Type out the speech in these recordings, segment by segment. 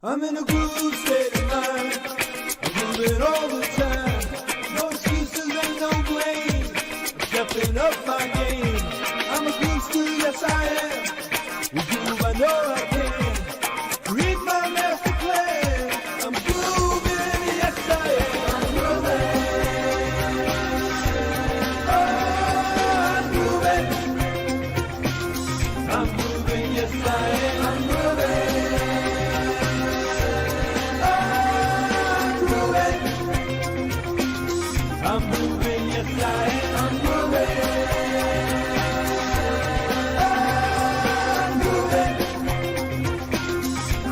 I'm in a good state of mind. I'm moving all the time. No excuses and no blame. I'm stepping up my game. I'm a groovster, yes I am. With groove I know I can. Read my master plan. I'm grooving, yes I am. I'm grooving. Oh, I'm grooving. I'm grooving, yes I am. I'm grooving. I'm moving, yes I am. I'm moving.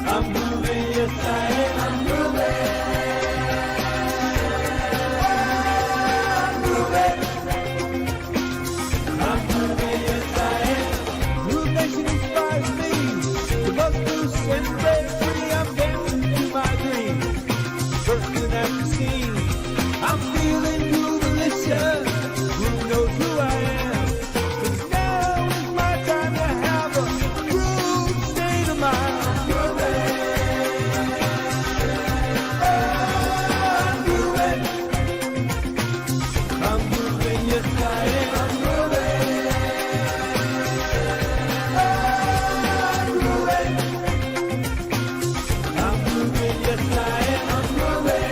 I'm moving, yes I am. I'm moving. I'm moving, yes I am. Groove Nation inspires me. The buzz loose and break free. I'm dancing to my dreams. Bursting at the seams. I'm feeling delicious. Who knows who I am? 'Cause now is my time to have a groove state of mind. I'm grooving. Oh, I'm grooving. I'm grooving, yes I am. I'm grooving. Oh, I'm grooving. I'm grooving, yes I am. I'm grooving.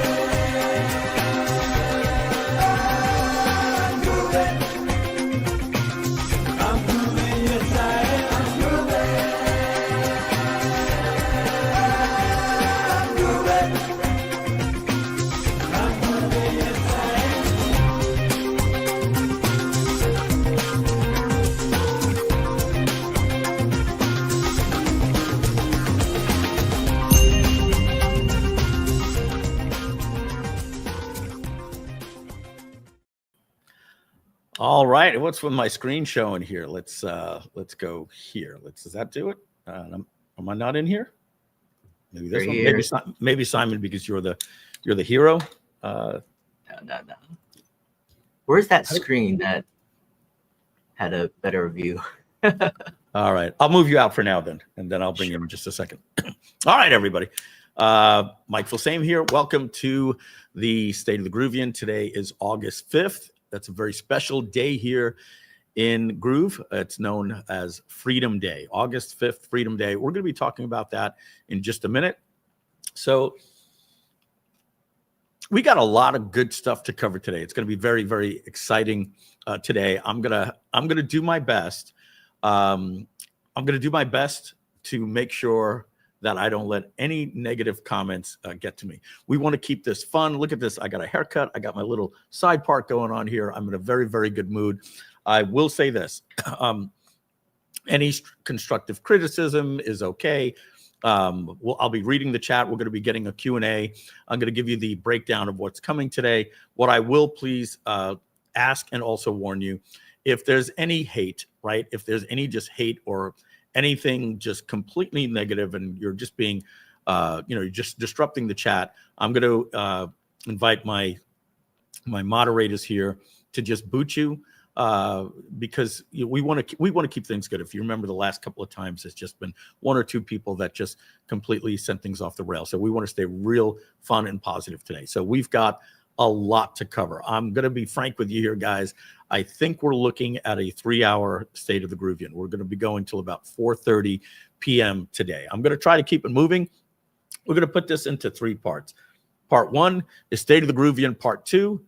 All right, what's with my screen showing here? Let's go here. Does that do it? Am I not in here? Maybe this one. Maybe Simon, because you're the hero. No. Where's that screen that had a better view? All right, I'll move you out for now then, and then I'll bring you in just a second. All right, everybody. Mike Filsaime here. Welcome to the State of the Groovion. Today is August 5th. That's a very special day here in Groove. It's known as Freedom Day, August 5th, Freedom Day. We're going to be talking about that in just a minute. So we got a lot of good stuff to cover today. It's going to be very, very exciting today. I'm gonna do my best. I'm gonna do my best to make sure that I don't let any negative comments get to me. We want to keep this fun. Look at this. I got a haircut. I got my little side part going on here. I'm in a very, very good mood. I will say this. Any constructive criticism is okay. I'll be reading the chat. We're going to be getting a Q&A. I'm going to give you the breakdown of what's coming today. What I will please ask and also warn you, if there's any hate, right? If there's any just hate or anything just completely negative and you're just being, you're just disrupting the chat, I'm going to invite my moderators here to just boot you because we want to keep things good. If you remember, the last couple of times, it's just been one or two people that just completely sent things off the rail. So we want to stay real fun and positive today. So we've got a lot to cover. I'm going to be frank with you here, guys. I think we're looking at a 3-hour State of the Groovion. We're going to be going till about 4:30 p.m. today. I'm going to try to keep it moving. We're going to put this into 3 parts. Part 1 is State of the Groovion Part 2.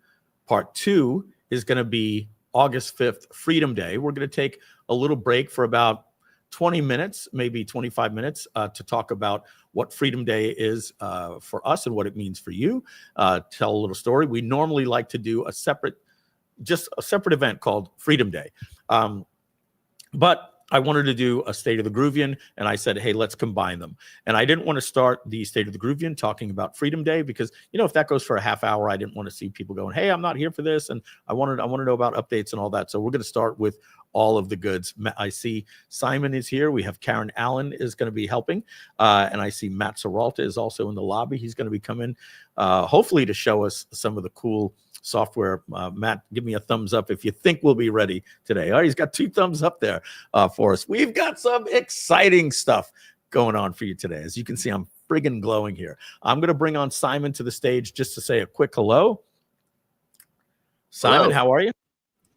Part 2 is going to be August 5th, Freedom Day. We're going to take a little break for about 20 minutes, maybe 25 minutes to talk about what Freedom Day is for us and what it means for you. Tell a little story. We normally like to do a separate event called Freedom Day. But I wanted to do a State of the Groovion, and I said, hey, let's combine them. And I didn't want to start the State of the Groovion talking about Freedom Day because, if that goes for a half hour, I didn't want to see people going, hey, I'm not here for this, and I want to know about updates and all that. So we're going to start with all of the goods. I see Simon is here. We have Karen Allen is going to be helping, and I see Matt Serralta is also in the lobby. He's going to be coming, hopefully, to show us some of the cool software. Matt, give me a thumbs up if you think we'll be ready today. All right, he's got 2 thumbs up there for us. We've got some exciting stuff going on for you today. As you can see, I'm friggin' glowing here. I'm going to bring on Simon to the stage just to say a quick hello. Simon, Hello. how are you?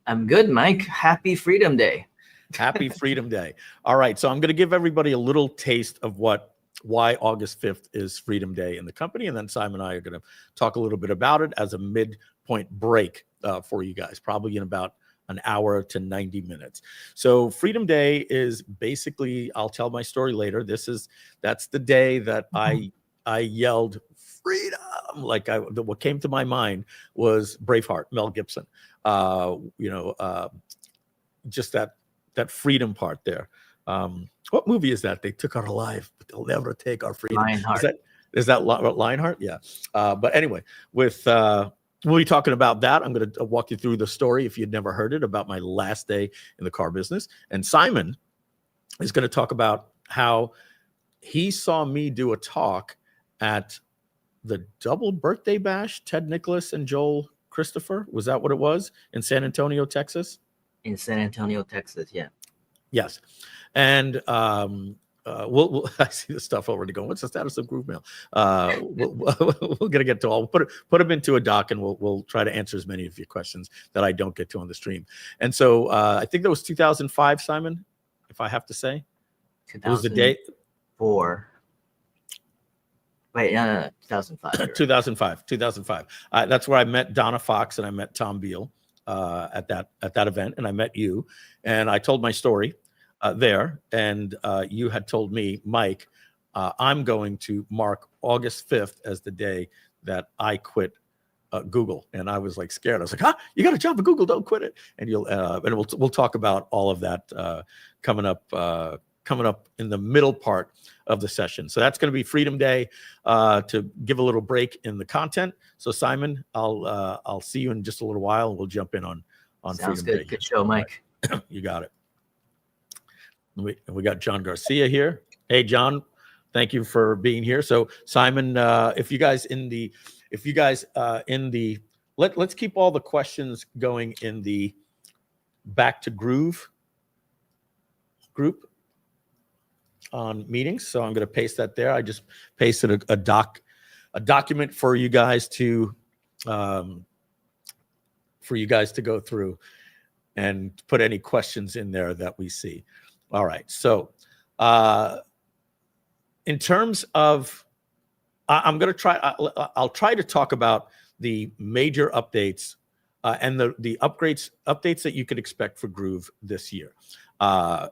I'm good, Mike. Happy Freedom Day. Happy Freedom Day. All right, so I'm going to give everybody a little taste of why August 5th is Freedom Day in the company, and then Simon and I are going to talk a little bit about it as a midpoint break for you guys, probably in about an hour to 90 minutes. So Freedom Day is basically, I'll tell my story later. That's the day that I yelled freedom. Like what came to my mind was Braveheart, Mel Gibson. Just that freedom part there. What movie is that? They took our life, but they'll never take our freedom. Lionheart. Is that Lionheart? Yeah. But anyway, we'll be talking about that. I'm going to walk you through the story, if you'd never heard it, about my last day in the car business. And Simon is going to talk about how he saw me do a talk at the double birthday bash, Ted Nicholas and Joel Christopher. Was that what it was? In San Antonio, Texas? In San Antonio, Texas, yeah. Yes. And we'll I see the stuff already going. What's the status of Groove Mail? We're gonna get to all. Put them into a doc, and we'll try to answer as many of your questions that I don't get to on the stream. And so I think that was 2005, Simon, if I have to say. It was the date. 2004. Wait, no, 2005. 2005. That's where I met Donna Fox and I met Tom Beal at that event, and I met you, and I told my story there, and you had told me, Mike, I'm going to mark August 5th as the day that I quit Google. And I was like scared. I was like, huh? You got a job at Google, don't quit it. And we'll talk about all of that coming up in the middle part of the session. So that's going to be Freedom Day, to give a little break in the content. So Simon, I'll see you in just a little while, and we'll jump in on Sounds Freedom good. Day. Good show, Mike. You got it. We got John Garcia here. Hey, John, thank you for being here. So Simon, if you guys let's keep all the questions going in the Back to Groove group on meetings. So I'm going to paste that there. I just pasted a document for you guys to go through and put any questions in there that we see. All right. So in terms of, I'll try to talk about the major updates and the updates that you could expect for Groove this year. I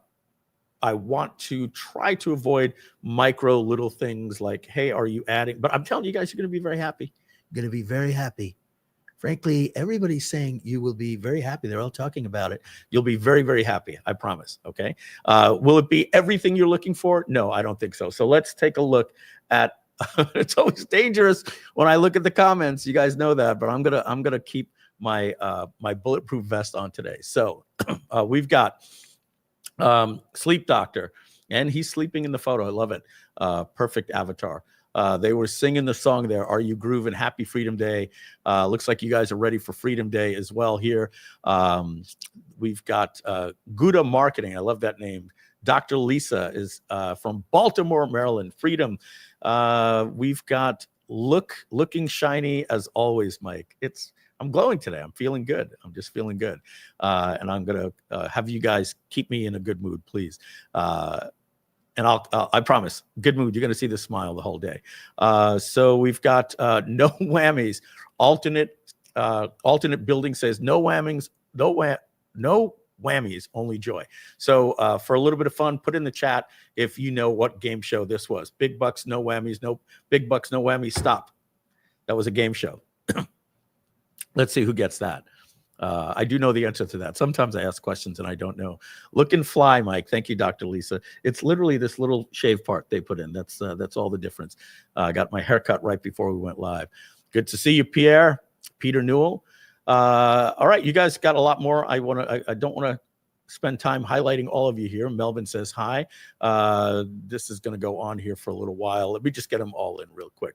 want to try to avoid micro little things like, hey, are you adding? But I'm telling you guys, you're going to be very happy. You're going to be very happy. Frankly, everybody's saying you will be very happy. They're all talking about it. You'll be very, very happy. I promise. Okay. Will it be everything you're looking for? No, I don't think so. So let's take a look at. It's always dangerous when I look at the comments. You guys know that, but I'm gonna keep my my bulletproof vest on today. So we've got Sleep Doctor, and he's sleeping in the photo. I love it. Perfect avatar. They were singing the song there. Are you grooving? Happy Freedom Day. Looks like you guys are ready for Freedom Day as well here. We've got Gouda Marketing. I love that name. Dr. Lisa is from Baltimore, Maryland. Freedom. We've got looking shiny as always, Mike. I'm glowing today. I'm feeling good. I'm just feeling good. And I'm going to have you guys keep me in a good mood, please. And I promise, good mood. You're going to see the smile the whole day. So we've got no whammies. Alternate building says no whammies, no whammies, only joy. So for a little bit of fun, put in the chat if you know what game show this was. Big bucks, no whammies. No big bucks, no whammies. Stop. That was a game show. Let's see who gets that. I do know the answer to that. Sometimes I ask questions and I don't know. Look and fly, Mike. Thank you, Dr. Lisa. It's literally this little shave part they put in. That's all the difference. I got my haircut right before we went live. Good to see you, Peter Newell. All right, you guys got a lot more. I don't want to spend time highlighting all of you here. Melvin says hi. This is going to go on here for a little while. Let me just get them all in real quick.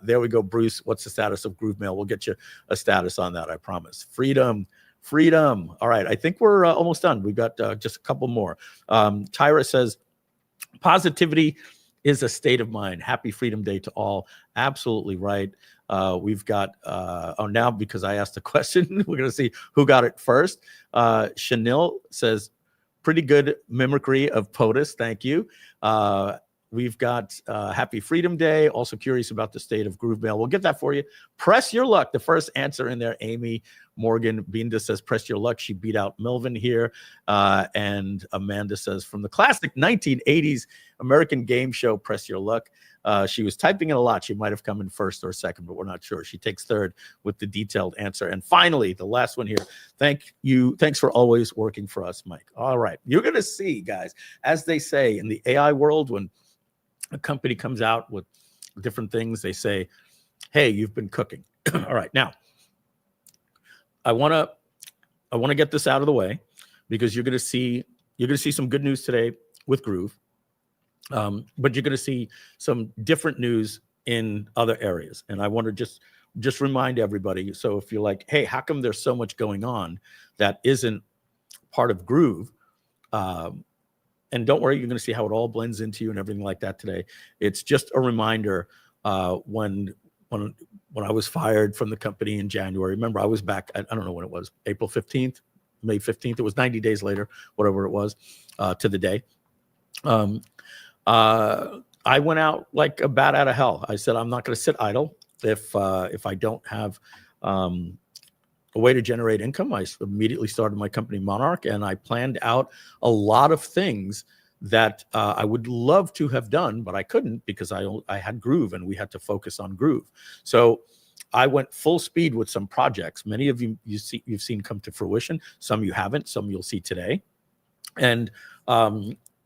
There we go, Bruce. What's the status of Groove Mail? We'll get you a status on that, I promise. Freedom. All right, I think we're almost done. We've got just a couple more. Tyra says, Positivity is a state of mind. Happy Freedom Day to all. Absolutely right. We've got, now because I asked a question, we're going to see who got it first. Chanel says, pretty good mimicry of POTUS. Thank you. We've got Happy Freedom Day. Also curious about the state of Groove Mail. We'll get that for you. Press your luck. The first answer in there, Amy Morgan Binda says, press your luck. She beat out Melvin here. And Amanda says, from the classic 1980s American game show, press your luck. She was typing in a lot. She might have come in first or second, but we're not sure. She takes third with the detailed answer. And finally, the last one here. Thank you. Thanks for always working for us, Mike. All right. You're going to see, guys, as they say in the AI world, when a company comes out with different things, they say, hey, you've been cooking. All right. Now, I want to get this out of the way because you're going to see some good news today with Groove. But you're going to see some different news in other areas. And I want to just remind everybody. So if you're like, hey, how come there's so much going on that isn't part of Groove? And don't worry, you're going to see how it all blends into you and everything like that today. It's just a reminder. When I was fired from the company in January, remember I was back, I don't know when it was, April 15th, May 15th. It was 90 days later, whatever it was, to the day. I went out like a bat out of hell. I said, I'm not going to sit idle if I don't have a way to generate income. I immediately started my company Monarch, and I planned out a lot of things that I would love to have done, but I couldn't because I had Groove and we had to focus on Groove. So I went full speed with some projects. Many of you've seen come to fruition. Some you haven't. Some you'll see today. And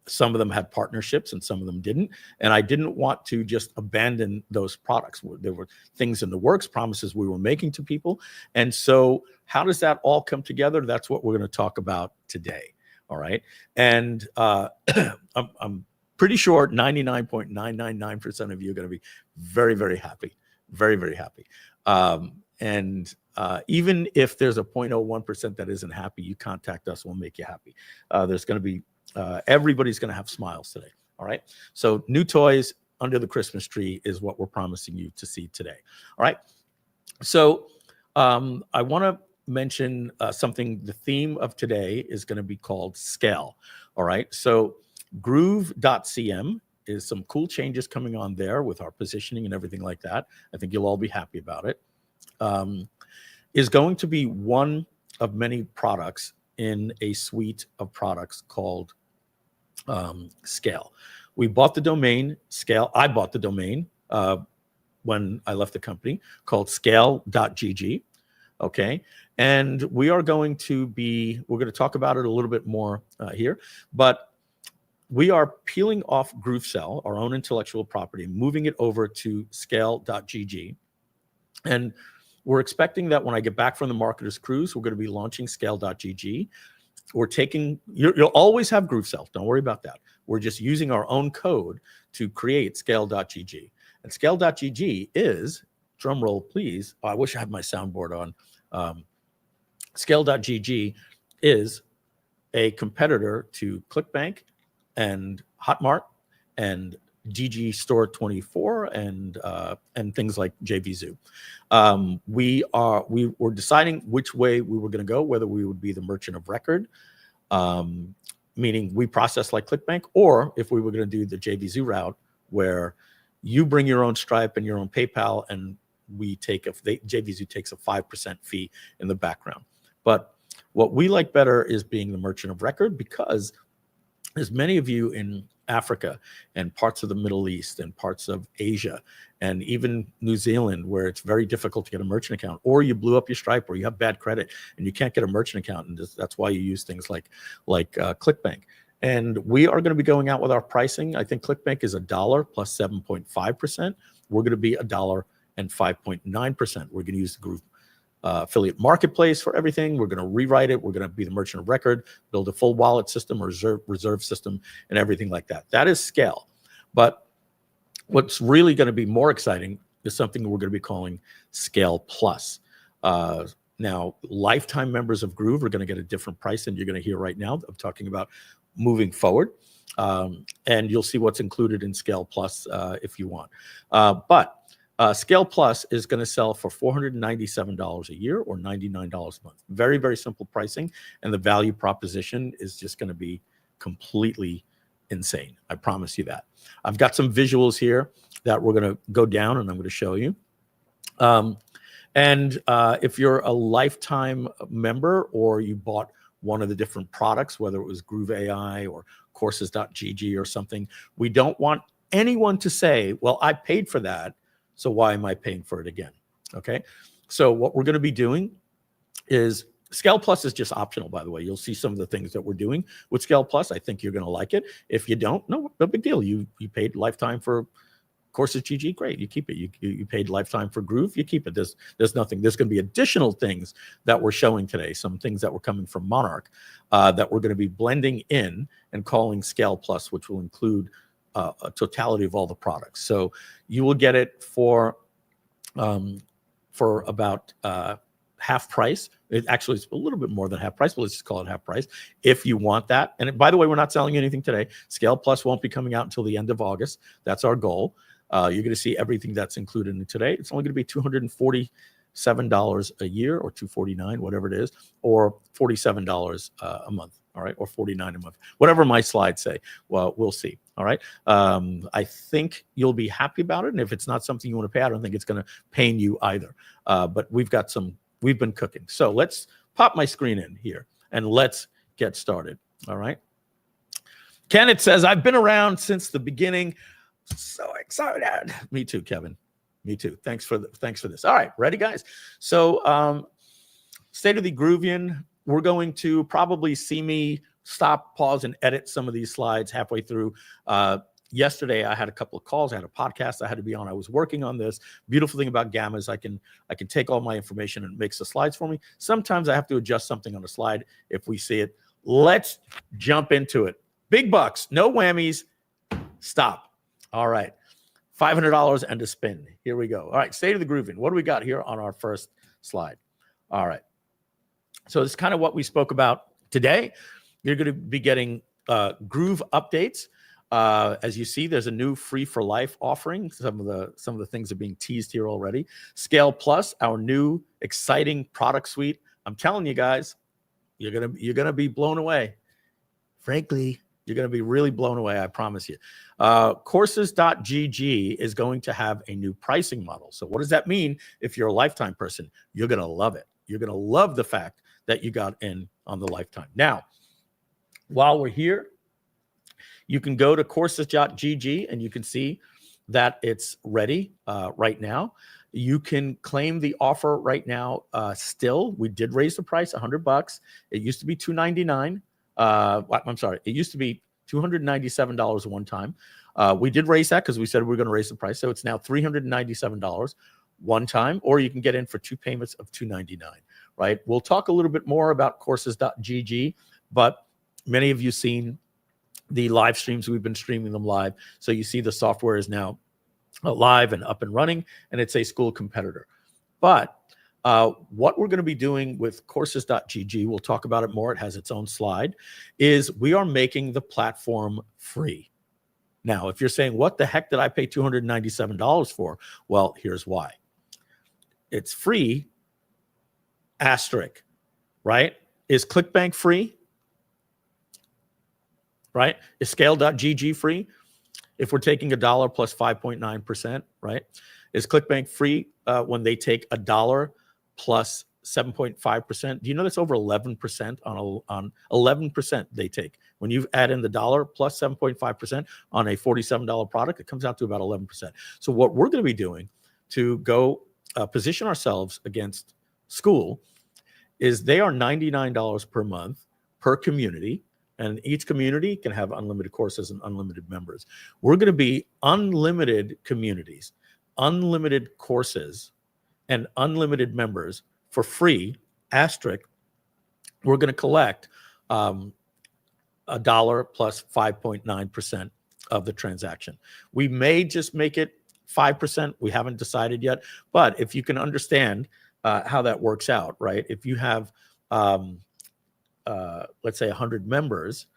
some of them had partnerships and some of them didn't. And I didn't want to just abandon those products. There were things in the works, promises we were making to people. And so how does that all come together? That's what we're going to talk about today. All right. And I'm pretty sure 99.999% of you are going to be very, very happy. Very, very happy. Even if there's a 0.01% that isn't happy, you contact us, we'll make you happy. There's going to be everybody's going to have smiles today. All right. So new toys under the Christmas tree is what we're promising you to see today. All right. So I want to mention something. The theme of today is going to be called scale. All right. So groove.cm is some cool changes coming on there with our positioning and everything like that. I think you'll all be happy about it. Is going to be one of many products in a suite of products called Scale. We bought the domain Scale. I bought the domain when I left the company, called scale.gg. Okay. And we're going to talk about it a little bit more here, but we are peeling off GrooveCell, our own intellectual property, moving it over to scale.gg. And we're expecting that when I get back from the marketer's cruise, we're going to be launching scale.gg. We're taking, you'll always have GrooveCell. Don't worry about that. We're just using our own code to create scale.gg. And scale.gg is, drum roll, please. Oh, I wish I had my soundboard on. Scale.gg is a competitor to ClickBank and Hotmart and DG Store 24 and things like JVZoo. We were deciding which way we were going to go, whether we would be the merchant of record, meaning we process like ClickBank, or if we were going to do the JVZoo route where you bring your own Stripe and your own PayPal, and JVZoo takes a 5% fee in the background. But what we like better is being the merchant of record, because there's many of you in Africa and parts of the Middle East and parts of Asia and even New Zealand where it's very difficult to get a merchant account, or you blew up your Stripe, or you have bad credit and you can't get a merchant account, and that's why you use things like ClickBank. And we are going to be going out with our pricing. I think ClickBank is $1 plus 7.5%. We're going to be $1 and 5.9%. We're going to use the Groove affiliate marketplace for everything. We're going to rewrite it. We're going to be the merchant of record, build a full wallet system, reserve system, and everything like that. That is Scale. But what's really going to be more exciting is something we're going to be calling Scale Plus. Now, lifetime members of Groove are going to get a different price than you're going to hear right now. I'm talking about moving forward. And you'll see what's included in Scale Plus if you want. But Scale Plus is going to sell for $497 a year or $99 a month. Very, very simple pricing. And the value proposition is just going to be completely insane. I promise you that. I've got some visuals here that we're going to go down and I'm going to show you. If you're a lifetime member or you bought one of the different products, whether it was Groove AI or courses.gg or something, we don't want anyone to say, well, I paid for that, so why am I paying for it again? Okay. So what we're going to be doing is Scale Plus is just optional, by the way. You'll see some of the things that we're doing with Scale Plus. I think you're going to like it. If you don't, no big deal. You paid lifetime for Courses GG, great. You keep it. You paid lifetime for Groove, you keep it. There's nothing. There's going to be additional things that we're showing today. Some things that were coming from Monarch that we're going to be blending in and calling Scale Plus, which will include a totality of all the products. So you will get it for about half price. It actually is a little bit more than half price, but let's just call it half price if you want that. And by the way, we're not selling anything today. Scale Plus won't be coming out until the end of August. That's our goal. You're going to see everything that's included in today. It's only going to be $247 a year or $249, whatever it is, or $47 a month. All right, or $49 a month, whatever my slides say. Well, we'll see. All right. I think you'll be happy about it. And if it's not something you want to pay, I don't think it's going to pain you either. But we've been cooking. So let's pop my screen in here and let's get started. All right. Kenneth says, I've been around since the beginning. So excited. Me too, Kevin. Me too. Thanks for this. All right, ready, guys? So State of the Groovion, we're going to probably see me stop, pause, and edit some of these slides halfway through. Yesterday, I had a couple of calls. I had a podcast I had to be on. I was working on this. Beautiful thing about Gamma is I can take all my information and it makes the slides for me. Sometimes I have to adjust something on the slide if we see it. Let's jump into it. Big bucks, no whammies. Stop. All right, $500 and a spin. Here we go. All right, State of the Groovion. What do we got here on our first slide? All right. So this is kind of what we spoke about today. You're going to be getting Groove updates. As you see, there's a new free for life offering. Some of the things are being teased here already. Scale Plus, our new exciting product suite. I'm telling you guys, you're gonna be blown away. Frankly, you're going to be really blown away, I promise you. Courses.gg is going to have a new pricing model. So what does that mean if you're a lifetime person? You're going to love it. You're going to love the fact that you got in on the lifetime. Now, while we're here, you can go to courses.gg and you can see that it's ready right now. You can claim the offer right now still. We did raise the price $100. It used to be $299. I'm sorry, it used to be $297 one time. We did raise that because we said we were going to raise the price. So it's now $397 one time, or you can get in for 2 payments of $299, right? We'll talk a little bit more about courses.gg, but many of you seen the live streams. We've been streaming them live. So you see the software is now live and up and running, and it's a school competitor. But what we're going to be doing with courses.gg, we'll talk about it more, it has its own slide, is we are making the platform free. Now, if you're saying, what the heck did I pay $297 for? Well, here's why. It's free, asterisk, right? Is ClickBank free? Right? Is scale.gg free? If we're taking $1 plus 5.9%, right? Is ClickBank free when they take $1 plus 7.5%? Do you know that's over 11% on 11% they take? When you add in the $1 plus 7.5% on a $47 product, it comes out to about 11%. So what we're going to be doing to go position ourselves against school is they are $99 per month per community, and each community can have unlimited courses and unlimited members. We're going to be unlimited communities, unlimited courses, and unlimited members for free, asterisk. We're going to collect $1 plus 5.9% of the transaction. We may just make it 5%. We haven't decided yet. But if you can understand how that works out, right? If you have, let's say 100 members,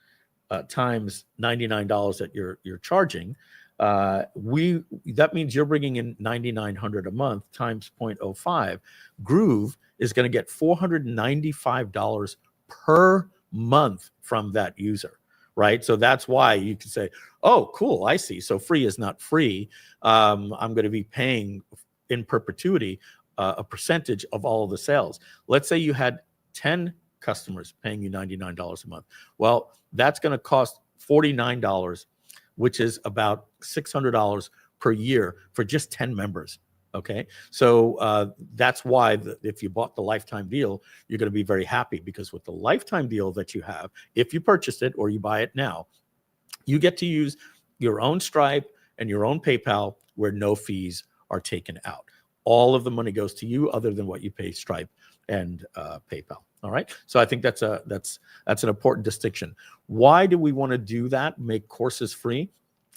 times $99 that you're charging, that means you're bringing in $9,900 a month times 0.05. Groove is going to get $495 per month from that user, right? So that's why you can say, oh, cool, I see. So free is not free. I'm going to be paying in perpetuity a percentage of all of the sales. Let's say you had 10 customers paying you $99 a month. Well, that's going to cost $49, which is about $600 per year for just 10 members. Okay, so that's why if you bought the lifetime deal, you're going to be very happy, because with the lifetime deal that you have, if you purchased it or you buy it now, you get to use your own Stripe and your own PayPal where no fees are taken out. All of the money goes to you other than what you pay Stripe and PayPal. All right. So I think that's an important distinction. Why do we want to do that? Make courses free?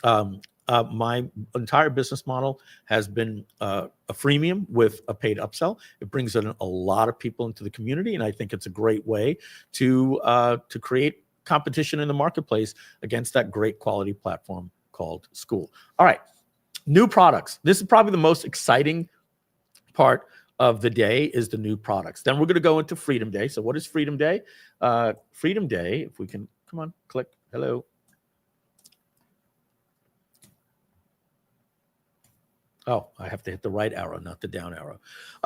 My entire business model has been a freemium with a paid upsell. It brings in a lot of people into the community, and I think it's a great way to create competition in the marketplace against that great quality platform called school. All right. New products. This is probably the most exciting part of the day, is the new products. Then we're going to go into Freedom Day. So what is Freedom Day? Freedom Day, if we can, come on, click, hello. Oh, I have to hit the right arrow, not the down arrow.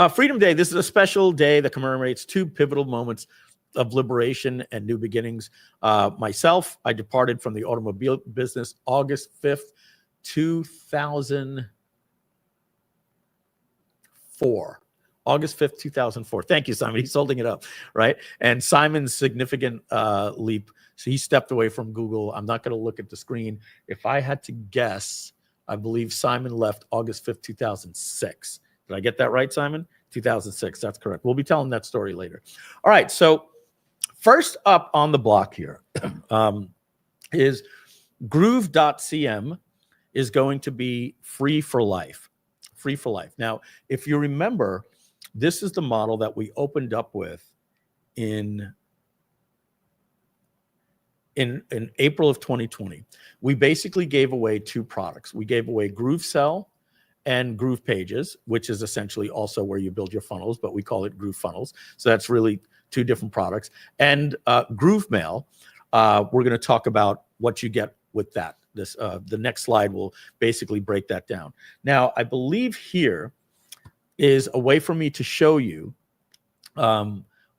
Freedom Day, this is a special day that commemorates two pivotal moments of liberation and new beginnings. Myself, I departed from the automobile business August 5th, 2004. August 5th, 2004. Thank you, Simon. He's holding it up, right? And Simon's significant leap. So he stepped away from Google. I'm not going to look at the screen. If I had to guess, I believe Simon left August 5th, 2006. Did I get that right, Simon? 2006. That's correct. We'll be telling that story later. All right. So first up on the block here is Groove.cm is going to be free for life. Free for life. Now, if you remember, this is the model that we opened up with in April of 2020. We basically gave away two products. We gave away Groove Cell and Groove Pages, which is essentially also where you build your funnels, but we call it Groove Funnels. So that's really two different products. And Groove Mail, we're going to talk about what you get with that. The next slide will basically break that down. Now, I believe here is a way for me to show you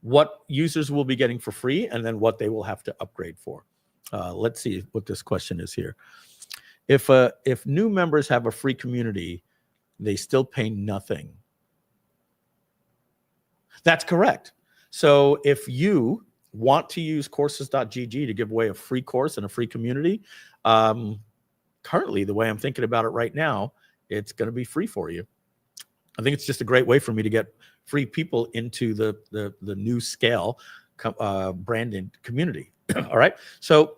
what users will be getting for free and then what they will have to upgrade for. Let's see what this question is here. If new members have a free community, they still pay nothing. That's correct. So if you want to use courses.gg to give away a free course and a free community, currently, the way I'm thinking about it right now, it's going to be free for you. I think it's just a great way for me to get free people into the new scale branding community. All right. So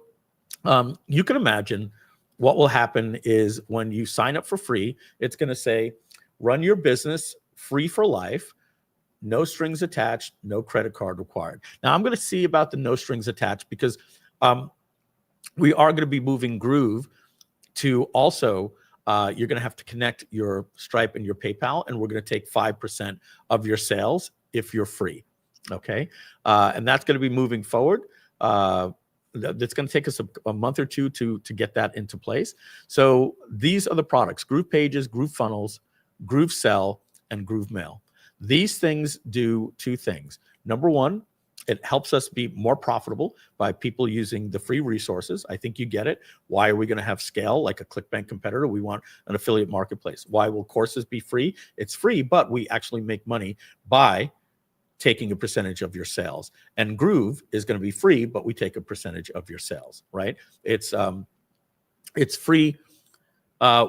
you can imagine what will happen is when you sign up for free, it's going to say, run your business free for life, no strings attached, no credit card required. Now I'm going to see about the no strings attached, because we are going to be moving Groove to also, you're going to have to connect your Stripe and your PayPal, and we're going to take 5% of your sales if you're free. Okay. And that's going to be moving forward. That's going to take us a month or two to get that into place. So these are the products: Groove Pages, Groove Funnels, Groove Cell, and Groove Mail. These things do two things. Number one, it helps us be more profitable by people using the free resources. I think you get it. Why are we going to have scale like a ClickBank competitor? We want an affiliate marketplace. Why will courses be free? It's free, but we actually make money by taking a percentage of your sales. And Groove is going to be free, but we take a percentage of your sales, right? It's free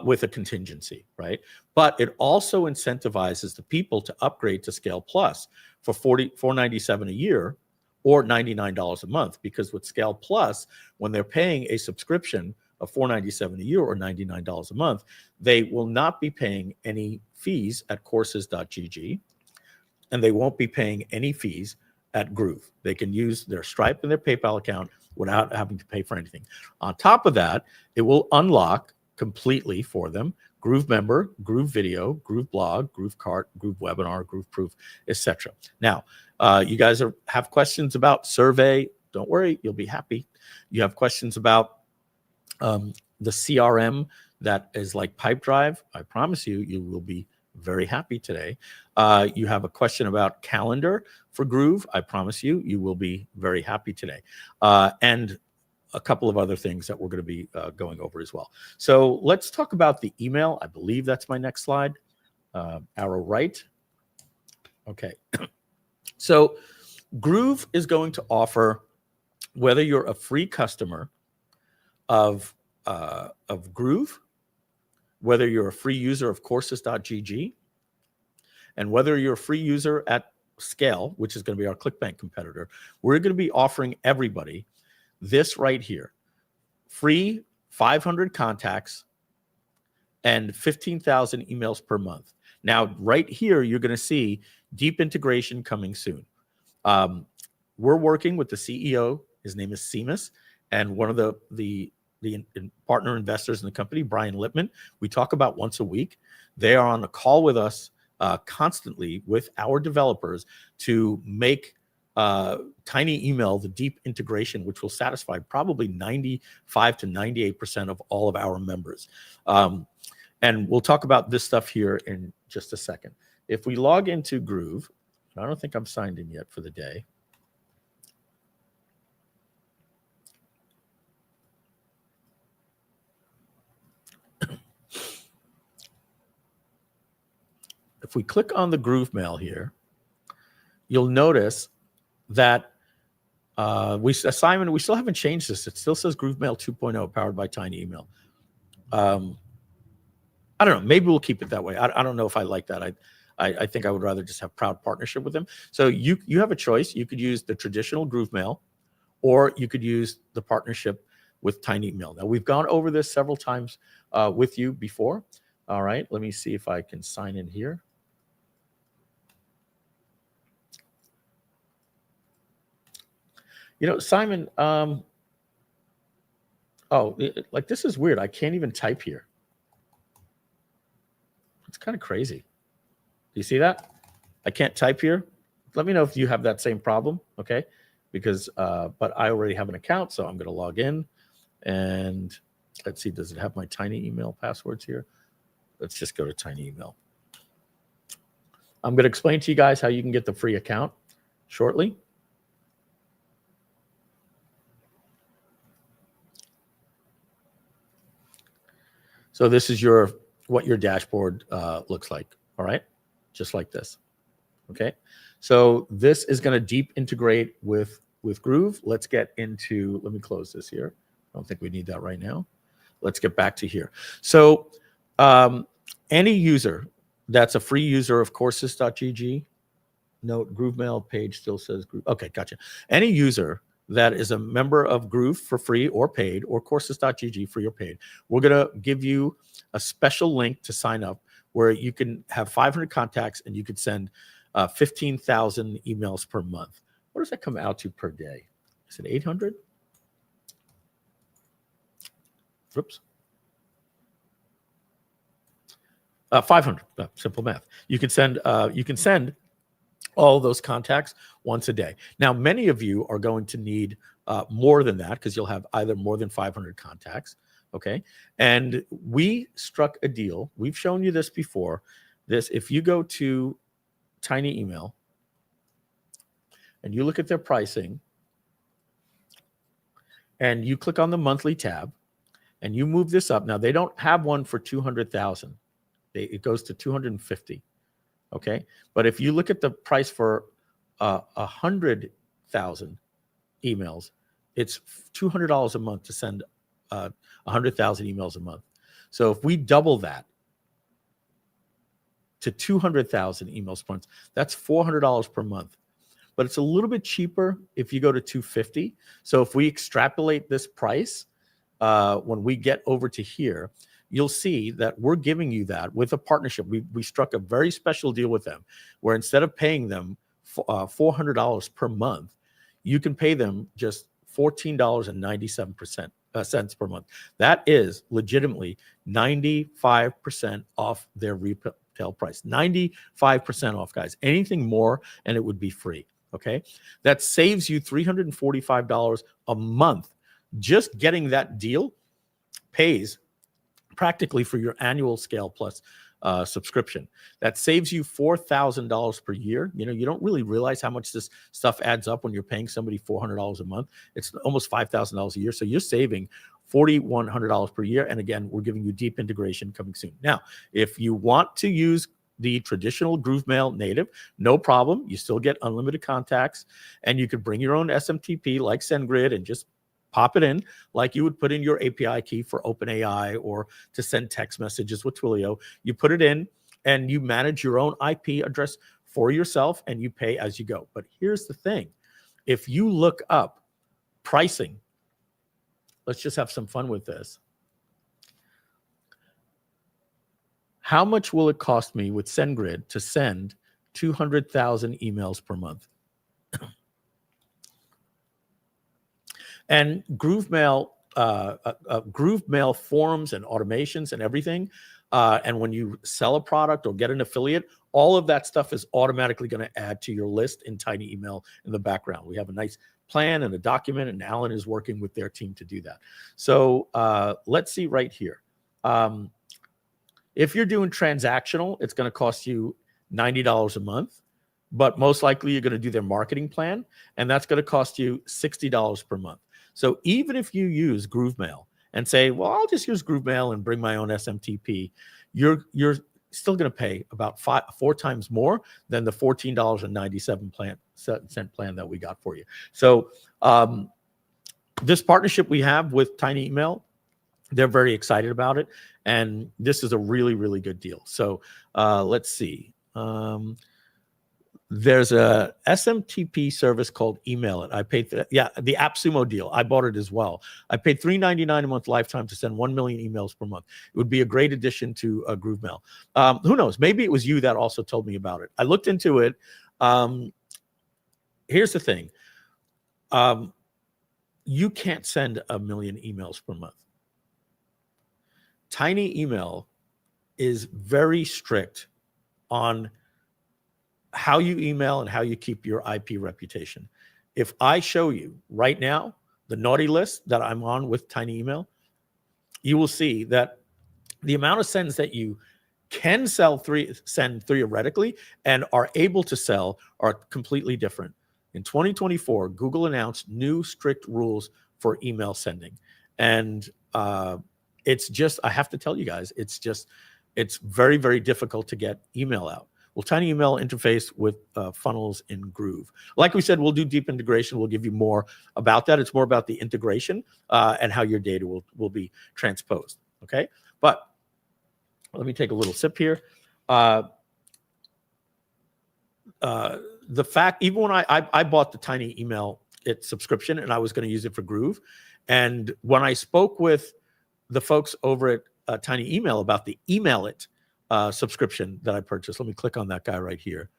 with a contingency, right? But it also incentivizes the people to upgrade to Scale Plus for $497 a year or $99 a month, because with Scale Plus, when they're paying a subscription of $497 a year or $99 a month, they will not be paying any fees at courses.gg, and they won't be paying any fees at Groove. They can use their Stripe and their PayPal account without having to pay for anything. On top of that, it will unlock completely for them Groove Member, Groove Video, Groove Blog, Groove Cart, Groove Webinar, Groove Proof, etc. Now, you guys have questions about survey. Don't worry, you'll be happy. You have questions about the CRM that is like Pipedrive. I promise you, you will be very happy today. You have a question about calendar for Groove. I promise you, you will be very happy today. And a couple of other things that we're going to be going over as well. So let's talk about the email. I believe that's my next slide. Arrow right. Okay. So Groove is going to offer, whether you're a free customer of Groove, whether you're a free user of courses.gg, and whether you're a free user at Scale, which is going to be our ClickBank competitor, we're going to be offering everybody this right here: free 500 contacts and 15,000 emails per month. Now, right here, you're going to see deep integration coming soon. We're working with the CEO. His name is Seamus, and one of the partner investors in the company, Brian Lippman. We talk about once a week. They are on a call with us constantly with our developers to make Tiny Email the deep integration, which will satisfy probably 95 to 98% of all of our members. And we'll talk about this stuff here in just a second. If we log into Groove, I don't think I'm signed in yet for the day. If we click on the Groove Mail here, you'll notice that we still haven't changed this. It still says Groove Mail 2.0 powered by Tiny Email. I don't know. Maybe we'll keep it that way. I don't know if I like that. I think I would rather just have proud partnership with them. So you have a choice. You could use the traditional Groove Mail, or you could use the partnership with Tiny Email. Now, we've gone over this several times with you before. All right. Let me see if I can sign in here. You know, Simon, like this is weird. I can't even type here. It's kind of crazy. Do you see that? I can't type here. Let me know if you have that same problem, okay? Because, but I already have an account, so I'm going to log in. And let's see, does it have my Tiny Email passwords here? Let's just go to Tiny Email. I'm going to explain to you guys how you can get the free account shortly. So this is what your dashboard looks like, all right? Just like this, okay? So this is going to deep integrate with Groove. Let's get into, let me close this here. I don't think we need that right now. Let's get back to here. So any user that's a free user of courses.gg, note Groove Mail page still says Groove. Okay, gotcha. Any user that is a member of Groove for free or paid, or courses.gg free or paid, we're going to give you a special link to sign up where you can have 500 contacts and you could send 15,000 emails per month. What does that come out to per day? Is it 800? Oops. 500. Simple math. You can send all those contacts once a day. Now, many of you are going to need more than that because you'll have either more than 500 contacts, okay? And we struck a deal. We've shown you this before. If you go to Tiny Email and you look at their pricing and you click on the monthly tab and you move this up. Now, they don't have one for 200,000. It goes to 250. Okay, but if you look at the price for 100,000 emails, it's $200 a month to send 100,000 emails a month. So if we double that to 200,000 emails per month, that's $400 per month. But it's a little bit cheaper if you go to 250. So if we extrapolate this price, when we get over to here, you'll see that we're giving you that with a partnership. We struck a very special deal with them where instead of paying them $400 per month, you can pay them just $14.97 cents per month. That is legitimately 95% off their retail price. 95% off, guys. Anything more, and it would be free. Okay, that saves you $345 a month. Just getting that deal pays practically for your annual Scale Plus subscription. That saves you $4,000 per year. You know, you don't really realize how much this stuff adds up when you're paying somebody $400 a month. It's almost $5,000 a year. So you're saving $4,100 per year. And again, we're giving you deep integration coming soon. Now, if you want to use the traditional Groovemail native, no problem. You still get unlimited contacts, and you could bring your own SMTP like SendGrid and just pop it in like you would put in your API key for OpenAI or to send text messages with Twilio. You put it in and you manage your own IP address for yourself, and you pay as you go. But here's the thing. If you look up pricing, let's just have some fun with this. How much will it cost me with SendGrid to send 200,000 emails per month? And Groovemail forums and automations and everything, and when you sell a product or get an affiliate, all of that stuff is automatically going to add to your list in Tiny Email in the background. We have a nice plan and a document, and Alan is working with their team to do that. So let's see right here. If you're doing transactional, it's going to cost you $90 a month, but most likely you're going to do their marketing plan, and that's going to cost you $60 per month. So even if you use Groovemail and say, well, I'll just use Groovemail and bring my own SMTP, you're still going to pay about 4 times more than the $14.97 plan that we got for you. So this partnership we have with Tiny Email, they're very excited about it, and this is a really, really good deal. So let's see. There's a SMTP service called Email It. I paid, the AppSumo deal. I bought it as well. I paid $3.99 a month lifetime to send 1 million emails per month. It would be a great addition to Groovemail. Who knows? Maybe it was you that also told me about it. I looked into it. Here's the thing. You can't send 1 million emails per month. Tiny Email is very strict on how you email and how you keep your IP reputation. If I show you right now the naughty list that I'm on with Tiny Email, you will see that the amount of sends that you can send theoretically and are able to sell are completely different. In 2024, Google announced new strict rules for email sending. And it's just, I have to tell you guys, it's very, very difficult to get email out. Well, Tiny Email interface with funnels in Groove. Like we said, we'll do deep integration. We'll give you more about that. It's more about the integration and how your data will be transposed. Okay, but let me take a little sip here. The fact, even when I bought the Tiny Email subscription and I was going to use it for Groove, and when I spoke with the folks over at Tiny Email about the Email It subscription that I purchased. Let me click on that guy right here.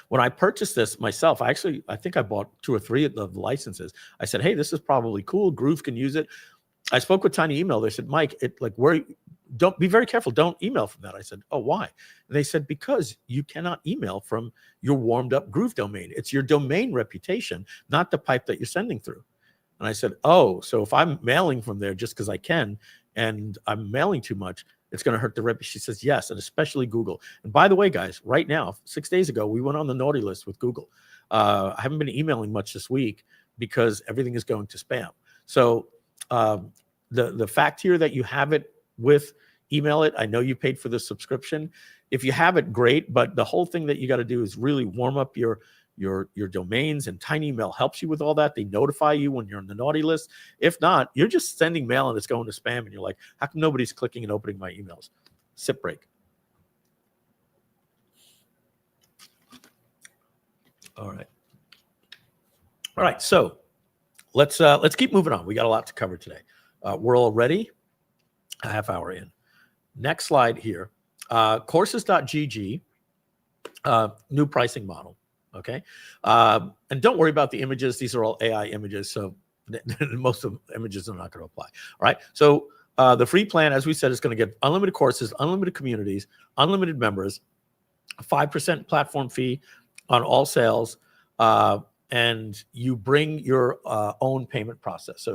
When I purchased this myself, I think I bought 2 or 3 of the licenses. I said, hey, this is probably cool. Groove can use it. I spoke with Tiny Email. They said, Mike, don't be very careful. Don't email from that. I said, oh, why? And they said, because you cannot email from your warmed up Groove domain. It's your domain reputation, not the pipe that you're sending through. And I said, oh, so if I'm mailing from there just because I can, and I'm mailing too much, it's going to hurt the rep. She says, yes, and especially Google. And by the way, guys, right now, 6 days ago, we went on the naughty list with Google. I haven't been emailing much this week because everything is going to spam. So the fact here that you have it with Email It, I know you paid for the subscription. If you have it, great. But the whole thing that you got to do is really warm up your domains, and Tiny Email helps you with all that. They notify you when you're on the naughty list. If not, you're just sending mail and it's going to spam, and you're like, how come nobody's clicking and opening my emails? Sip break. All right. So let's keep moving on. We got a lot to cover today. We're already a half hour in. Next slide here. Courses.gg, new pricing model. Okay. And don't worry about the images. These are all AI images. So most of the images are not going to apply. All right. So the free plan, as we said, is going to get unlimited courses, unlimited communities, unlimited members, 5% platform fee on all sales, and you bring your own payment process.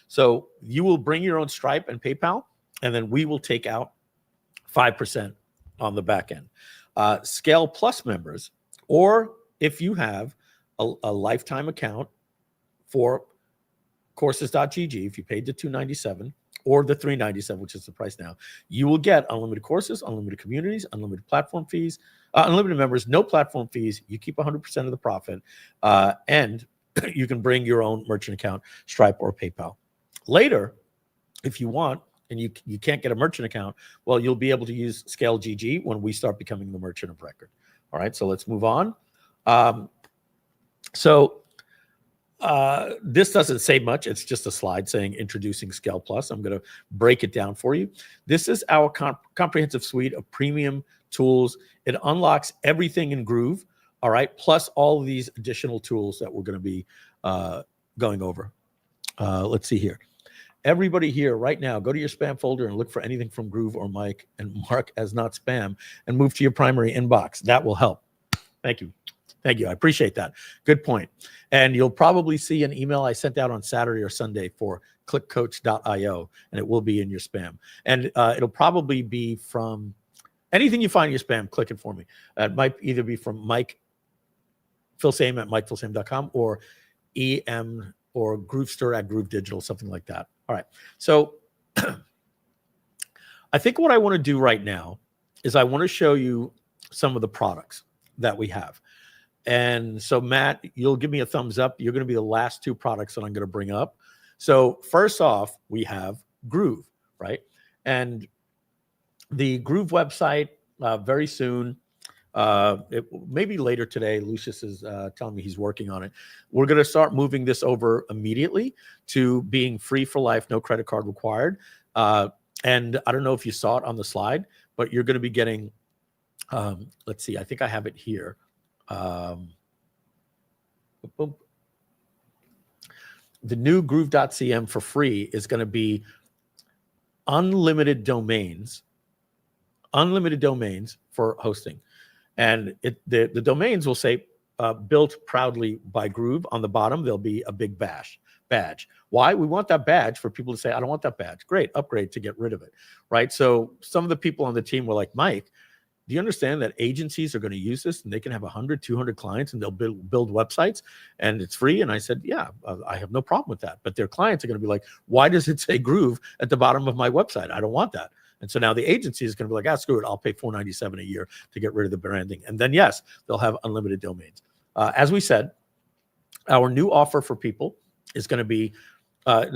So you will bring your own Stripe and PayPal, and then we will take out 5% on the back end. Scale Plus members, or if you have a lifetime account for courses.gg, if you paid the $297 or the $397, which is the price now, you will get unlimited courses, unlimited communities, unlimited platform fees, unlimited members, no platform fees. You keep 100% of the profit, and you can bring your own merchant account, Stripe or PayPal. Later, if you want, and you can't get a merchant account, well, you'll be able to use Scale GG when we start becoming the merchant of record. All right, so let's move on. This doesn't say much. It's just a slide saying introducing Scale Plus. I'm going to break it down for you. This is our comprehensive suite of premium tools. It unlocks everything in Groove, all right, plus all of these additional tools that we're going to be going over. Let's see here. Everybody here right now, go to your spam folder and look for anything from Groove or Mike and mark as not spam and move to your primary inbox. That will help. Thank you. Thank you. I appreciate that. Good point. And you'll probably see an email I sent out on Saturday or Sunday for clickcoach.io, and it will be in your spam. And it'll probably be from anything you find in your spam, click it for me. It might either be from Mike Filsaime at mikefilsaime.com or EM or Groovester at Groove Digital, something like that. All right. So I think what I want to do right now is I want to show you some of the products that we have. And so, Matt, you'll give me a thumbs up. You're going to be the last two products that I'm going to bring up. So first off, we have Groove, right? And the Groove website, very soon, maybe later today, Lucius is telling me he's working on it. We're going to start moving this over immediately to being free for life, no credit card required. And I don't know if you saw it on the slide, but you're going to be getting, let's see, I think I have it here. The new groove.cm for free is going to be unlimited domains for hosting. And the domains will say built proudly by Groove. On the bottom, there'll be a big badge. Why? We want that badge for people to say, I don't want that badge. Great, upgrade to get rid of it, right? So some of the people on the team were like, Mike, do you understand that agencies are going to use this and they can have 100, 200 clients and they'll build websites and it's free? And I said, yeah, I have no problem with that. But their clients are going to be like, why does it say Groove at the bottom of my website? I don't want that. And so now the agency is going to be like, ah, screw it. I'll pay $497 a year to get rid of the branding. And then, yes, they'll have unlimited domains. As we said, our new offer for people is going to be,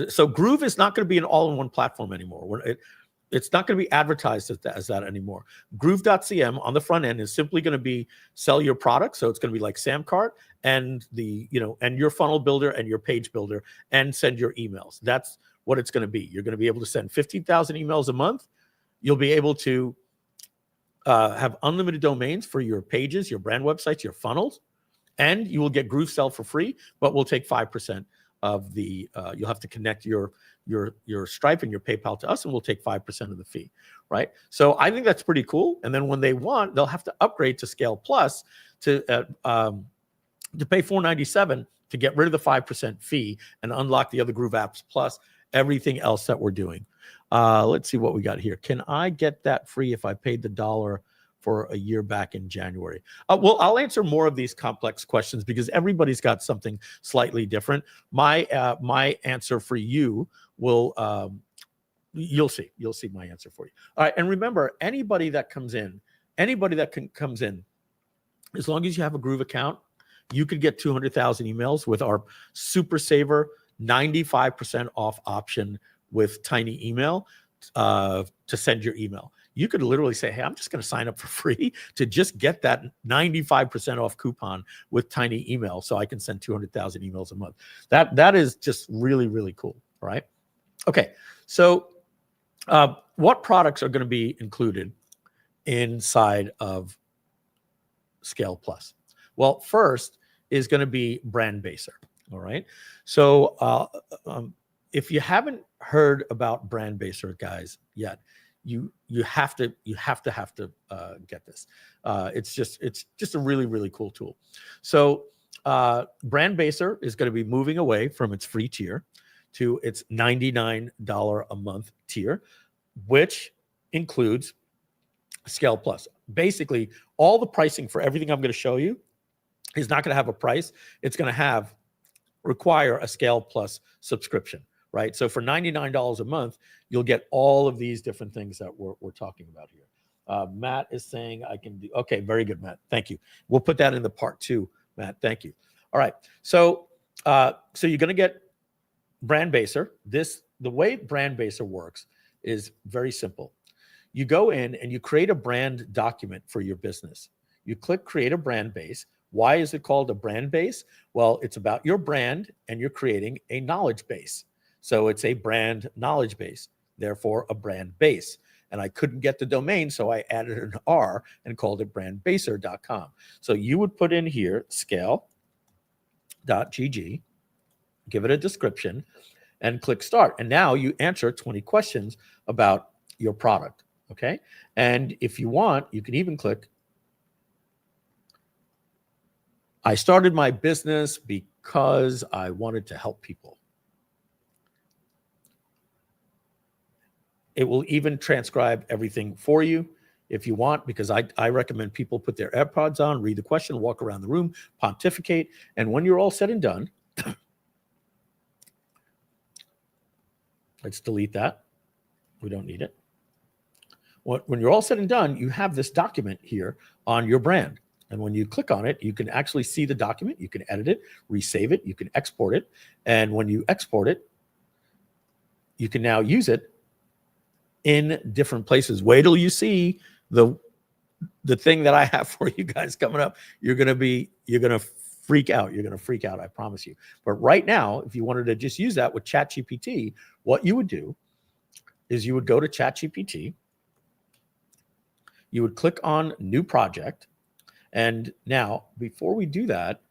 so Groove is not going to be an all-in-one platform anymore. It's not going to be advertised as that anymore. Groove.cm on the front end is simply going to be sell your product. So it's going to be like Samcart and and your funnel builder and your page builder and send your emails. That's what it's going to be. You're going to be able to send 15,000 emails a month. You'll be able to have unlimited domains for your pages, your brand websites, your funnels, and you will get Groove Sell for free, but we'll take 5% of the, you'll have to connect your Stripe and your PayPal to us, and we'll take 5% of the fee, right? So I think that's pretty cool. And then when they want, they'll have to upgrade to Scale Plus to pay $497 to get rid of the 5% fee and unlock the other Groove apps plus everything else that we're doing. Let's see what we got here. Can I get that free if I paid the $1 for a year back in January? Well, I'll answer more of these complex questions because everybody's got something slightly different. My answer for you will, you'll see my answer for you. All right. And remember, anybody that comes in, as long as you have a Groove account, you could get 200,000 emails with our Super Saver 95% off option with Tiny Email to send your email. You could literally say, hey, I'm just going to sign up for free to just get that 95% off coupon with Tiny Email so I can send 200,000 emails a month. That is just really, really cool, right? Okay, so what products are going to be included inside of Scale Plus? Well, first, is going to be Brand Baser. All right. So if you haven't heard about Brand Baser, guys, yet, you have to get this. It's just a really, really cool tool. So Brand Baser is going to be moving away from its free tier to its $99 a month tier, which includes Scale Plus. Basically, all the pricing for everything I'm going to show you is not going to have a price. It's going to require a Scale Plus subscription, right? So for $99 a month, you'll get all of these different things that we're talking about here. Matt is saying I can do, okay, very good, Matt. Thank you. We'll put that in the part 2, Matt. Thank you. All right. So you're going to get Brand Baser. The way Brand Baser works is very simple. You go in and you create a brand document for your business. You click create a brand base. Why is it called a brand base? Well, it's about your brand and you're creating a knowledge base. So it's a brand knowledge base, therefore a brand base. And I couldn't get the domain, so I added an R and called it brandbaser.com. So you would put in here scale.gg, give it a description, and click start. And now you answer 20 questions about your product, okay? And if you want, you can even click, I started my business because I wanted to help people. It will even transcribe everything for you if you want, because I recommend people put their AirPods on, read the question, walk around the room, pontificate, and when you're all said and done, let's delete that. We don't need it. When you're all said and done, you have this document here on your brand. And when you click on it, you can actually see the document. You can edit it, resave it. You can export it. And when you export it, you can now use it in different places. Wait till you see the thing that I have for you guys coming up. You're going to freak out. You're going to freak out, I promise you. But right now, if you wanted to just use that with ChatGPT, what you would do is you would go to ChatGPT, you would click on new project. And now, before we do that,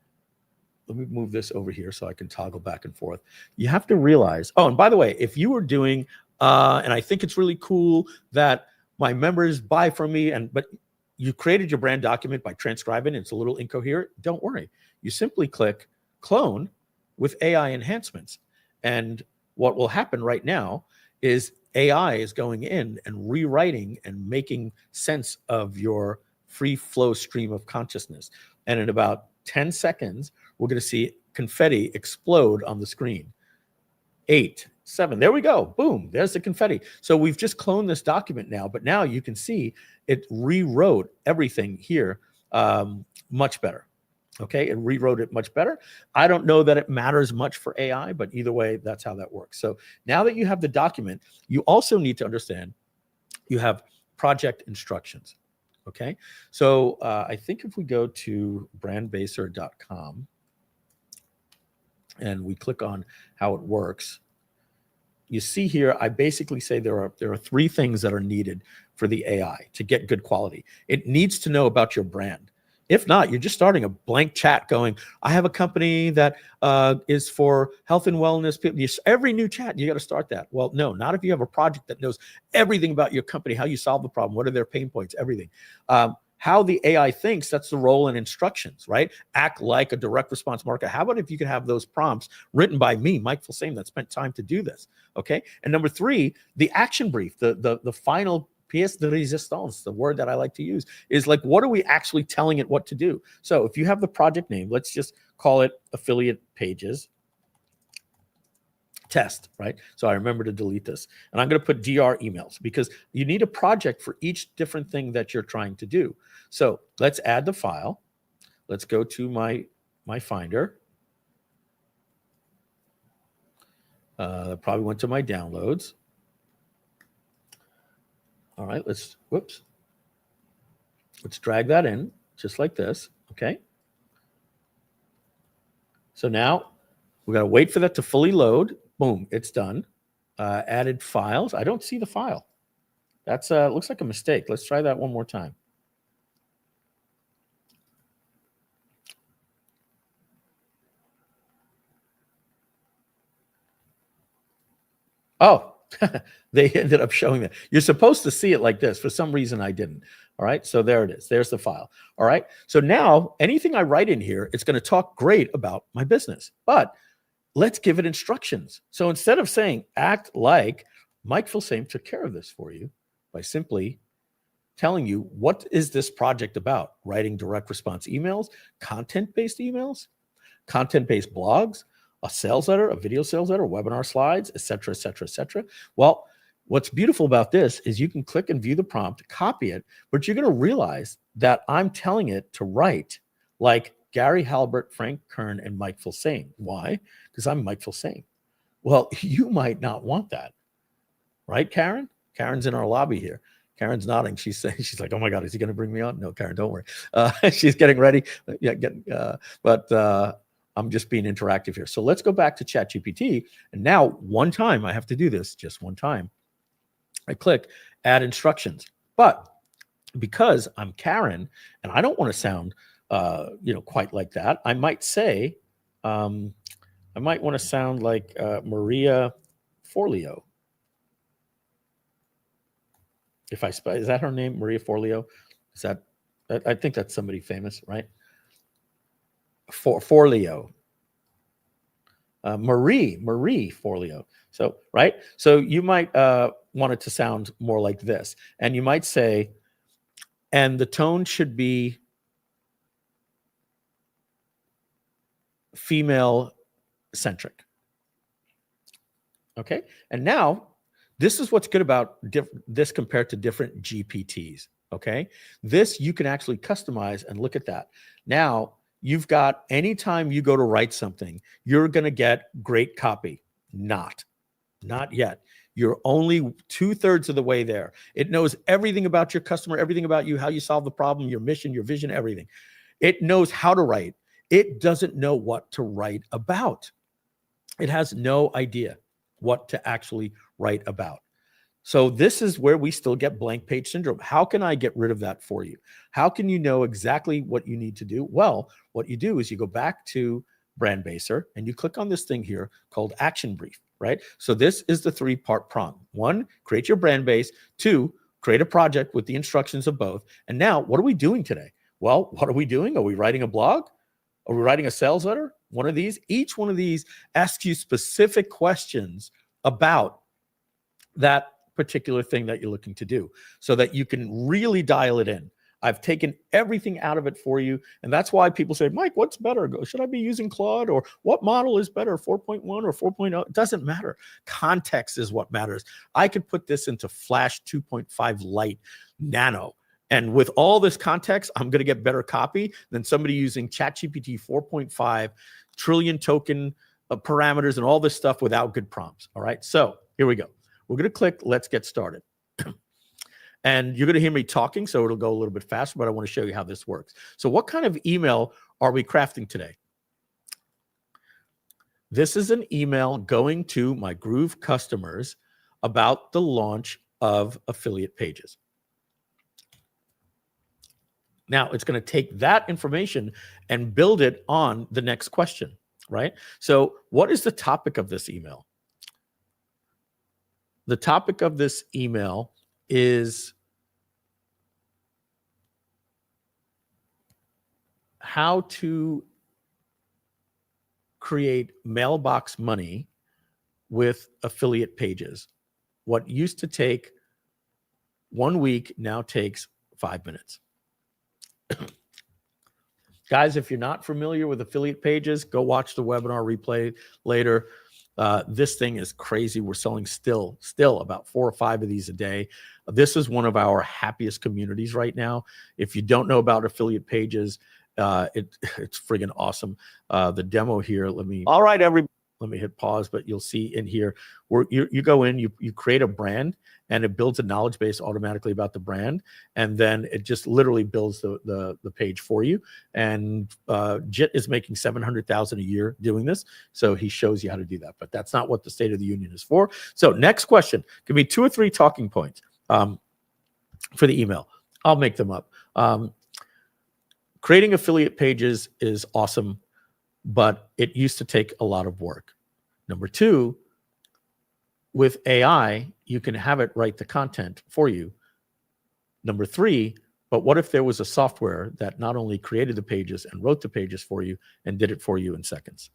let me move this over here so I can toggle back and forth. You have to realize, oh, and by the way, if you were doing, and I think it's really cool that my members buy from me, but you created your brand document by transcribing, it's a little incoherent, don't worry. You simply click clone with AI enhancements. And what will happen right now is AI is going in and rewriting and making sense of your free flow stream of consciousness. And in about 10 seconds, we're going to see confetti explode on the screen. 8, 7, there we go. Boom, there's the confetti. So we've just cloned this document now, but now you can see it rewrote everything here much better. Okay, it rewrote it much better. I don't know that it matters much for AI, but either way, that's how that works. So now that you have the document, you also need to understand you have project instructions. Okay, so I think if we go to brandbaser.com and we click on how it works, you see here, I basically say there are 3 things that are needed for the AI to get good quality. It needs to know about your brand. If not, you're just starting a blank chat going, I have a company that is for health and wellness people. Every new chat, you got to start that. Well, no, not if you have a project that knows everything about your company, how you solve the problem, what are their pain points, everything. How the AI thinks, that's the role and instructions, right? Act like a direct response marketer. How about if you could have those prompts written by me, Mike Filsaime, that spent time to do this, okay? And number 3, the action brief, the final pièce de résistance, the word that I like to use, is like, what are we actually telling it what to do? So if you have the project name, let's just call it affiliate pages test, right? So I remember to delete this. And I'm going to put DR emails because you need a project for each different thing that you're trying to do. So let's add the file. Let's go to my Finder. Probably went to my downloads. All right, let's drag that in just like this, okay? So now we got to wait for that to fully load. Boom, it's done. Added files. I don't see the file. That's looks like a mistake. Let's try that one more time. Oh, they ended up showing that. You're supposed to see it like this. For some reason, I didn't. All right. So there it is. There's the file. All right. So now anything I write in here, it's going to talk great about my business, but let's give it instructions. So instead of saying act like, Mike Filsaime took care of this for you by simply telling you, what is this project about? Writing direct response emails, content-based emails, content-based blogs, a sales letter, a video sales letter, webinar slides, et cetera, et cetera, et cetera. Well, what's beautiful about this is you can click and view the prompt, copy it, but you're going to realize that I'm telling it to write like Gary Halbert, Frank Kern, and Mike Filsaime. Why? Because I'm Mike Filsaime. Well, you might not want that. Right, Karen? Karen's in our lobby here. Karen's nodding. She's saying, she's like, oh my God, is he going to bring me on? No, Karen, don't worry. She's getting ready. But I'm just being interactive here. So let's go back to ChatGPT. And now one time I have to do this, just one time. I click add instructions. But because I'm Karen and I don't want to sound, quite like that, I might say, I might want to sound like Maria Forleo. If I is that her name, Maria Forleo? Is that? I think that's somebody famous, right? Forleo. Marie Forleo. So right. So you might want it to sound more like this, and you might say, and the tone should be female centric. Okay, and now. This is what's good about this compared to different GPTs, okay? This you can actually customize and look at that. Now, you've got, anytime you go to write something, you're gonna get great copy. Not yet. You're only 2/3 of the way there. It knows everything about your customer, everything about you, how you solve the problem, your mission, your vision, everything. It knows how to write. It doesn't know what to write about. It has no idea what to actually write about. So this is where we still get blank page syndrome. How can I get rid of that for you? How can you know exactly what you need to do? Well, what you do is you go back to Brand Baser and you click on this thing here called Action Brief, right? So this is the 3-part prompt. 1, create your brand base. 2, create a project with the instructions of both. And now, what are we doing today? Well, what are we doing? Are we writing a blog? Are we writing a sales letter? One of these? Each one of these asks you specific questions about that particular thing that you're looking to do so that you can really dial it in. I've taken everything out of it for you. And that's why people say, Mike, what's better? Should I be using Claude, or what model is better, 4.1 or 4.0? It doesn't matter. Context is what matters. I could put this into Flash 2.5 Lite Nano. And with all this context, I'm going to get better copy than somebody using ChatGPT 4.5 trillion token parameters and all this stuff without good prompts. All right. So here we go. We're going to click, let's get started. And you're going to hear me talking, so it'll go a little bit faster, but I want to show you how this works. So what kind of email are we crafting today? This is an email going to my Groove customers about the launch of affiliate pages. Now, it's going to take that information and build it on the next question, right? So what is the topic of this email? The topic of this email is how to create mailbox money with affiliate pages. What used to take 1 week now takes 5 minutes. Guys, if you're not familiar with affiliate pages, go watch the webinar replay later. This thing is crazy. We're selling still about 4 or 5 of these a day. This is one of our happiest communities right now. If you don't know about affiliate pages, it's friggin' awesome. The demo here, all right, everybody. Let me hit pause, but you'll see in here where you go in, you create a brand, and it builds a knowledge base automatically about the brand, and then it just literally builds the page for you. And Jit is making $700,000 a year doing this, so he shows you how to do that. But that's not what the State of the Union is for. So next question, give me 2 or 3 talking points for the email. I'll make them up. Creating affiliate pages is awesome, but it used to take a lot of work. Number 2, With AI, you can have it write the content for you. Number 3, but what if there was a software that not only created the pages and wrote the pages for you and did it for you in seconds?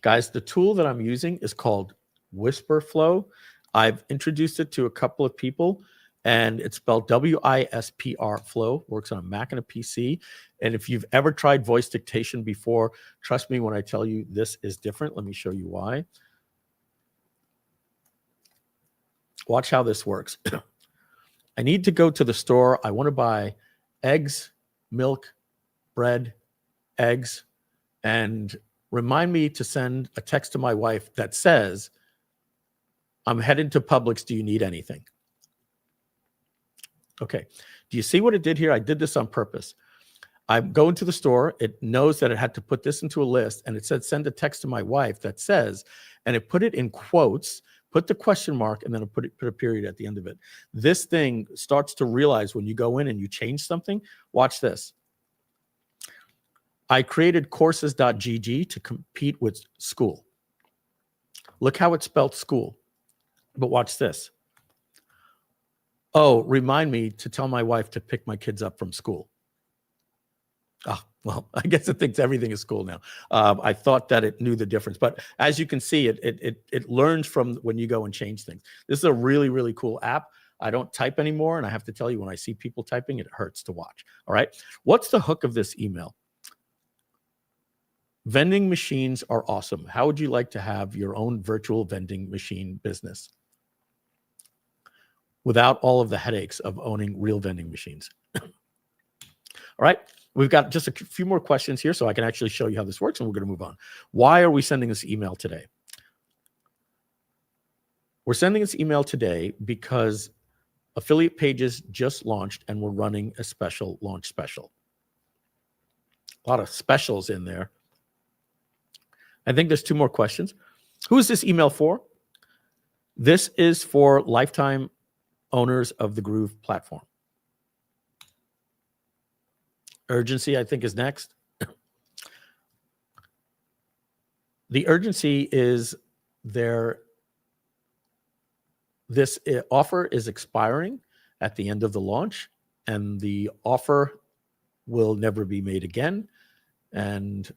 Guys, the tool that I'm using is called Whisperflow. I've introduced it to a couple of people, and it's spelled WISPR Flow. Works on a Mac and a PC. And if you've ever tried voice dictation before, trust me when I tell you this is different. Let me show you why. Watch how this works. I need to go to the store. I want to buy eggs, milk, bread, eggs, and remind me to send a text to my wife that says, I'm headed to Publix. Do you need anything? Okay. Do you see what it did here? I did this on purpose. I'm going to the store. It knows that it had to put this into a list, and it said, send a text to my wife that says, and it put it in quotes, put the question mark, and then it put a period at the end of it. This thing starts to realize when you go in and you change something. Watch this. I created courses.gg to compete with school. Look how it spelled school. But watch this. Oh, remind me to tell my wife to pick my kids up from school. Oh, well, I guess it thinks everything is school now. I thought that it knew the difference. But as you can see, it learns from when you go and change things. This is a really, really cool app. I don't type anymore. And I have to tell you, when I see people typing, it hurts to watch. All right. What's the hook of this email? Vending machines are awesome. How would you like to have your own virtual vending machine business without all of the headaches of owning real vending machines? All right. We've got just a few more questions here so I can actually show you how this works, and we're going to move on. Why are we sending this email today? We're sending this email today because Affiliate Pages just launched, and we're running a special launch special. A lot of specials in there. I think there's 2 more questions. Who is this email for? This is for lifetime owners of the Groove platform. Urgency, I think, is next. The urgency is there. This offer is expiring at the end of the launch, and the offer will never be made again, and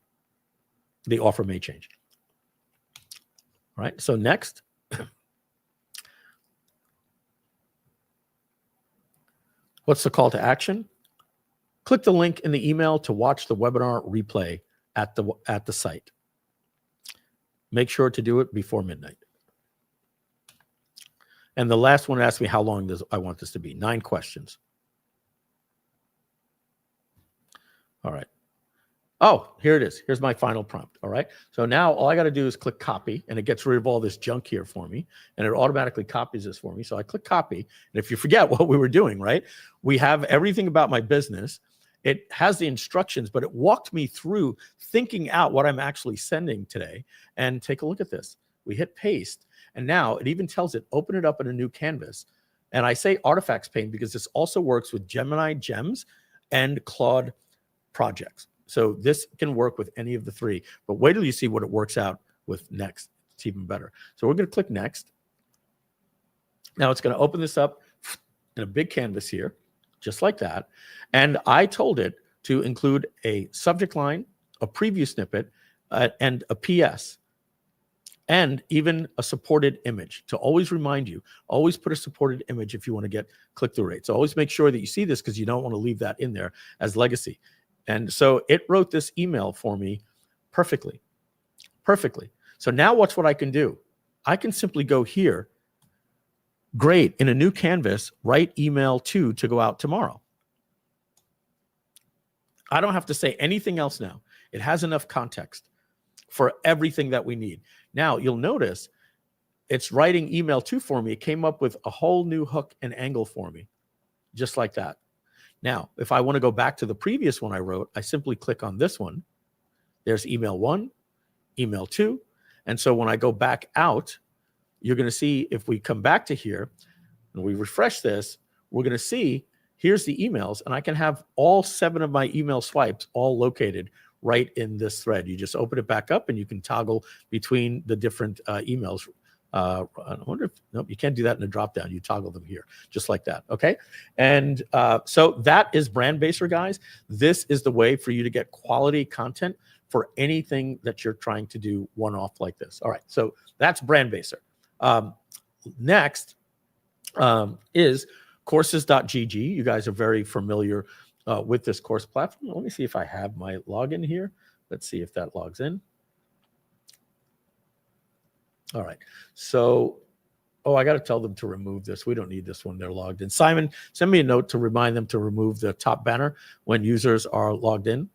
the offer may change. All right, so next. What's the call to action? Click the link in the email to watch the webinar replay at the site. Make sure to do it before midnight. And the last one asked me how long does I want this to be. 9 questions. All right. Oh, here it is. Here's my final prompt. All right. So now all I got to do is click copy, and it gets rid of all this junk here for me, and it automatically copies this for me. So I click copy. And if you forget what we were doing, right, we have everything about my business. It has the instructions, but it walked me through thinking out what I'm actually sending today. And take a look at this. We hit paste, and now it even tells it, open it up in a new canvas. And I say artifacts pane because this also works with Gemini Gems and Claude projects. So this can work with any of the 3. But wait till you see what it works out with next. It's even better. So we're going to click next. Now it's going to open this up in a big canvas here, just like that. And I told it to include a subject line, a preview snippet, and a PS, and even a supported image to always remind you, always put a supported image if you want to get click-through rate. So always make sure that you see this because you don't want to leave that in there as legacy. And so it wrote this email for me perfectly. So now watch what I can do. I can simply go here. Great. In a new canvas, write email to go out tomorrow. I don't have to say anything else now. It has enough context for everything that we need. Now you'll notice it's writing email to for me. It came up with a whole new hook and angle for me, just like that. Now, if I want to go back to the previous one I wrote, I simply click on this one. There's email 1, email 2. And so when I go back out, you're going to see if we come back to here and we refresh this, we're going to see here's the emails, and I can have all 7 of my email swipes all located right in this thread. You just open it back up and you can toggle between the different emails. I wonder if, nope, you can't do that in a drop down. You toggle them here, just like that. Okay. And so that is Brandbaser, guys. This is the way for you to get quality content for anything that you're trying to do one-off like this. All right. So that's Brandbaser. Next is courses.gg. You guys are very familiar with this course platform. Let me see if I have my login here. Let's see if that logs in. All right. So, oh, I got to tell them to remove this. We don't need this when they're logged in. Simon, send me a note to remind them to remove the top banner when users are logged in.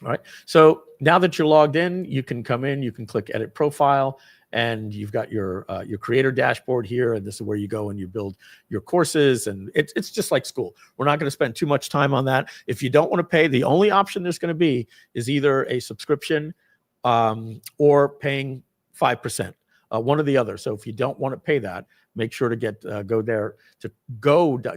All right. So now that you're logged in, you can come in, you can click edit profile, and you've got your creator dashboard here. And this is where you go and you build your courses. And it's just like school. We're not going to spend too much time on that. If you don't want to pay, the only option there's going to be is either a subscription or paying 5%, one or the other. So if you don't want to pay that, make sure to go there to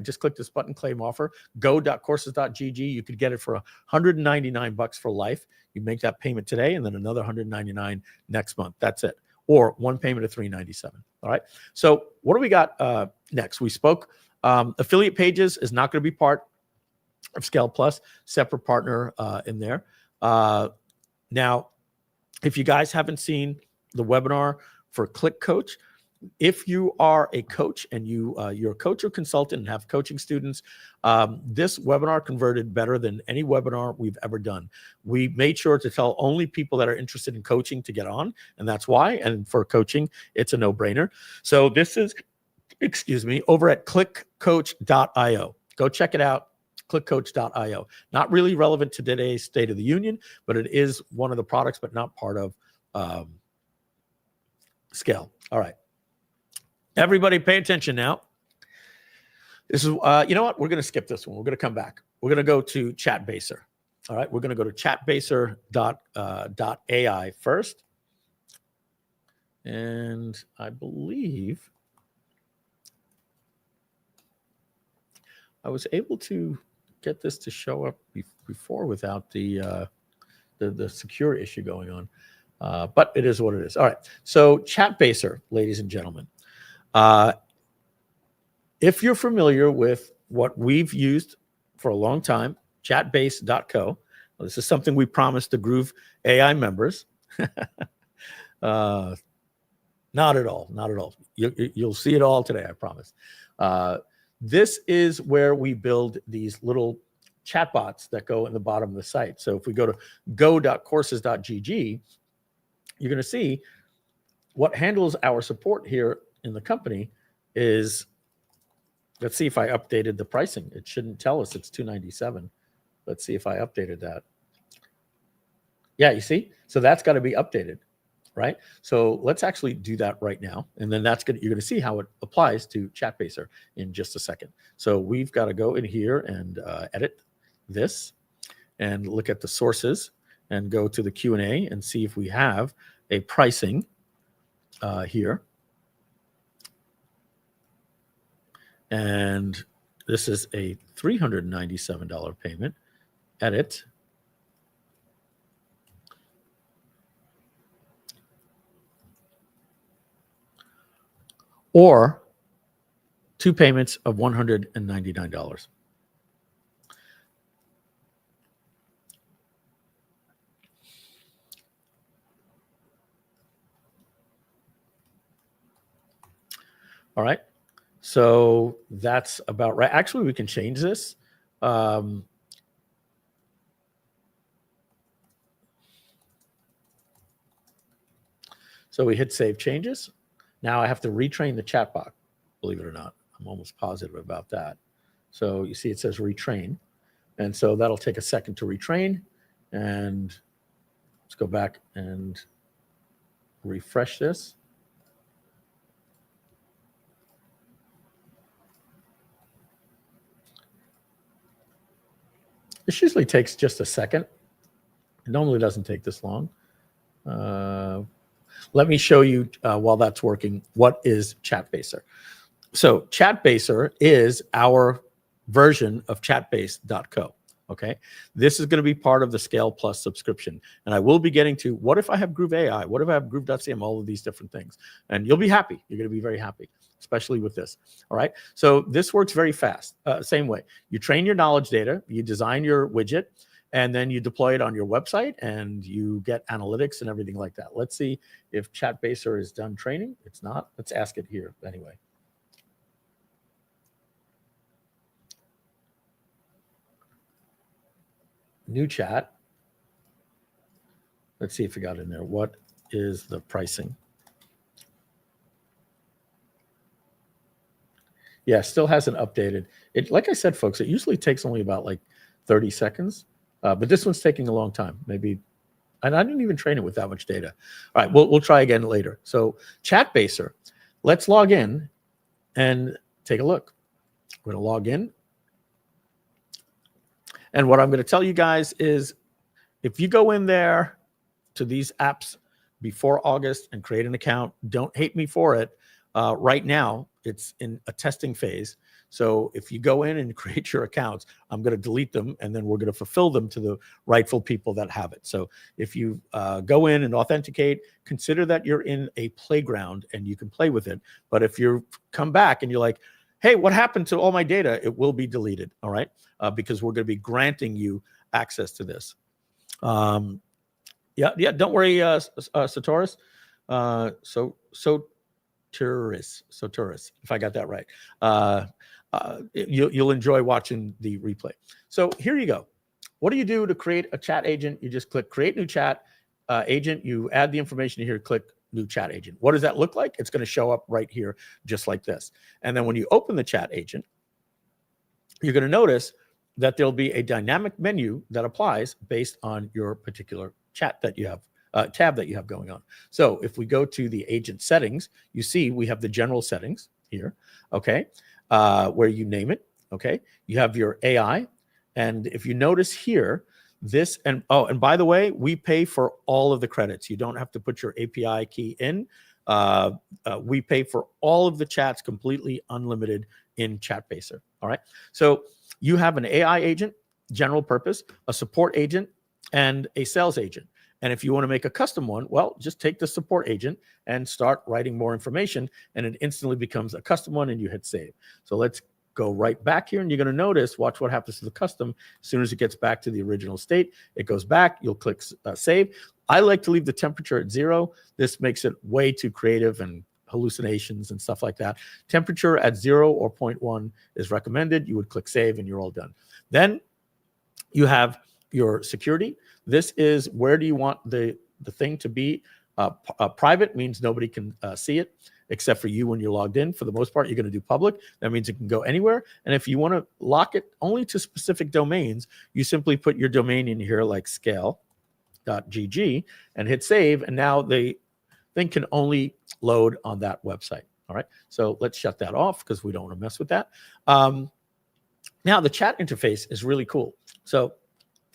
just click this button, claim offer, go.courses.gg. You could get it for $199 for life. You make that payment today and then another $199 next month. That's it. Or one payment of $397. All right. So what do we got next? We spoke affiliate pages is not going to be part of Scale Plus, separate partner in there. Now, if you guys haven't seen the webinar for Click Coach, if you are a coach and you're a coach or consultant and have coaching students, this webinar converted better than any webinar we've ever done. We made sure to tell only people that are interested in coaching to get on, and that's why. And for coaching, it's a no-brainer. So this is, over at clickcoach.io. Go check it out. clickcoach.io. Not really relevant to today's State of the Union, but it is one of the products, but not part of Scale. All right. Everybody pay attention now. This is, you know what? We're going to skip this one. We're going to come back. We're going to go to Chatbaser. All right. We're going to go to chatbaser.ai first. And I believe I was able to get this to show up before without the secure issue going on. But it is what it is. All right. So Chatbaser, ladies and gentlemen. If you're familiar with what we've used for a long time, chatbase.co, this is something we promised the Groove AI members. Not at all. Not at all. You'll see it all today, I promise. This is where we build these little chatbots that go in the bottom of the site. So if we go to go.courses.gg, you're going to see what handles our support here in the company is, let's see if I updated the pricing. It shouldn't tell us it's $297. Let's see if I updated that. Yeah, you see? So that's got to be updated, right? So let's actually do that right now. And then you're going to see how it applies to Chatbaser in just a second. So we've got to go in here and edit this and look at the sources and go to the Q&A and see if we have a pricing here. And this is a $397 payment. Edit. Or 2 payments of $199. All right. So that's about right. Actually, we can change this. So we hit save changes. Now I have to retrain the chatbot, believe it or not. I'm almost positive about that. So you see it says retrain. And so that'll take a second to retrain. And let's go back and refresh this. This usually takes just a second. It normally doesn't take this long. Let me show you, while that's working, what is Chatbaser. So Chatbaser is our version of chatbase.co. Okay, this is going to be part of the Scale Plus subscription, and I will be getting to what if I have Groove AI, what if I have Groove.cm, all of these different things, and you'll be happy. You're going to be very happy, especially with this. All right, so this works very fast. Same way, you train your knowledge data, you design your widget, and then you deploy it on your website, and you get analytics and everything like that. Let's see if Chatbaser is done training. It's not. Let's ask it here anyway. New chat. Let's see if we got in there. What is the pricing? Yeah, still hasn't updated. It, like I said, folks, it usually takes only about like 30 seconds, but this one's taking a long time. Maybe, and I didn't even train it with that much data. All right, we'll try again later. So Chatbaser, let's log in and take a look. We're going to log in. And what I'm going to tell you guys is if you go in there to these apps before August and create an account, don't hate me for it. Right now, it's in a testing phase. So if you go in and create your accounts, I'm going to delete them, and then we're going to fulfill them to the rightful people that have it. So if you go in and authenticate, consider that you're in a playground and you can play with it. But if you come back and you're like, hey, what happened to all my data? It will be deleted, all right? Because we're going to be granting you access to this. Don't worry, Satoris. Soturis, if I got that right. You'll enjoy watching the replay. So here you go. What do you do to create a chat agent? You just click Create New Chat Agent. You add the information here, click New Chat Agent. What does that look like? It's going to show up right here, just like this. And then when you open the chat agent, you're going to notice that there'll be a dynamic menu that applies based on your particular chat that you have, tab that you have going on. So if we go to the agent settings, you see we have the general settings here, okay, where you name it, okay. You have your AI, and if you notice here, this, and by the way, we pay for all of the credits. You don't have to put your API key in. We pay for all of the chats completely unlimited in Chatbaser. All right. So you have an AI agent, general purpose, a support agent, and a sales agent. And if you want to make a custom one, well, just take the support agent and start writing more information, and it instantly becomes a custom one, and you hit save. So let's go right back here, and you're going to notice, watch what happens to the custom. As soon as it gets back to the original state, it goes back. You'll click save. I like to leave the temperature at 0. This makes it way too creative and hallucinations and stuff like that. Temperature at 0 or 0.1 is recommended. You would click save, and you're all done. Then you have your security. This is where do you want the thing to be. Private means nobody can see it except for you when you're logged in. For the most part, you're going to do public. That means it can go anywhere. And if you want to lock it only to specific domains, you simply put your domain in here like scale.gg and hit save. And now the thing can only load on that website. All right. So let's shut that off because we don't want to mess with that. Now the chat interface is really cool. So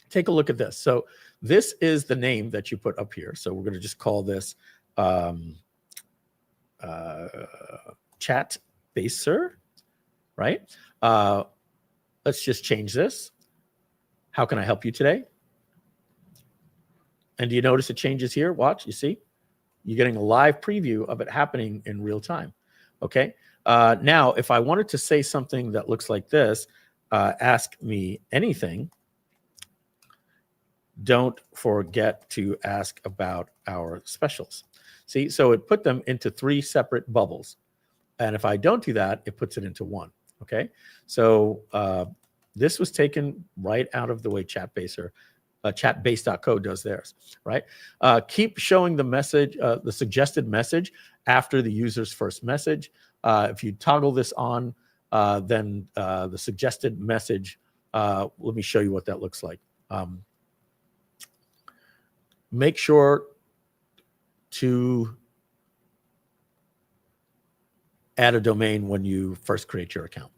take a look at this. So this is the name that you put up here. So we're going to just call this Chatbaser, right? Let's just change this. How can I help you today? And do you notice it changes here? Watch, you see? You're getting a live preview of it happening in real time, okay? Now, if I wanted to say something that looks like this, ask me anything, don't forget to ask about our specials. See, so it put them into 3 separate bubbles. And if I don't do that, it puts it into 1, okay? So this was taken right out of the way Chatbaser, chatbase.co does theirs, right? Keep showing the message, the suggested message after the user's first message. If you toggle this on, then the suggested message, let me show you what that looks like. Make sure to add a domain when you first create your account.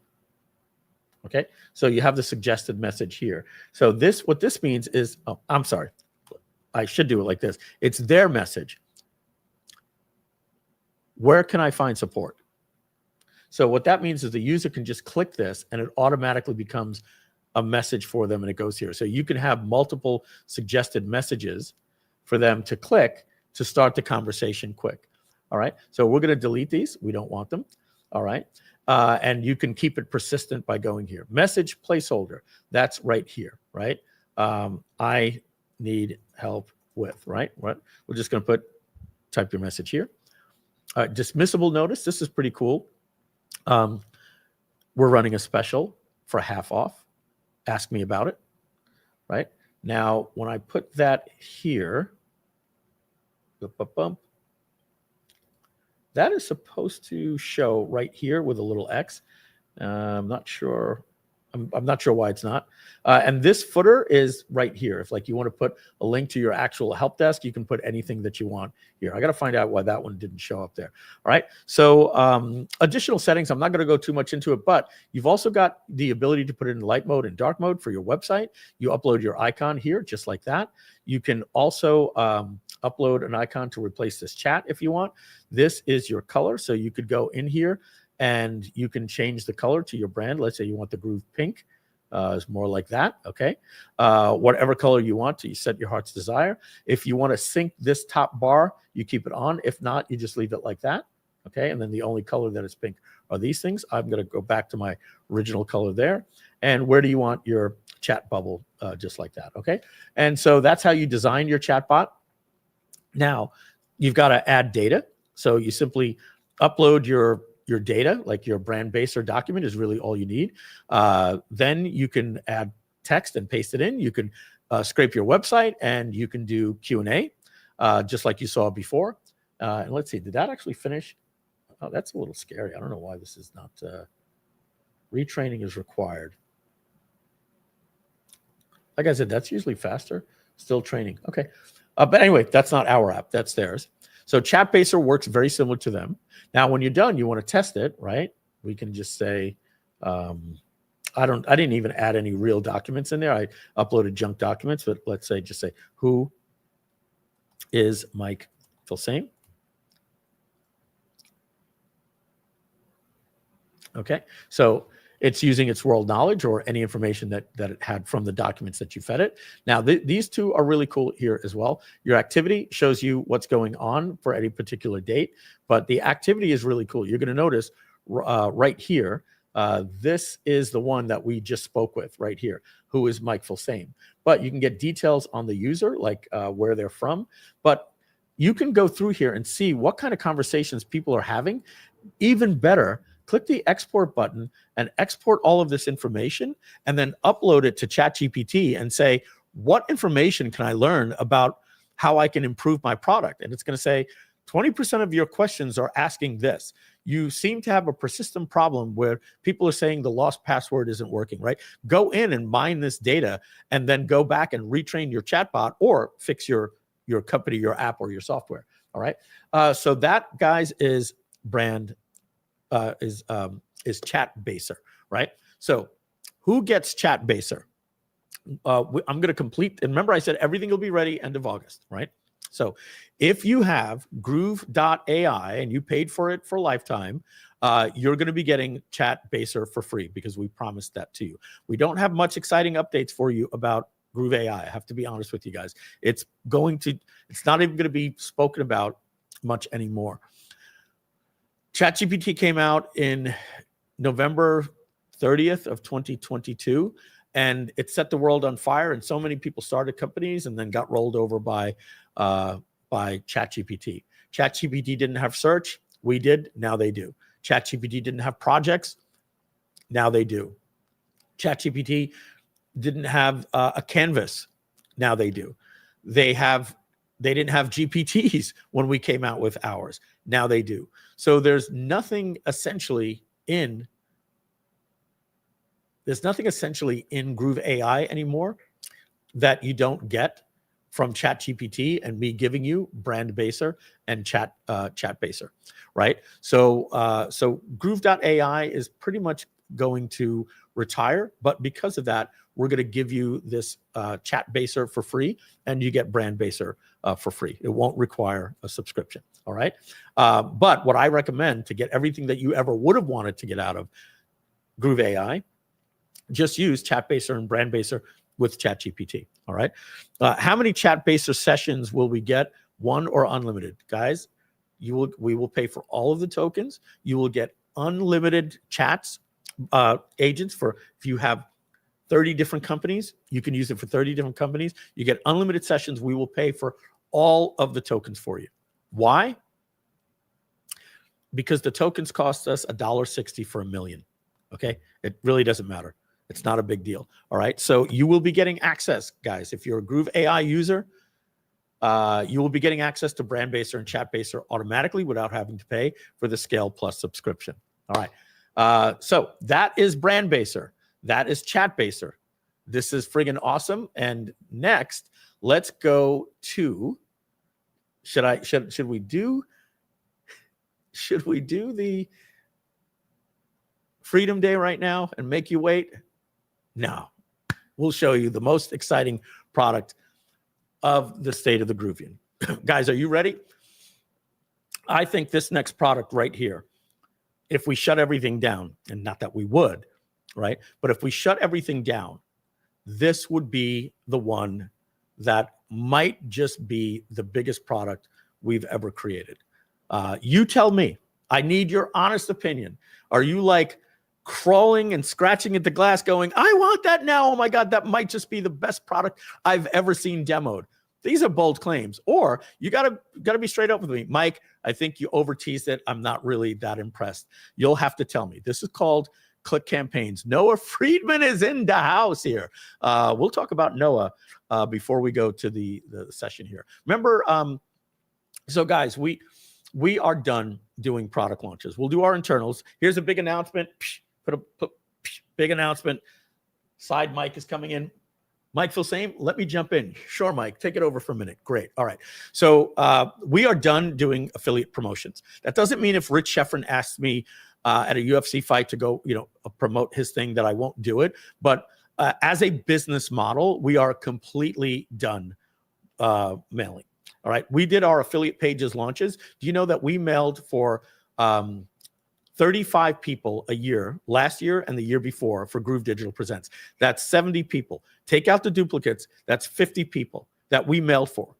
Okay, so you have the suggested message here. So this, what this means is, oh, I'm sorry, I should do it like this. It's their message. Where can I find support? So what that means is the user can just click this and it automatically becomes a message for them, and it goes here. So you can have multiple suggested messages for them to click to start the conversation quick. All right. So we're going to delete these. We don't want them. All right. And you can keep it persistent by going here. Message placeholder. That's right here. Right. I need help with. Right. What? We're just going to type your message here. Dismissible notice. This is pretty cool. We're running a special for half off. Ask me about it. Right. Now, when I put that here, that is supposed to show right here with a little X. I'm not sure. I'm not sure why it's not. And this footer is right here. If like you want to put a link to your actual help desk, you can put anything that you want here. I got to find out why that one didn't show up there. All right. So additional settings, I'm not going to go too much into it, but you've also got the ability to put it in light mode and dark mode for your website. You upload your icon here, just like that. You can also upload an icon to replace this chat if you want. This is your color. So you could go in here and you can change the color to your brand. Let's say you want the Groove pink. It's more like that, okay? Whatever color you want to, you set your heart's desire. If you want to sync this top bar, you keep it on. If not, you just leave it like that, okay? And then the only color that is pink are these things. I'm going to go back to my original color there. And where do you want your chat bubble? Just like that, okay? And so that's how you design your chat bot. Now, you've got to add data. So you simply upload your data, like your brand base or document is really all you need. Then you can add text and paste it in. You can scrape your website and you can do Q&A, just like you saw before. And let's see, did that actually finish? Oh, that's a little scary. I don't know why this is not, retraining is required. Like I said, that's usually faster, still training. Okay. But anyway, that's not our app, that's theirs. So Chatbaser works very similar to them. Now, when you're done, you want to test it, right? We can just say, I didn't even add any real documents in there. I uploaded junk documents, but let's say, just say, who is Mike Filsaime? Okay, so it's using its world knowledge or any information that it had from the documents that you fed it. Now, these two are really cool here as well. Your activity shows you what's going on for any particular date, but the activity is really cool. You're going to notice right here, this is the one that we just spoke with right here, who is Mike Filsaime. But you can get details on the user, like where they're from. But you can go through here and see what kind of conversations people are having. Even better, click the export button and export all of this information and then upload it to ChatGPT and say, what information can I learn about how I can improve my product? And it's going to say, 20% of your questions are asking this. You seem to have a persistent problem where people are saying the lost password isn't working, right? Go in and mine this data and then go back and retrain your chatbot or fix your company, your app, or your software. All right. So that, guys, is Chatbaser, right? So who gets Chatbaser? I'm going to complete, and remember I said everything will be ready end of August, right? So if you have Groove.ai and you paid for it for a lifetime, you're going to be getting Chatbaser for free because we promised that to you. We don't have much exciting updates for you about Groove AI. I have to be honest with you guys. It's not even going to be spoken about much anymore. ChatGPT came out in November 30th of 2022, and it set the world on fire. And so many people started companies and then got rolled over by ChatGPT. ChatGPT didn't have search. We did. Now they do. ChatGPT didn't have projects. Now they do. ChatGPT didn't have a canvas. Now they do. They didn't have GPTs when we came out with ours. Now they do. So there's nothing essentially in Groove AI anymore that you don't get from ChatGPT and me giving you Brandbaser and Chatbaser, right? So Groove.ai is pretty much going to retire, but because of that, we're going to give you this Chatbaser for free, and you get Brandbaser for free. It won't require a subscription, all right? But what I recommend to get everything that you ever would have wanted to get out of Groove AI just use Chatbaser and Brandbaser with ChatGPT. All right. How many Chatbaser sessions will we get? One or unlimited? Guys, we will pay for all of the tokens. You will get unlimited chats, agents for if you have 30 different companies, you can use it for 30 different companies. You get unlimited sessions. We will pay for all of the tokens for you. Why? Because the tokens cost us $1.60 for 1 million. Okay. It really doesn't matter. It's not a big deal. All right. So you will be getting access, guys. If you're a Groove AI user, you will be getting access to Brandbaser and Chatbaser automatically without having to pay for the Scale Plus subscription. All right. So that is Brandbaser. That is Chatbaser. This is friggin' awesome. And next, let's go to, should we do the Freedom Day right now and make you wait? No, we'll show you the most exciting product of the state of the Groovion. Guys, are you ready? I think this next product right here, if we shut everything down, and not that we would, right? But if we shut everything down, this would be the one that might just be the biggest product we've ever created. You tell me. I need your honest opinion. Are you like crawling and scratching at the glass going, I want that now. Oh my God, that might just be the best product I've ever seen demoed. These are bold claims. Or you gotta be straight up with me. Mike, I think you over teased it. I'm not really that impressed. You'll have to tell me. This is called Click Campaigns. Noah Friedman is in the house here. We'll talk about Noah before we go to the session here. Remember, so guys, we are done doing product launches. We'll do our internals. Here's a big announcement. Big announcement. Side mic is coming in. Mike Filsaime, let me jump in. Sure, Mike, take it over for a minute. Great. All right. So we are done doing affiliate promotions. That doesn't mean if Rich Sheffrin asks me at a UFC fight to go, promote his thing that I won't do it. But as a business model, we are completely done mailing. All right. We did our affiliate pages launches. Do you know that we mailed for 35 people a year last year and the year before for Groove Digital Presents? That's 70 people. Take out the duplicates. That's 50 people that we mailed for.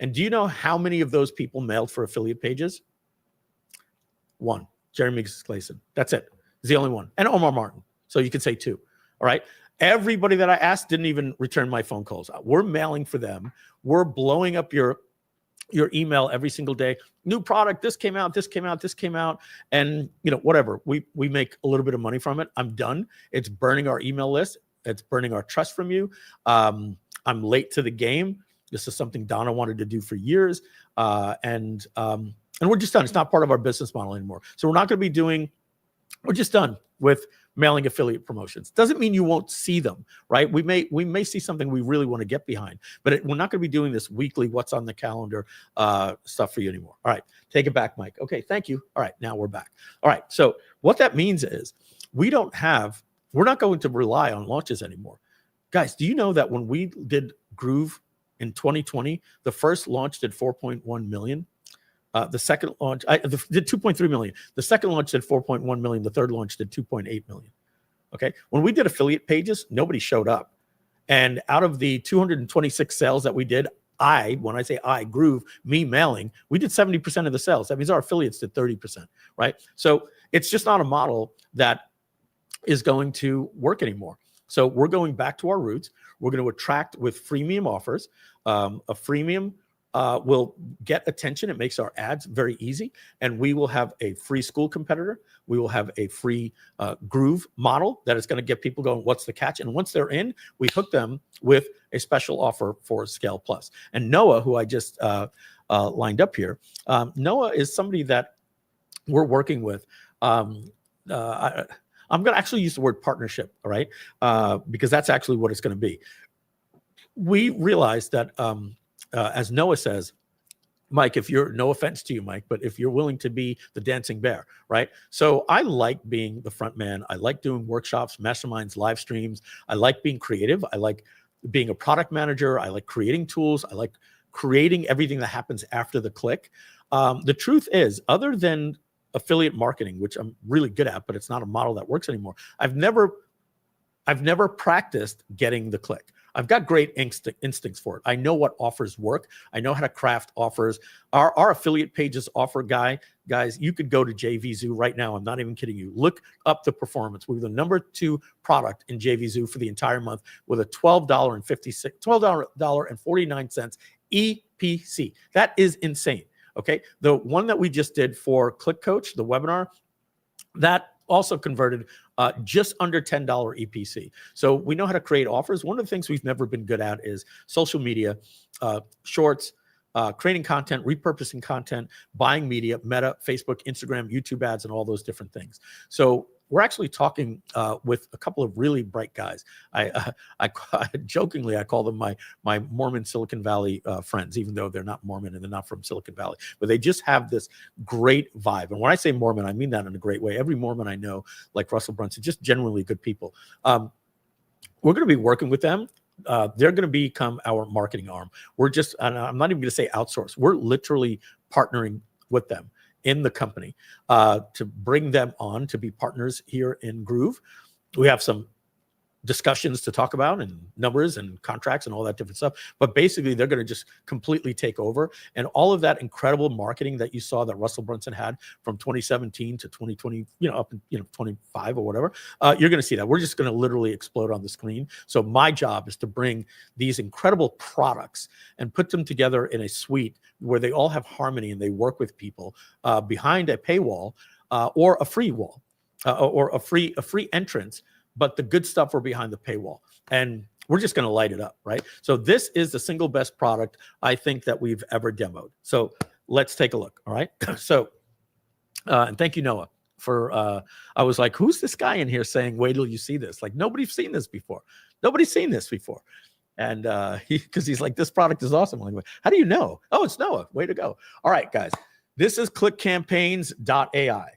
And do you know how many of those people mailed for affiliate pages? One. Jeremy Clayson. That's it. He's the only one. And Omar Martin. So you could say two. All right. Everybody that I asked didn't even return my phone calls. We're mailing for them. We're blowing up your email every single day. New product. This came out. This came out. This came out. And whatever. We make a little bit of money from it. I'm done. It's burning our email list. It's burning our trust from you. I'm late to the game. This is something Donna wanted to do for years. And we're just done. It's not part of our business model anymore. So we're not going to be doing, we're just done with mailing affiliate promotions. Doesn't mean you won't see them, right? We may see something we really want to get behind, but we're not going to be doing this weekly, what's on the calendar stuff for you anymore. All right. Take it back, Mike. Okay. Thank you. All right. Now we're back. All right. So what that means is we're not going to rely on launches anymore. Guys, do you know that when we did Groove in 2020, the first launch did 4.1 million? The second launch did 2.3 million. The second launch did 4.1 million. The third launch did 2.8 million. Okay. When we did affiliate pages, nobody showed up. And out of the 226 sales that we did, when I say Groove, me mailing, we did 70% of the sales. That means our affiliates did 30%, right? So it's just not a model that is going to work anymore. So we're going back to our roots. We're going to attract with freemium offers. A freemium will get attention. It makes our ads very easy. And we will have a free school competitor. We will have a free Groove model that is going to get people going, what's the catch? And once they're in, we hook them with a special offer for Scale Plus. And Noah, who I just lined up here, Noah is somebody that we're working with. I'm going to actually use the word partnership, all right? Because that's actually what it's going to be. We realized that as Noah says, Mike, no offense to you, Mike, but if you're willing to be the dancing bear, right? So I like being the front man. I like doing workshops, masterminds, live streams. I like being creative. I like being a product manager. I like creating tools. I like creating everything that happens after the click. The truth is, other than affiliate marketing, which I'm really good at, but it's not a model that works anymore, I've never I've never practiced getting the click. I've got great instincts for it. I know what offers work. I know how to craft offers. Our affiliate pages offer guys, you could go to JVZoo right now. I'm not even kidding you. Look up the performance. We're the number 2 product in JVZoo for the entire month with a $12.49 EPC. That is insane. Okay. The one that we just did for Click Coach, the webinar, that also converted just under $10 EPC. So we know how to create offers. One of the things we've never been good at is social media, shorts, creating content, repurposing content, buying media, Meta, Facebook, Instagram, YouTube ads, and all those different things. So we're actually talking with a couple of really bright guys. I jokingly, I call them my Mormon Silicon Valley friends, even though they're not Mormon and they're not from Silicon Valley, but they just have this great vibe. And when I say Mormon, I mean that in a great way. Every Mormon I know, like Russell Brunson, just genuinely good people. We're going to be working with them. They're going to become our marketing arm. We're just, and I'm not even going to say outsource. We're literally partnering with them in the company to bring them on to be partners here in Groove. We have some discussions to talk about and numbers and contracts and all that different stuff. But basically, they're going to just completely take over. And all of that incredible marketing that you saw that Russell Brunson had from 2017 to 2020, up in 25 or whatever, you're going to see that. We're just going to literally explode on the screen. So my job is to bring these incredible products and put them together in a suite where they all have harmony and they work with people behind a paywall or a free wall or a free entrance. But the good stuff are behind the paywall, and we're just going to light it up, right? So this is the single best product I think that we've ever demoed. So let's take a look, all right? So, and thank you, Noah, for, I was like, who's this guy in here saying, wait till you see this? Like, nobody's seen this before. Nobody's seen this before. And because he's like, this product is awesome. I'm like, how do you know? Oh, it's Noah. Way to go. All right, guys. This is clickcampaigns.ai.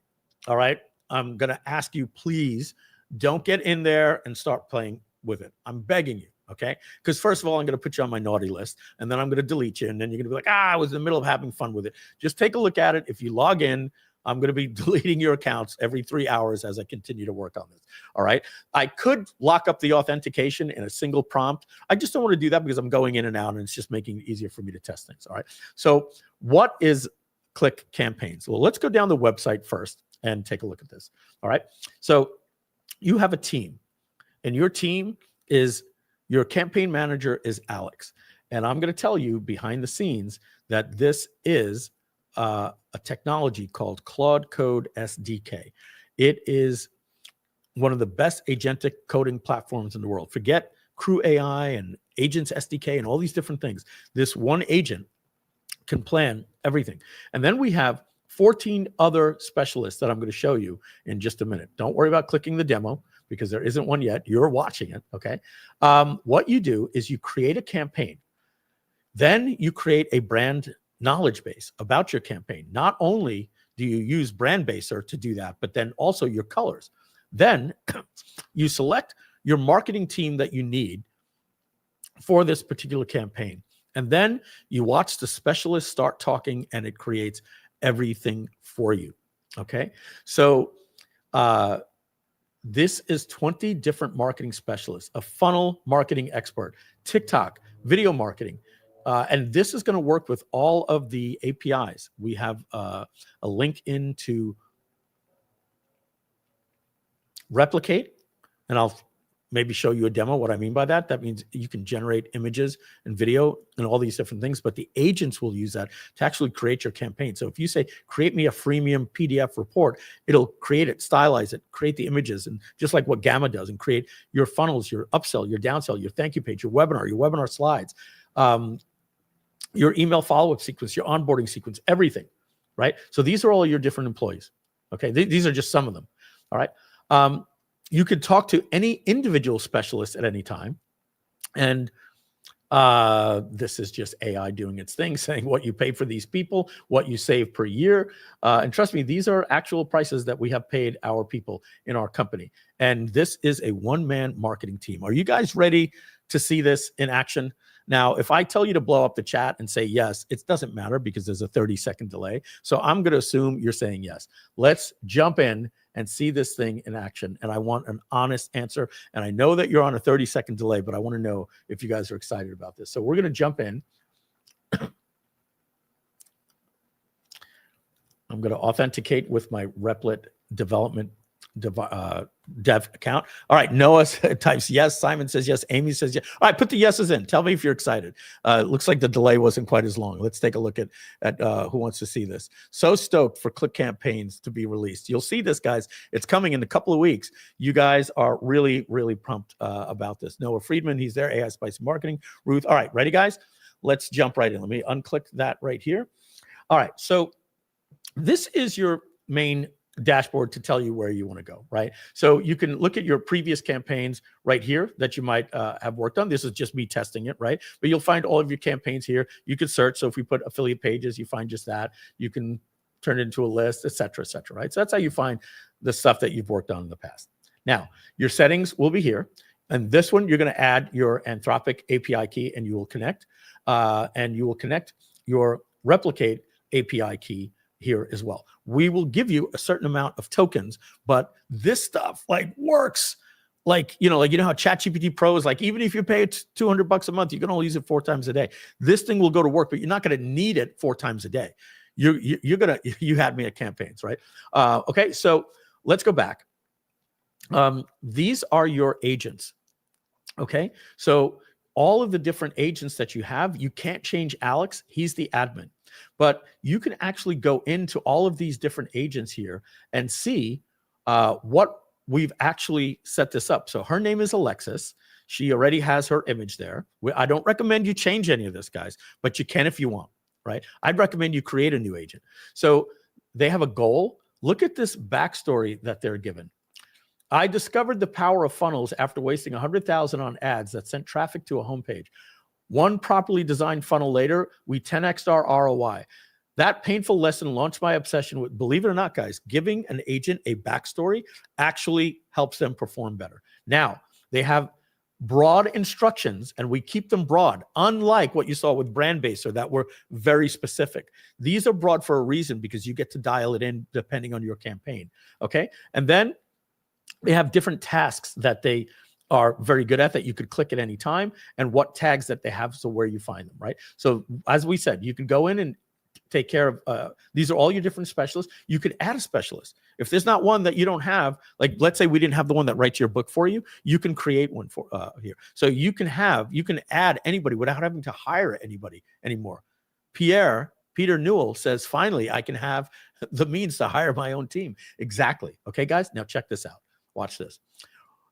All right. I'm going to ask you, please, don't get in there and start playing with it. I'm begging you, okay? Because first of all, I'm going to put you on my naughty list, and then I'm going to delete you, and then you're going to be like, I was in the middle of having fun with it. Just take a look at it. If you log in, I'm going to be deleting your accounts every 3 hours as I continue to work on this, all right? I could lock up the authentication in a single prompt. I just don't want to do that because I'm going in and out, and it's just making it easier for me to test things, all right? So what is Click Campaigns? Well, let's go down the website first and take a look at this, all right? So you have a team, and your team is, your campaign manager is Alex. And I'm going to tell you behind the scenes that this is a technology called Claude Code SDK. It is one of the best agentic coding platforms in the world. Forget Crew AI and Agents SDK and all these different things. This one agent can plan everything. And then we have 14 other specialists that I'm going to show you in just a minute. Don't worry about clicking the demo because there isn't one yet. You're watching it, okay? What you do is you create a campaign. Then you create a brand knowledge base about your campaign. Not only do you use Brandbaser to do that, but then also your colors. Then you select your marketing team that you need for this particular campaign. And then you watch the specialists start talking, and it creates everything for you. Okay. So this is 20 different marketing specialists, a funnel marketing expert, TikTok, video marketing. And this is going to work with all of the APIs. We have a link into Replicate, and I'll maybe show you a demo. What I mean by that, that means you can generate images and video and all these different things, but the agents will use that to actually create your campaign. So if you say, create me a freemium PDF report, it'll create it, stylize it, create the images, and just like what Gamma does, and create your funnels, your upsell, your downsell, your thank you page, your webinar slides, your email follow-up sequence, your onboarding sequence, everything, right? So these are all your different employees, okay? These are just some of them, all right? You could talk to any individual specialist at any time. And this is just AI doing its thing, saying what you pay for these people, what you save per year. And trust me, these are actual prices that we have paid our people in our company. And this is a one-man marketing team. Are you guys ready to see this in action? Now, if I tell you to blow up the chat and say yes, it doesn't matter because there's a 30-second delay. So I'm going to assume you're saying yes. Let's jump in and see this thing in action. And I want an honest answer. And I know that you're on a 30-second delay, but I want to know if you guys are excited about this. So we're going to jump in. I'm going to authenticate with my Replit development dev account. All right, Noah types yes. Simon says yes. Amy says yes. All right, put the yeses in. Tell me if you're excited. Looks like the delay wasn't quite as long. Let's take a look at who wants to see this. So stoked for Click campaigns to be released. You'll see this, guys. It's coming in a couple of weeks. You guys are really, really pumped about this. Noah Friedman, he's there. AI Spicy Marketing. Ruth. All right, ready, guys? Let's jump right in. Let me unclick that right here. All right, so this is your main dashboard to tell you where you want to go, right? So you can look at your previous campaigns right here that you might have worked on. This is just me testing it, right? But you'll find all of your campaigns here. You can search. So if we put affiliate pages, you find just that. You can turn it into a list, et cetera, right? So that's how you find the stuff that you've worked on in the past. Now, your settings will be here. And this one, you're going to add your Anthropic API key and you will connect. And you will connect your Replicate API key here as well. We will give you a certain amount of tokens, but this stuff like works like you know how ChatGPT Pro is like, even if you pay it $200 a month, you can only use it 4 times a day. This thing will go to work, but you're not going to need it 4 times a day. You had me at campaigns, right? Okay, so let's go back. These are your agents. Okay, so all of the different agents that you have, you can't change Alex. He's the admin. But you can actually go into all of these different agents here and see what we've actually set this up. So her name is Alexis. She already has her image there. I don't recommend you change any of this, guys, but you can if you want, right? I'd recommend you create a new agent. So they have a goal. Look at this backstory that they're given. I discovered the power of funnels after wasting $100,000 on ads that sent traffic to a homepage. One properly designed funnel later, we 10x'd our ROI. That painful lesson launched my obsession with, believe it or not, guys, giving an agent a backstory actually helps them perform better. Now, they have broad instructions, and we keep them broad, unlike what you saw with Brandbaser that were very specific. These are broad for a reason because you get to dial it in depending on your campaign, okay? And then they have different tasks that they are very good at that you could click at any time, and what tags that they have, so where you find them, right? So as we said, you can go in and take care of, these are all your different specialists. You could add a specialist. If there's not one that you don't have, like let's say we didn't have the one that writes your book for you, you can create one for here. So you can add anybody without having to hire anybody anymore. Peter Newell says, finally, I can have the means to hire my own team. Exactly. Okay, guys, now check this out. Watch this.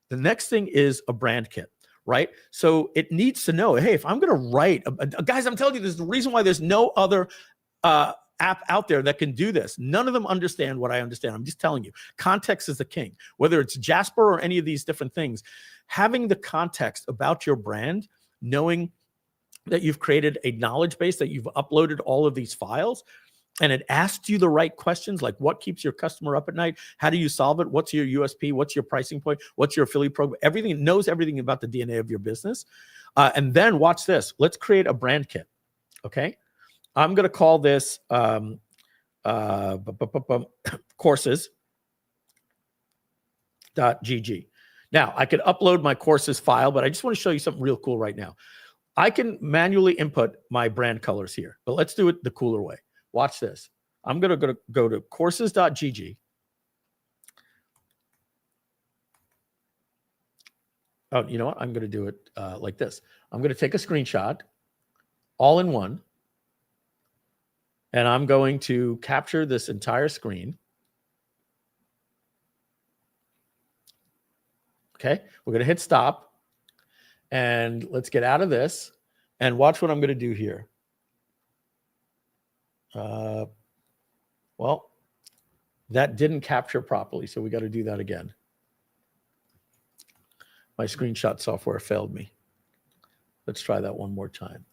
The next thing is a brand kit, right? So it needs to know, hey, if I'm going to write, guys, I'm telling you, this is the reason why there's no other app out there that can do this. None of them understand what I understand. I'm just telling you, context is the king. Whether it's Jasper or any of these different things, having the context about your brand, knowing that you've created a knowledge base, that you've uploaded all of these files, and it asks you the right questions, like what keeps your customer up at night? How do you solve it? What's your USP? What's your pricing point? What's your affiliate program? Everything, it knows everything about the DNA of your business. And then watch this. Let's create a brand kit, okay? I'm going to call this courses.gg. Now, I could upload my courses file, but I just want to show you something real cool right now. I can manually input my brand colors here, but let's do it the cooler way. Watch this. I'm going to go to courses.gg. Oh, you know what? I'm going to do it like this. I'm going to take a screenshot, all in one, and I'm going to capture this entire screen. Okay, we're going to hit stop, and let's get out of this, and watch what I'm going to do here. Well, that didn't capture properly, so we got to do that again. My screenshot software failed me. Let's try that one more time.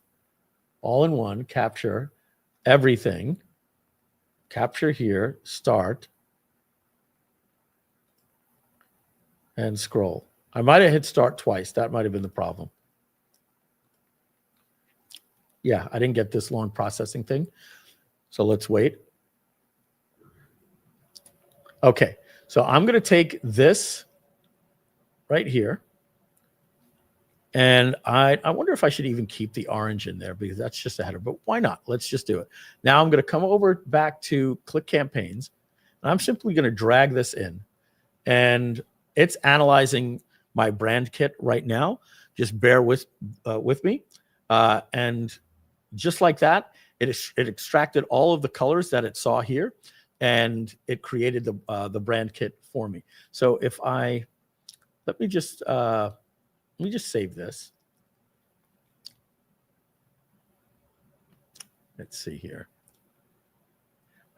All in one, capture everything. Capture here, start, and scroll. I might have hit start twice. That might have been the problem. Yeah, I didn't get this long processing thing. So let's wait. Okay, So I'm going to take this right here. And I wonder if I should even keep the orange in there because that's just a header, but why not? Let's just do it. Now I'm going to come over back to click campaigns. And I'm simply going to drag this in, and it's analyzing my brand kit right now. Just bear with me. And just like that, it extracted all of the colors that it saw here, and it created the brand kit for me. So if let me just save this. Let's see here.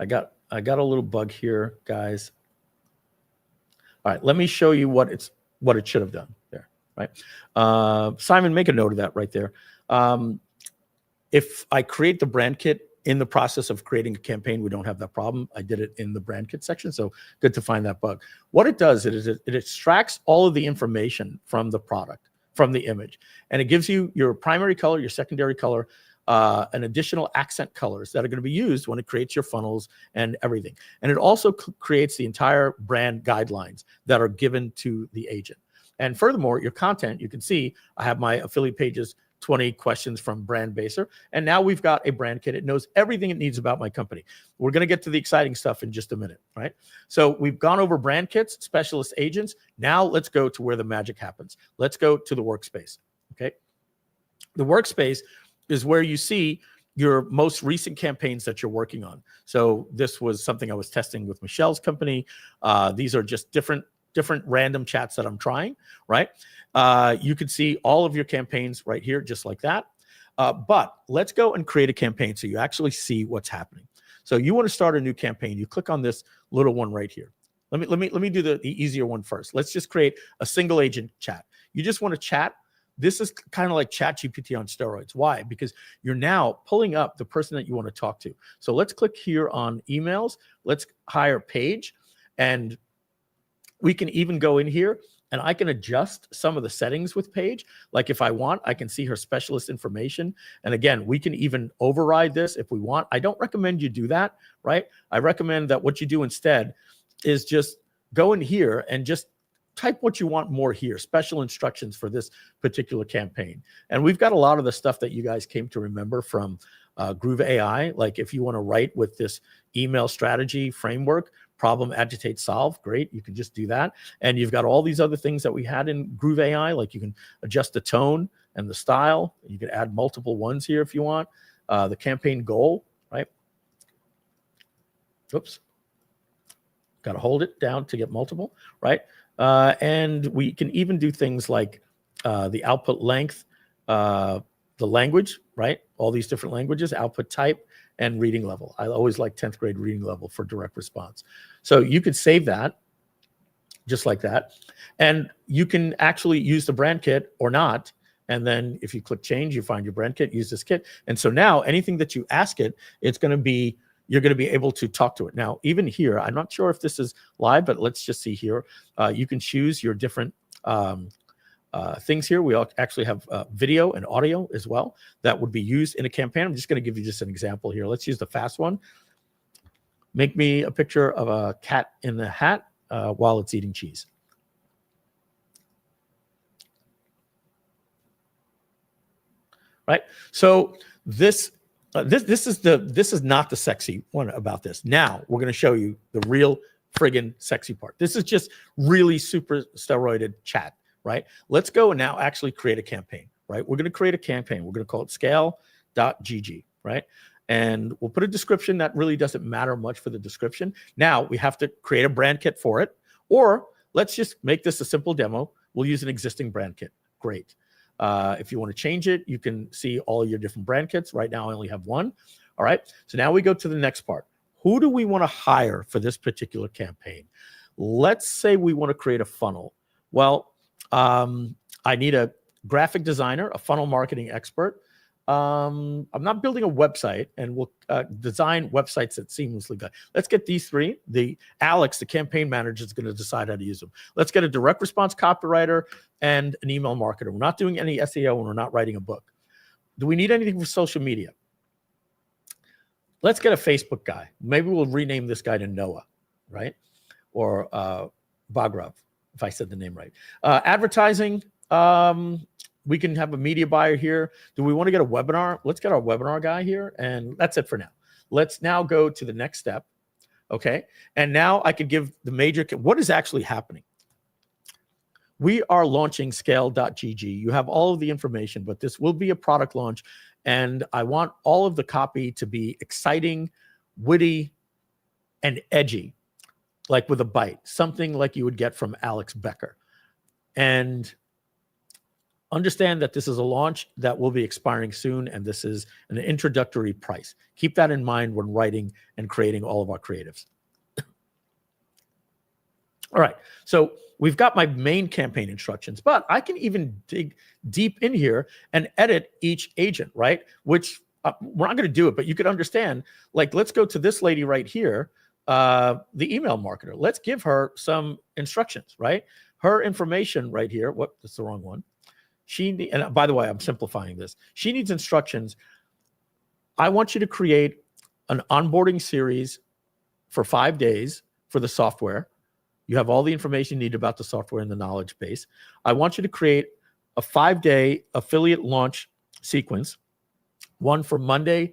I got a little bug here, guys. All right, let me show you what it should have done there, right? Simon, make a note of that right there. If I create the brand kit in the process of creating a campaign, we don't have that problem. I did it in the brand kit section, so good to find that bug. What it does is it extracts all of the information from the product, from the image, and it gives you your primary color, your secondary color, and additional accent colors that are going to be used when it creates your funnels and everything. And it also creates the entire brand guidelines that are given to the agent. And furthermore, your content, you can see I have my affiliate pages, 20 questions from Brand Baser. And now we've got a brand kit. It knows everything it needs about my company. We're going to get to the exciting stuff in just a minute, right? So we've gone over brand kits, specialist agents. Now let's go to where the magic happens. Let's go to the workspace, okay? The workspace is where you see your most recent campaigns that you're working on. So this was something I was testing with Michelle's company. These are just different random chats that I'm trying, right? You can see all of your campaigns right here, just like that. But let's go and create a campaign so you actually see what's happening. So you want to start a new campaign. You click on this little one right here. Let me do the easier one first. Let's just create a single agent chat. You just want to chat. This is kind of like ChatGPT on steroids. Why? Because you're now pulling up the person that you want to talk to. So let's click here on emails. Let's hire Paige, and we can even go in here and I can adjust some of the settings with Paige. Like if I want, I can see her specialist information. And again, we can even override this if we want. I don't recommend you do that, right? I recommend that what you do instead is just go in here and just type what you want more here, special instructions for this particular campaign. And we've got a lot of the stuff that you guys came to remember from Groove AI. Like if you want to write with this email strategy framework, problem, agitate, solve, great. You can just do that. And you've got all these other things that we had in Groove AI, like you can adjust the tone and the style. You can add multiple ones here if you want. The campaign goal, right? Oops. Got to hold it down to get multiple, right? And we can even do things like the output length, the language, right? All these different languages, output type, and reading level. I always like 10th grade reading level for direct response. So you could save that just like that. And you can actually use the brand kit or not. And then if you click change, you find your brand kit, use this kit. And so now anything that you ask it, you're going to be able to talk to it. Now, even here, I'm not sure if this is live, but let's just see here. You can choose your different things here. We actually have video and audio as well that would be used in a campaign. I'm just going to give you just an example here. Let's use the fast one. Make me a picture of a cat in the hat while it's eating cheese. Right. So this is not the sexy one about this. Now we're going to show you the real friggin' sexy part. This is just really super steroided chat, right? Let's go and now actually create a campaign, right? We're going to create a campaign. We're going to call it scale.gg, right? And we'll put a description that really doesn't matter much for the description. Now we have to create a brand kit for it, or let's just make this a simple demo. We'll use an existing brand kit. Great. If you want to change it, you can see all your different brand kits. Right now, I only have one. All right. So now we go to the next part. Who do we want to hire for this particular campaign? Let's say we want to create a funnel. Well, I need a graphic designer, a funnel marketing expert. I'm not building a website, and we'll design websites that seamlessly go. Let's get these three. Alex, the campaign manager, is going to decide how to use them. Let's get a direct response copywriter and an email marketer. We're not doing any SEO, and we're not writing a book. Do we need anything for social media? Let's get a Facebook guy. Maybe we'll rename this guy to Noah, right? Bagrov, if I said the name right. Advertising, we can have a media buyer here. Do we want to get a webinar? Let's get our webinar guy here, and that's it for now. Let's now go to the next step, okay? And now I could give the major, what is actually happening? We are launching scale.gg. You have all of the information, but this will be a product launch, and I want all of the copy to be exciting, witty, and edgy, like with a bite, something like you would get from Alex Becker. And understand that this is a launch that will be expiring soon, and this is an introductory price. Keep that in mind when writing and creating all of our creatives. All right, so we've got my main campaign instructions, but I can even dig deep in here and edit each agent, right? Which we're not going to do it, but you could understand, like, let's go to this lady right here, the email marketer. Let's give her some instructions, right? Her information right here. Whoop, that's the wrong one. And by the way, I'm simplifying this. She needs instructions. I want you to create an onboarding series for 5 days for the software. You have all the information you need about the software in the knowledge base. I want you to create a 5-day affiliate launch sequence, one for Monday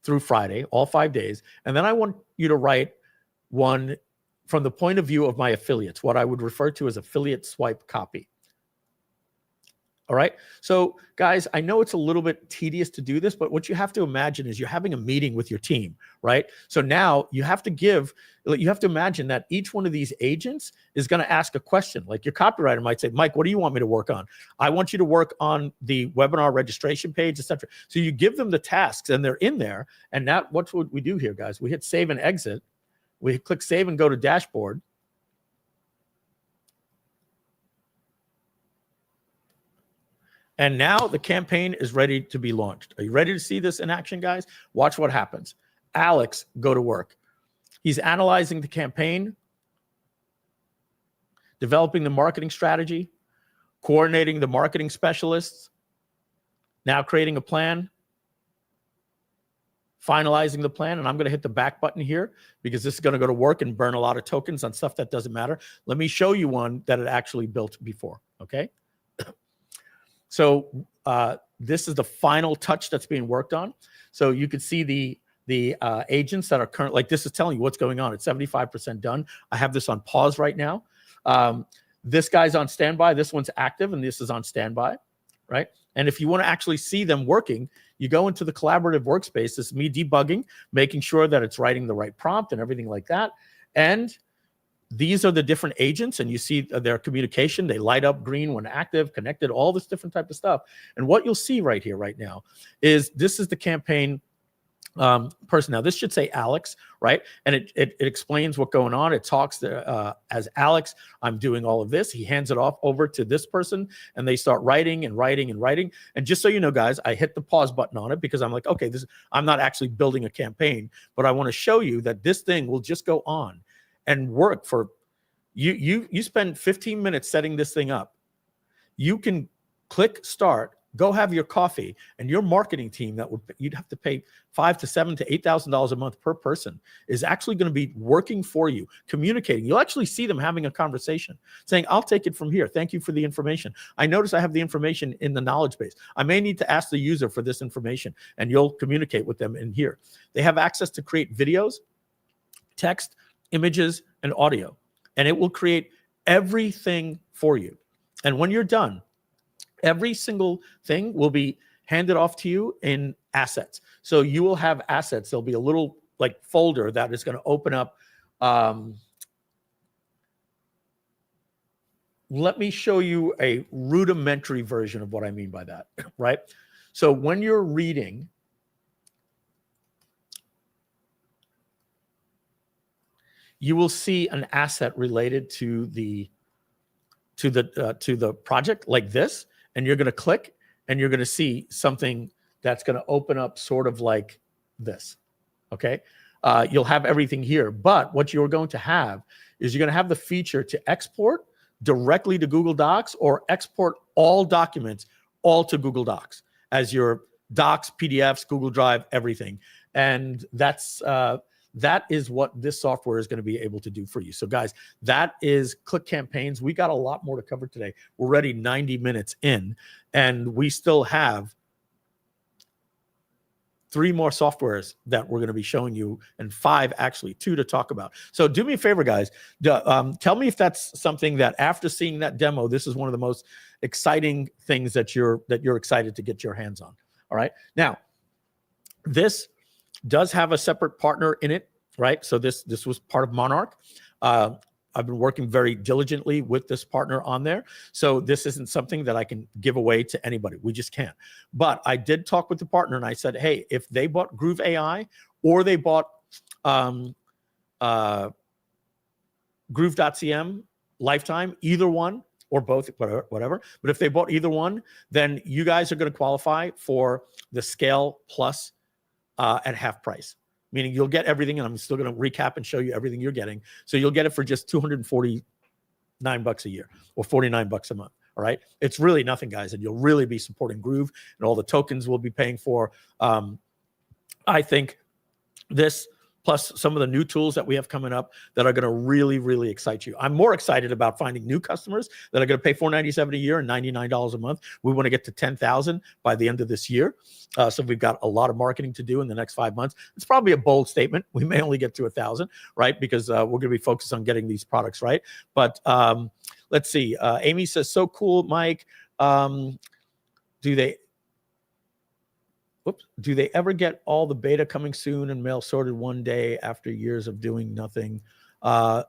through Friday, all 5 days. And then I want you to write one from the point of view of my affiliates, what I would refer to as affiliate swipe copy. All right. So guys, I know it's a little bit tedious to do this, but what you have to imagine is you're having a meeting with your team, right? So now you have to imagine that each one of these agents is going to ask a question. Like your copywriter might say, Mike, what do you want me to work on? I want you to work on the webinar registration page, etc. So you give them the tasks and they're in there. And now what would we do here, guys? We hit save and exit. We click save and go to dashboard. And now the campaign is ready to be launched. Are you ready to see this in action, guys? Watch what happens. Alex, go to work. He's analyzing the campaign, developing the marketing strategy, coordinating the marketing specialists, now creating a plan, finalizing the plan. And I'm going to hit the back button here because this is going to go to work and burn a lot of tokens on stuff that doesn't matter. Let me show you one that it actually built before, okay? So this is the final touch that's being worked on. So you could see the agents that are current, like this is telling you what's going on. It's 75% done. I have this on pause right now. This guy's on standby. This one's active, and this is on standby, right? And if you want to actually see them working, you go into the collaborative workspace. This is me debugging, making sure that it's writing the right prompt and everything like that. And these are the different agents, and you see their communication. They light up green when active, connected, all this different type of stuff. And what you'll see right here, right now, is this is the campaign person. Now, this should say Alex, right? And it explains what's going on. It talks as Alex, I'm doing all of this. He hands it off over to this person, and they start writing and writing and writing. And just so you know, guys, I hit the pause button on it because I'm like, okay, I'm not actually building a campaign, but I want to show you that this thing will just go on and work for you. You spend 15 minutes setting this thing up. You can click start, go have your coffee, and your marketing team you'd have to pay $5,000 to $7,000 to $8,000 a month per person is actually going to be working for you, communicating. You'll actually see them having a conversation, saying, I'll take it from here. Thank you for the information. I notice I have the information in the knowledge base. I may need to ask the user for this information, and you'll communicate with them in here. They have access to create videos, text, images, and audio, and it will create everything for you. And when you're done, every single thing will be handed off to you in assets. So you will have assets. There'll be a little like folder that is going to open up. Let me show you a rudimentary version of what I mean by that, right? So when you're reading, you will see an asset related to the project like this, and you're going to click, and you're going to see something that's going to open up sort of like this. Okay, you'll have everything here, but what you're going to have is you're going to have the feature to export directly to Google Docs or export all documents all to Google Docs as your docs, PDFs, Google Drive, everything, and that's That is what this software is going to be able to do for you. So guys, that is Click Campaigns. We got a lot more to cover today. We're already 90 minutes in, and we still have 3 more softwares that we're going to be showing you, and 5 actually, 2 to talk about. So do me a favor, guys. Tell me if that's something that after seeing that demo, this is one of the most exciting things that you're excited to get your hands on. All right. Now, this does have a separate partner in it, right? So this was part of Monarch. I've been working very diligently with this partner on there. So this isn't something that I can give away to anybody. We just can't. But I did talk with the partner and I said, hey, if they bought Groove AI or they bought Groove.cm lifetime, either one or both, whatever. But if they bought either one, then you guys are going to qualify for the Scale Plus at half price. Meaning you'll get everything, and I'm still going to recap and show you everything you're getting. So you'll get it for just $249 a year or $49 a month. All right. It's really nothing, guys. And you'll really be supporting Groove, and all the tokens we'll be paying for. I think this, plus some of the new tools that we have coming up that are going to really, really excite you. I'm more excited about finding new customers that are going to pay $497 a year and $99 a month. We want to get to 10,000 by the end of this year. So we've got a lot of marketing to do in the next 5 months. It's probably a bold statement. We may only get to 1,000, right? Because we're going to be focused on getting these products right. But let's see. Amy says, so cool, Mike. Do they ever get all the beta coming soon and mail sorted one day after years of doing nothing? Oh,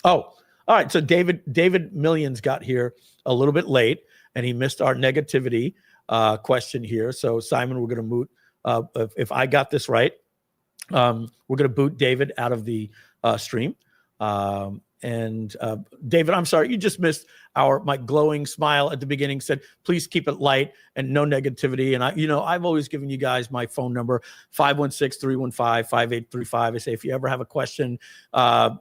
all right. So David Millions got here a little bit late, and he missed our negativity question here. So Simon, we're going to moot. If I got this right, we're going to boot David out of the stream. And David, I'm sorry, you just missed my glowing smile at the beginning. Said, please keep it light and no negativity. And I've always given you guys my phone number, 516-315-5835. I say, if you ever have a question,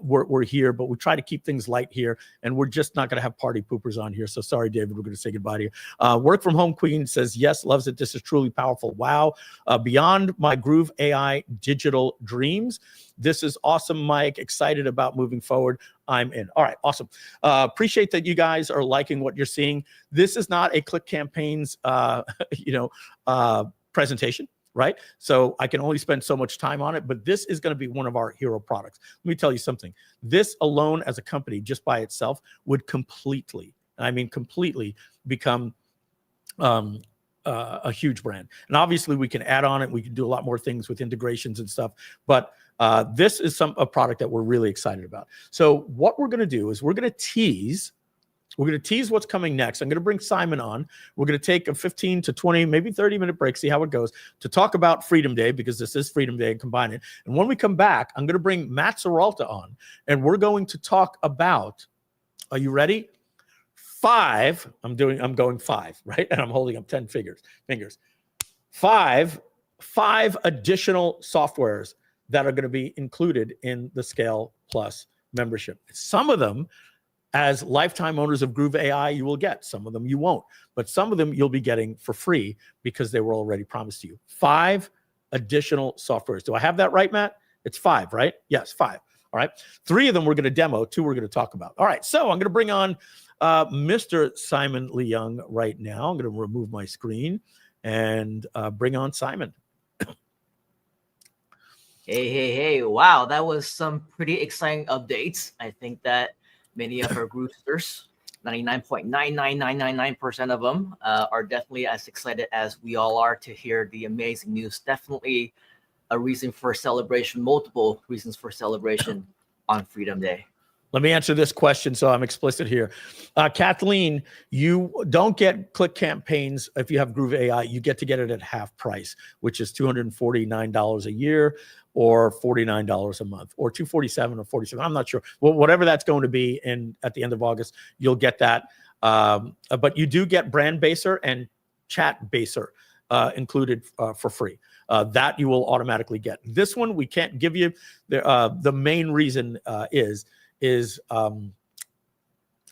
we're here, but we try to keep things light here, and we're just not going to have party poopers on here. So sorry, David, we're going to say goodbye to you. Work from Home Queen says, yes, loves it. This is truly powerful. Wow. Beyond my Groove AI digital dreams. This is awesome, Mike. Excited about moving forward. I'm in. All right, awesome. Appreciate that you guys are liking what you're seeing. This is not a Click Campaigns, presentation, right? So I can only spend so much time on it, but this is going to be one of our hero products. Let me tell you something. This alone as a company, just by itself, would completely become a huge brand. And obviously we can add on it. We can do a lot more things with integrations and stuff, but this is a product that we're really excited about. So what we're going to do is we're going to tease what's coming next. I'm going to bring Simon on. We're going to take a 15 to 20, maybe 30-minute break, see how it goes, to talk about Freedom Day, because this is Freedom Day, and combine it. And when we come back, I'm going to bring Matt Serralta on, and we're going to talk about, are you ready? 5, I'm going 5, right? And I'm holding up 10 fingers. 5 additional softwares that are going to be included in the Scale Plus membership. Some of them, as lifetime owners of Groove AI, you will get. Some of them you won't. But some of them you'll be getting for free because they were already promised to you. 5 additional softwares. Do I have that right, Matt? It's 5, right? Yes, 5. All right. 3 of them we're going to demo. 2 we're going to talk about. All right. So I'm going to bring on Mr. Simon Leung right now. I'm going to remove my screen and bring on Simon. Hey. Wow, that was some pretty exciting updates. I think that many of our Groovesters, 99.99999% of them, are definitely as excited as we all are to hear the amazing news. Definitely a reason for celebration, multiple reasons for celebration on Freedom Day. Let me answer this question so I'm explicit here. Kathleen, you don't get Click Campaigns if you have Groove AI. You get it at half price, which is $249 a year or $49 a month, or $247 or $47. I'm not sure. Well, whatever that's going to be at the end of August, you'll get that. But you do get Brand Baser and Chat Baser included for free. That you will automatically get. This one we can't give you. The main reason is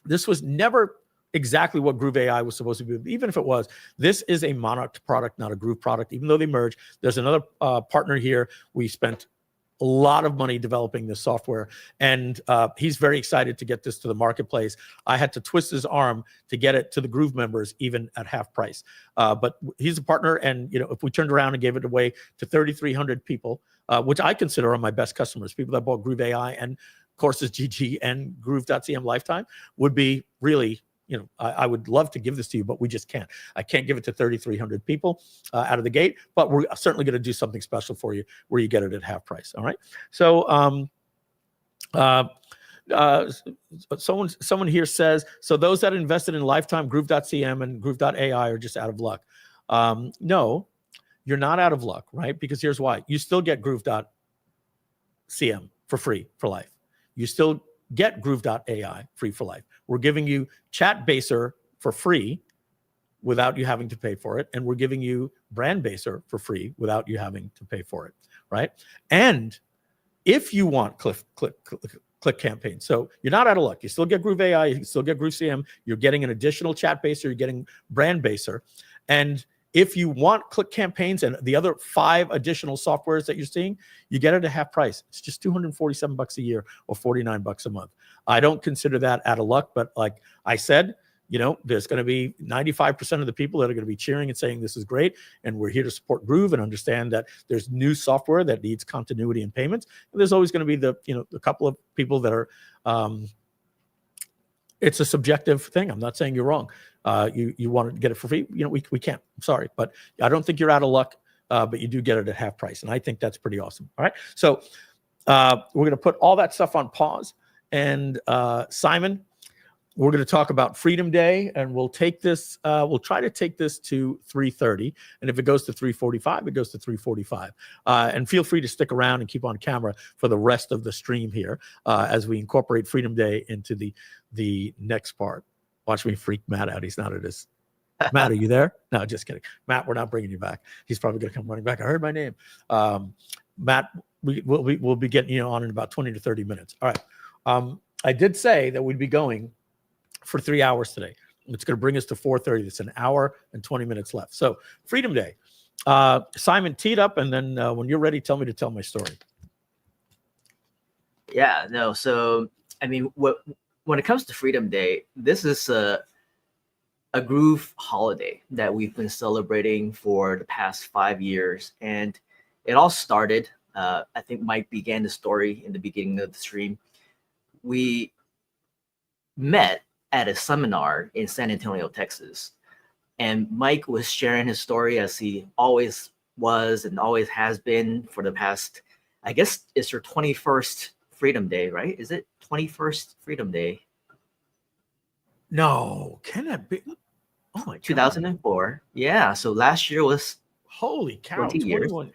this was never exactly what Groove AI was supposed to be. Even if it was, this is a Monarch product, not a Groove product, even though they merge. There's another partner here. We spent a lot of money developing this software, and he's very excited to get this to the marketplace. I had to twist his arm to get it to the Groove members, even at half price. But he's a partner, and if we turned around and gave it away to 3,300 people, which I consider are my best customers, people that bought Groove AI and Courses GG and Groove.cm lifetime, would be really, I would love to give this to you, but we just can't. I can't give it to 3,300 people out of the gate, but we're certainly going to do something special for you where you get it at half price. All right. So someone here says, so those that invested in lifetime Groove.cm and Groove.ai are just out of luck. No, you're not out of luck, right? Because here's why. You still get Groove.cm for free for life. You still get Groove.ai free for life. We're giving you Chatbaser for free without you having to pay for it. And we're giving you Brandbaser for free without you having to pay for it, right? And if you want click campaign, so you're not out of luck. You still get Groove AI, you still get Groove CM, you're getting an additional Chatbaser, you're getting Brandbaser. And if you want click campaigns and the other 5 additional softwares that you're seeing, you get it at half price. It's just $247 a year or $49 a month. I don't consider that out of luck, but like I said, there's going to be 95% of the people that are going to be cheering and saying this is great, and we're here to support Groove and understand that there's new software that needs continuity and payments. And there's always going to be the couple of people that are it's a subjective thing. I'm not saying you're wrong. You want to get it for free, we can't. I'm sorry, but I don't think you're out of luck. But you do get it at half price, and I think that's pretty awesome. All right, so we're going to put all that stuff on pause, and Simon, we're going to talk about Freedom Day, and we'll take this. We'll try to take this to 3:30, and if it goes to 3:45, it goes to 3:45. And feel free to stick around and keep on camera for the rest of the stream here as we incorporate Freedom Day into the next part. Watch me freak Matt out. He's not at his. Matt, are you there? No, just kidding. Matt, we're not bringing you back. He's probably going to come running back. I heard my name. Matt, we'll be getting you on in about 20 to 30 minutes. All right. I did say that we'd be going for 3 hours today. It's going to bring us to 4:30. It's an hour and 20 minutes left. So Freedom Day. Simon, teed up, and then when you're ready, tell me to tell my story. Yeah, no. So, I mean, when it comes to Freedom Day, this is a Groove holiday that we've been celebrating for the past 5 years. And it all started, I think Mike began the story in the beginning of the stream. We met at a seminar in San Antonio, Texas. And Mike was sharing his story as he always was and always has been for the past, I guess it's your 21st Freedom Day, right? Is it 21st Freedom Day? No, can that be? Oh my God. 2004. Yeah. So last year was holy cow, 21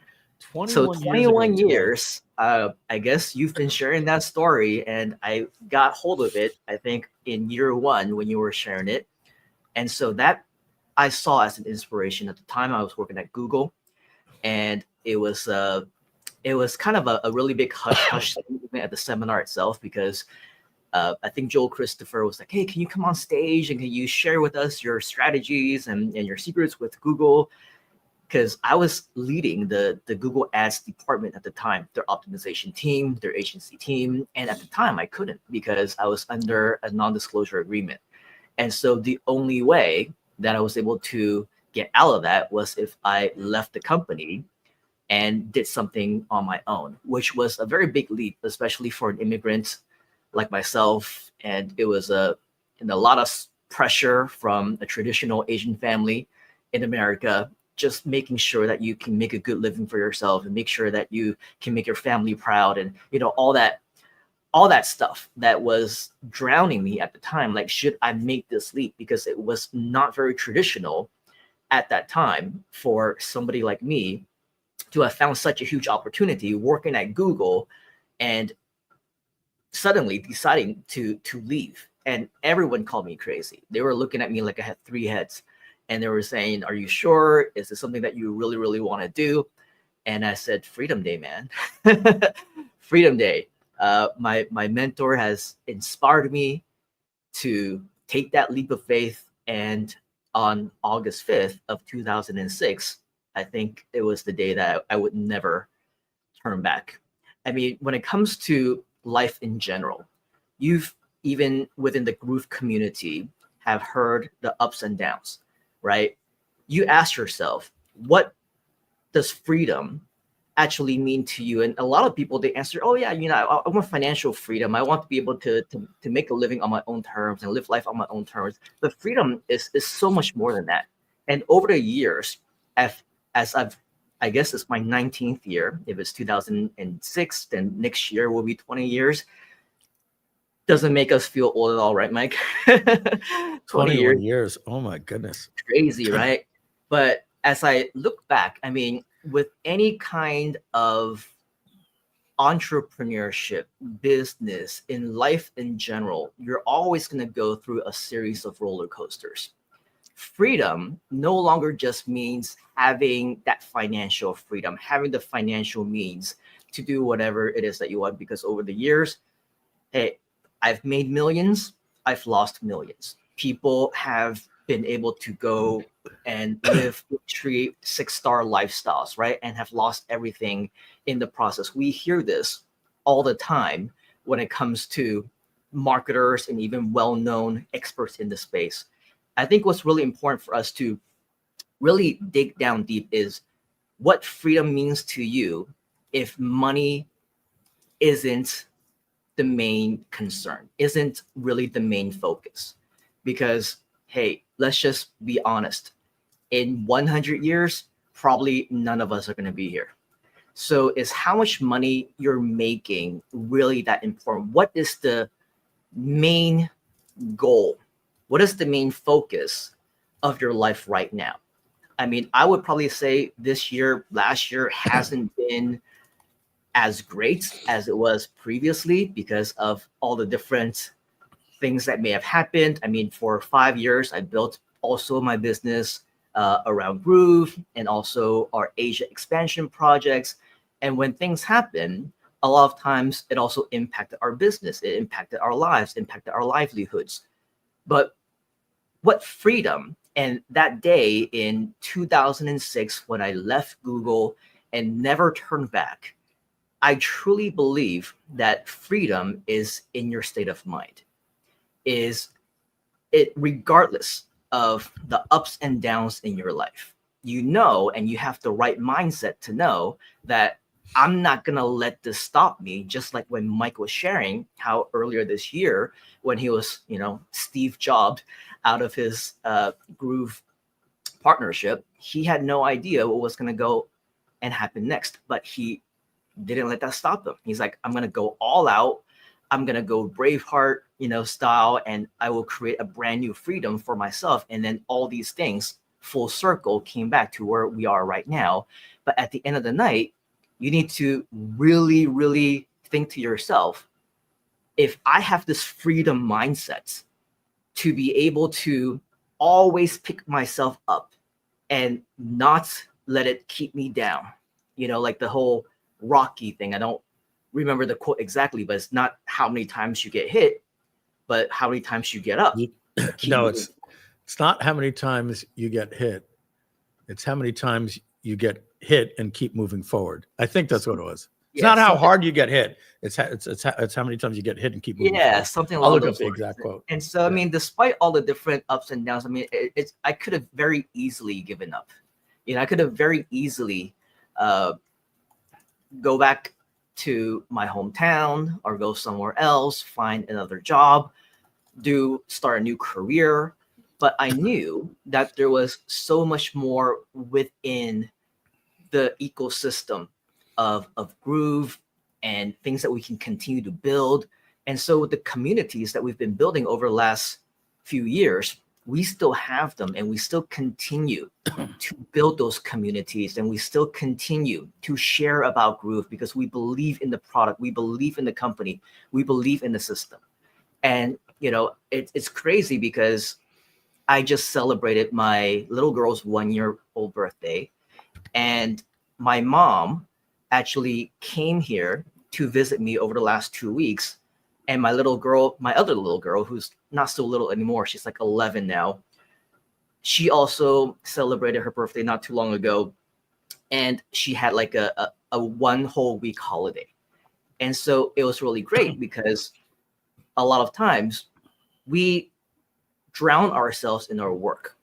so 21 years. I guess you've been sharing that story, and I got hold of it, I think, in year 1 when you were sharing it. And so that I saw as an inspiration. At the time I was working at Google, and it was kind of a really big hush at the seminar itself, because I think Joel Christopher was like, hey, can you come on stage and can you share with us your strategies and your secrets with Google? Because I was leading the Google Ads department at the time, their optimization team, their agency team. And at the time I couldn't, because I was under a non-disclosure agreement. And so the only way that I was able to get out of that was if I left the company and did something on my own, which was a very big leap, especially for an immigrant like myself. And it was a lot of pressure from a traditional Asian family in America, just making sure that you can make a good living for yourself and make sure that you can make your family proud, and all that stuff that was drowning me at the time. Like, should I make this leap? Because it was not very traditional at that time for somebody like me to have found such a huge opportunity working at Google and suddenly deciding to leave. And everyone called me crazy. They were looking at me like I had 3 heads, and they were saying, are you sure? Is this something that you really, really want to do? And I said, Freedom Day, man. Freedom Day. My mentor has inspired me to take that leap of faith. And on August 5th of 2006, I think it was the day that I would never turn back. I mean, when it comes to life in general, you've even within the Groove community have heard the ups and downs, right? You ask yourself, what does freedom actually mean to you? And a lot of people, they answer, oh yeah, I want financial freedom. I want to be able to make a living on my own terms and live life on my own terms. But freedom is so much more than that. And over the years, as I've, I guess it's my 19th year. If it's 2006, then next year will be 20 years. Doesn't make us feel old at all, right, Mike? 20 years. 21 years. Oh my goodness. Crazy, right? But as I look back, I mean, with any kind of entrepreneurship, business, in life in general, you're always going to go through a series of roller coasters. Freedom no longer just means having that financial freedom, having the financial means to do whatever it is that you want, because over the years, hey, I've made millions, I've lost millions. People have been able to go and live luxury 6-star lifestyles, right? And have lost everything in the process. We hear this all the time when it comes to marketers and even well-known experts in the space. I think what's really important for us to really dig down deep is what freedom means to you if money isn't the main concern, isn't really the main focus. Because, hey, let's just be honest. In 100 years, probably none of us are going to be here. So is how much money you're making really that important? What is the main goal? What is the main focus of your life right now? I mean, I would probably say this year, last year hasn't been as great as it was previously because of all the different things that may have happened. I mean, for 5 years, I built also my business around Groove and also our Asia expansion projects. And when things happen, a lot of times it also impacted our business. It impacted our lives, impacted our livelihoods. But what freedom, and that day in 2006, when I left Google and never turned back, I truly believe that freedom is in your state of mind. Is it regardless of the ups and downs in your life? You know, and you have the right mindset to know that I'm not going to let this stop me. Just like when Mike was sharing how earlier this year, when he was, Steve Jobs out of his Groove partnership, he had no idea what was going to go and happen next, but he didn't let that stop him. He's like, I'm going to go all out. I'm going to go Braveheart, style, and I will create a brand new freedom for myself. And then all these things full circle came back to where we are right now. But at the end of the night, you need to really, really think to yourself, if I have this freedom mindset to be able to always pick myself up and not let it keep me down, like the whole Rocky thing. I don't remember the quote exactly, but it's not how many times you get hit, but how many times you get up. No, it's not how many times you get hit. It's how many times you get hit and keep moving forward. I think that's what it was. It's not how hard you get hit. It's how many times you get hit and keep moving forward. Something I'll along look up those the lines. exact quote. And so, I mean, despite all the different ups and downs, I mean, I could have very easily given up. I could have very easily go back to my hometown or go somewhere else, find another job, start a new career. But I knew that there was so much more within the ecosystem of Groove and things that we can continue to build. And so with the communities that we've been building over the last few years, we still have them, and we still continue to build those communities, and we still continue to share about Groove because we believe in the product, we believe in the company, we believe in the system. And it's crazy because I just celebrated my little girl's 1-year-old birthday, and my mom actually came here to visit me over the last 2 weeks. And my other little girl, who's not so little anymore, she's like 11 now, she also celebrated her birthday not too long ago. And she had like a 1 whole week holiday. And so it was really great because a lot of times we drown ourselves in our work,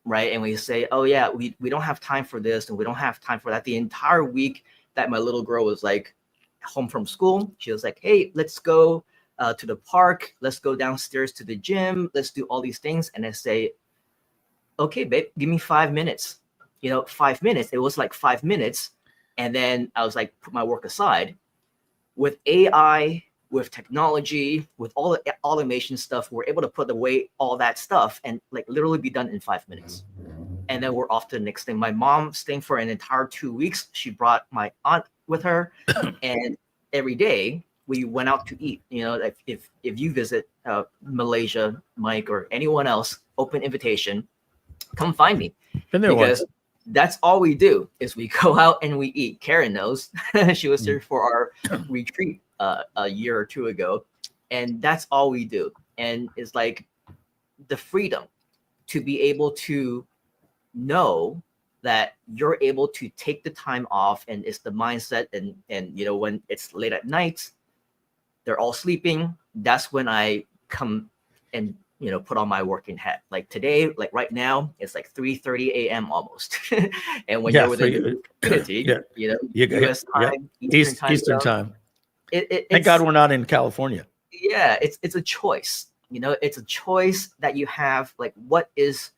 right? And we say, oh yeah, we don't have time for this and we don't have time for that. The entire week that my little girl was like home from school, she was like, hey, let's go to the park. Let's go downstairs to the gym. Let's do all these things. And I say, okay, babe, give me 5 minutes. 5 minutes. It was like 5 minutes. And then I was like, put my work aside. With AI, with technology, with all the automation stuff, we're able to put away all that stuff and like literally be done in 5 minutes. And then we're off to the next thing. My mom staying for an entire 2 weeks. She brought my aunt with her, and every day we went out to eat. If you visit Malaysia, Mike, or anyone else, open invitation, come find me. Been there because once. That's all we do is we go out and we eat. Karen knows. She was here for our retreat a year or two ago, and that's all we do. And it's like the freedom to be able to know that you're able to take the time off, and it's the mindset. And when it's late at night, they're all sleeping. That's when I come and put on my working hat. Like today, like right now, it's like 3:30 a.m. almost. And when you're within the community, US time, Eastern time. Thank God we're not in California. Yeah, it's a choice. It's a choice that you have. Like, what is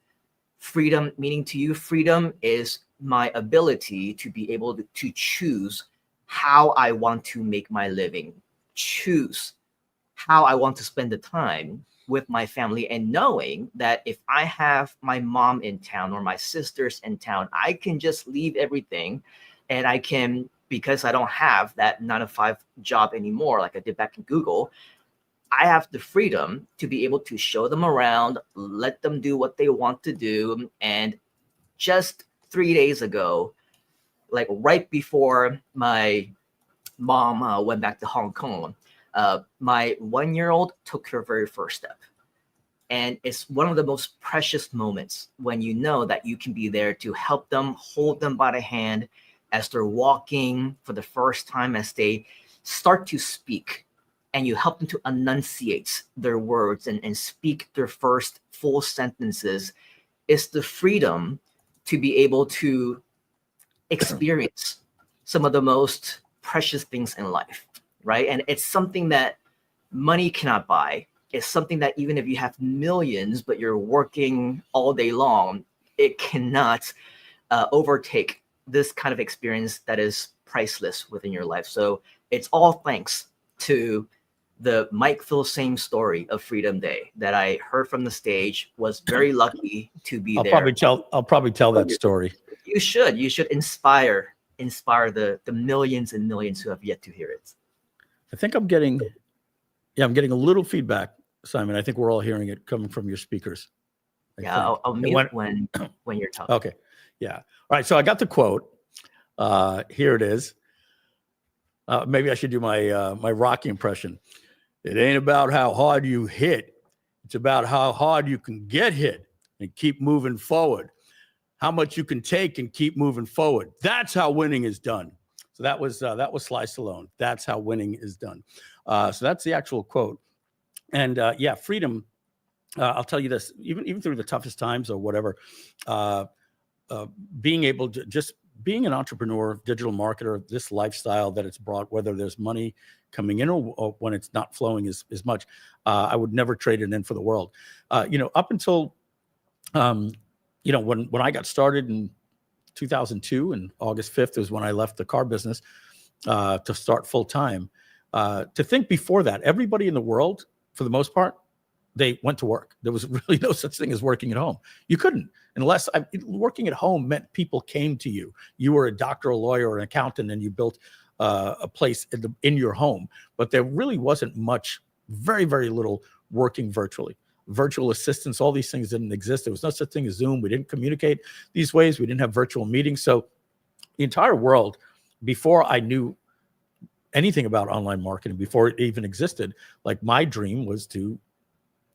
freedom meaning to you? Freedom is my ability to be able to choose how I want to make my living, choose how I want to spend the time with my family, and knowing that if I have my mom in town or my sisters in town, I can just leave everything, and I can, because I don't have that 9-to-5 job anymore like I did back in Google, I have the freedom to be able to show them around, let them do what they want to do. And just 3 days ago, like right before my mom went back to Hong Kong, my 1-year-old took her very first step. And it's one of the most precious moments when you know that you can be there to help them, hold them by the hand as they're walking for the first time, as they start to speak, and you help them to enunciate their words and speak their first full sentences. It's the freedom to be able to experience some of the most precious things in life, right? And it's something that money cannot buy. It's something that even if you have millions, but you're working all day long, it cannot overtake this kind of experience that is priceless within your life. So it's all thanks to the Mike Filsaime story of Freedom Day that I heard from the stage. Was very lucky to be there. I'll probably tell that story. You should inspire the millions and millions who have yet to hear it. I think I'm getting a little feedback, Simon. I think we're all hearing it coming from your speakers. I'll mute when you're talking. Okay. Yeah. All right. So I got the quote. Here it is. Maybe I should do my Rocky impression. It ain't about how hard you hit. It's about how hard you can get hit and keep moving forward. How much you can take and keep moving forward. That's how winning is done. So that was Sly Stallone. That's how winning is done. So that's the actual quote. And freedom. I'll tell you this. Even through the toughest times or whatever, being able to just being an entrepreneur, digital marketer, this lifestyle that it's brought, whether there's money coming in or when it's not flowing as much, I would never trade it in for the world. Up until, when I got started in 2002 and August 5th was when I left the car business to start full time. To think before that, everybody in the world, for the most part, they went to work. There was really no such thing as working at home. You couldn't, unless working at home meant people came to you. You were a doctor, a lawyer, or an accountant, and you built a place in your home. But there really wasn't much, very, very little working virtually. Virtual assistants, all these things didn't exist. There was no such thing as Zoom. We didn't communicate these ways. We didn't have virtual meetings. So the entire world, before I knew anything about online marketing, before it even existed, like my dream was to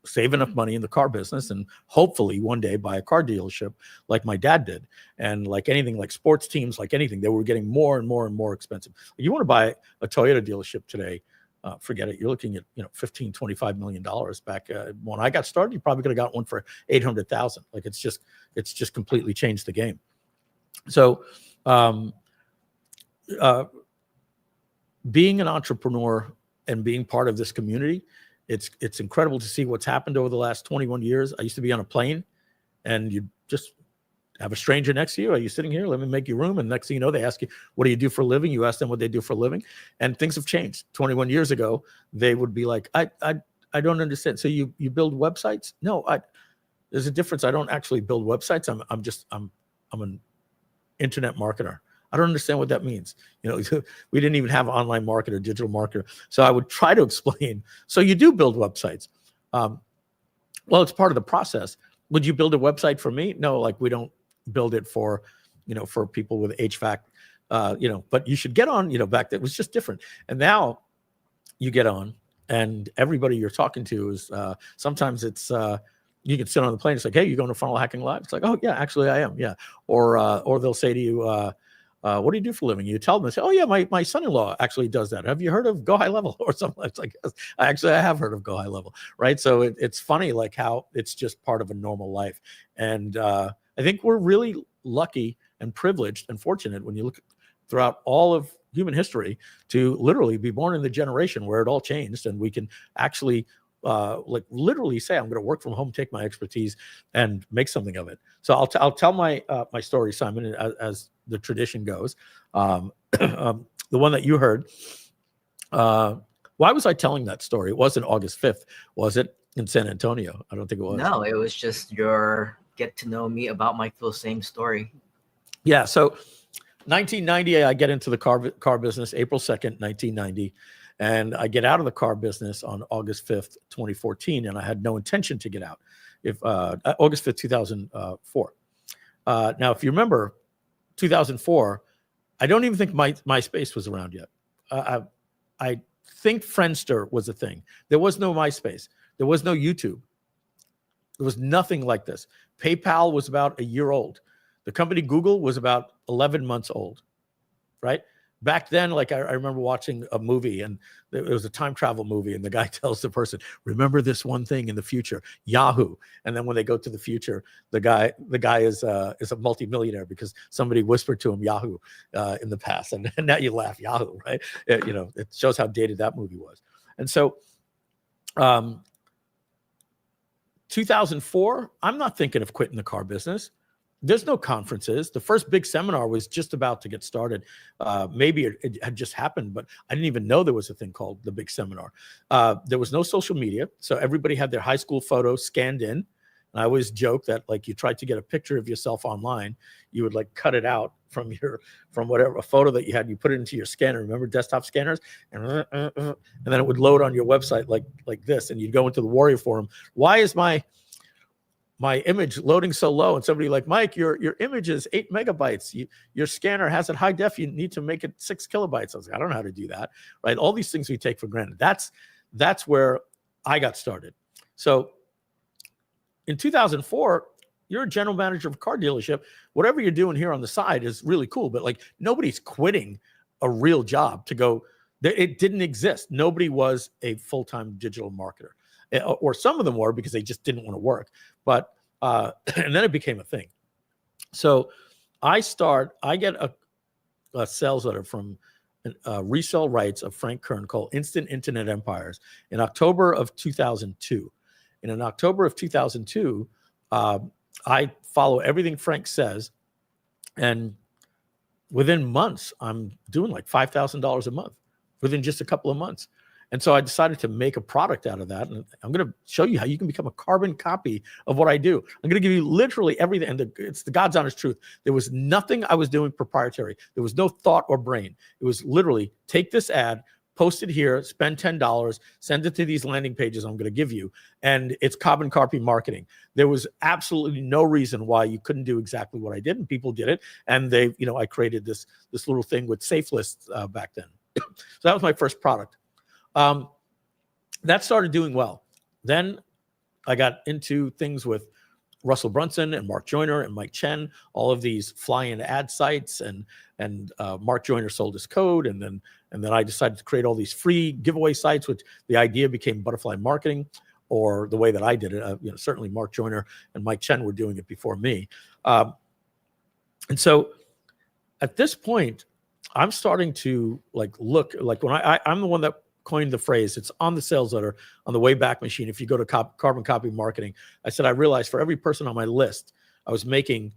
save enough money in the car business and hopefully one day buy a car dealership like my dad did. And like anything, like sports teams, like anything, they were getting more and more and more expensive. You want to buy a Toyota dealership today, forget it. You're looking at, $15, $25 million. Back when I got started, you probably could have got one for 800,000. Like it's just completely changed the game. So being an entrepreneur and being part of this community, it's incredible to see what's happened over the last 21 years. I used to be on a plane and you just have a stranger next to you. Are you sitting here? Let me make you room. And next thing you know, they ask you, what do you do for a living? You ask them what they do for a living. And things have changed. 21 years ago, they would be like, I don't understand. So you build websites? No, there's a difference. I don't actually build websites. I'm an internet marketer. I don't understand what that means. We didn't even have online marketer, digital marketer. So I would try to explain. So you do build websites. Well, it's part of the process. Would you build a website for me? No, like we don't build it for people with HVAC, but you should get on, back then it was just different. And now you get on and everybody you're talking to is, sometimes it's, you can sit on the plane. It's like, hey, you going to Funnel Hacking Live? It's like, oh yeah, actually I am. Yeah. Or they'll say to you, what do you do for a living? You tell them, they say, oh yeah, my son-in-law actually does that. Have you heard of Go High Level or something? It's like, yes, I have heard of Go High Level, right? So it's funny, like how it's just part of a normal life. And I think we're really lucky and privileged and fortunate when you look throughout all of human history to literally be born in the generation where it all changed, and we can actually like literally say, I'm going to work from home, take my expertise, and make something of it. So I'll tell my my story, Simon, as the tradition goes. The one that you heard. Why was I telling that story? It wasn't August 5th, was it, in San Antonio? I don't think it was. No, it was just your get to know me about my Filsaime story. Yeah. So 1990, I get into the car business, April 2nd, 1990. And I get out of the car business on August 5th, 2014, and I had no intention to get out. August 5th, 2004. Now, if you remember, 2004, I don't even think MySpace was around yet. I think Friendster was a thing. There was no MySpace. There was no YouTube. There was nothing like this. PayPal was about a year old. The company Google was about 11 months old, right? Back then, like I remember watching a movie, and it was a time travel movie, and the guy tells the person, remember this one thing in the future, Yahoo. And then when they go to the future, the guy is a multimillionaire because somebody whispered to him Yahoo in the past. And now you laugh, Yahoo, right? It shows how dated that movie was. And so 2004, I'm not thinking of quitting the car business. There's no conferences. The first big seminar was just about to get started. Maybe it had just happened, but I didn't even know there was a thing called the big seminar. There was no social media. So everybody had their high school photos scanned in. And I always joke that like you tried to get a picture of yourself online, you would like cut it out from whatever a photo that you had, you put it into your scanner. Remember desktop scanners? And then it would load on your website like this. And you'd go into the Warrior Forum. Why is my image loading so low? And somebody like, Mike, your image is 8 megabytes. Your scanner has it high def. You need to make it 6 kilobytes. I was like, I don't know how to do that, right? All these things we take for granted. That's where I got started. So in 2004, you're a general manager of a car dealership. Whatever you're doing here on the side is really cool, but like nobody's quitting a real job to go. It didn't exist. Nobody was a full-time digital marketer. Or some of them were because they just didn't want to work. But and then it became a thing. So I get a sales letter from resale rights of Frank Kern called Instant Internet Empires in October of 2002. And in October of 2002, I follow everything Frank says. And within months, I'm doing like $5,000 a month within just a couple of months. And so I decided to make a product out of that. And I'm going to show you how you can become a carbon copy of what I do. I'm going to give you literally everything. And it's the God's honest truth. There was nothing I was doing proprietary. There was no thought or brain. It was literally take this ad, post it here, spend $10, send it to these landing pages I'm going to give you. And it's carbon copy marketing. There was absolutely no reason why you couldn't do exactly what I did. And people did it. And I created this little thing with safe lists back then. So that was my first product. That started doing well. Then I got into things with Russell Brunson and Mark Joyner and Mike Chen, all of these fly-in ad sites, and Mark Joyner sold his code, and then I decided to create all these free giveaway sites, which the idea became butterfly marketing, or the way that I did it. Certainly Mark Joyner and Mike Chen were doing it before me, and so at this point, I'm starting to look when I'm the one that coined the phrase. It's on the sales letter on the Wayback Machine. If you go to Carbon Copy Marketing, I said I realized for every person on my list, I was making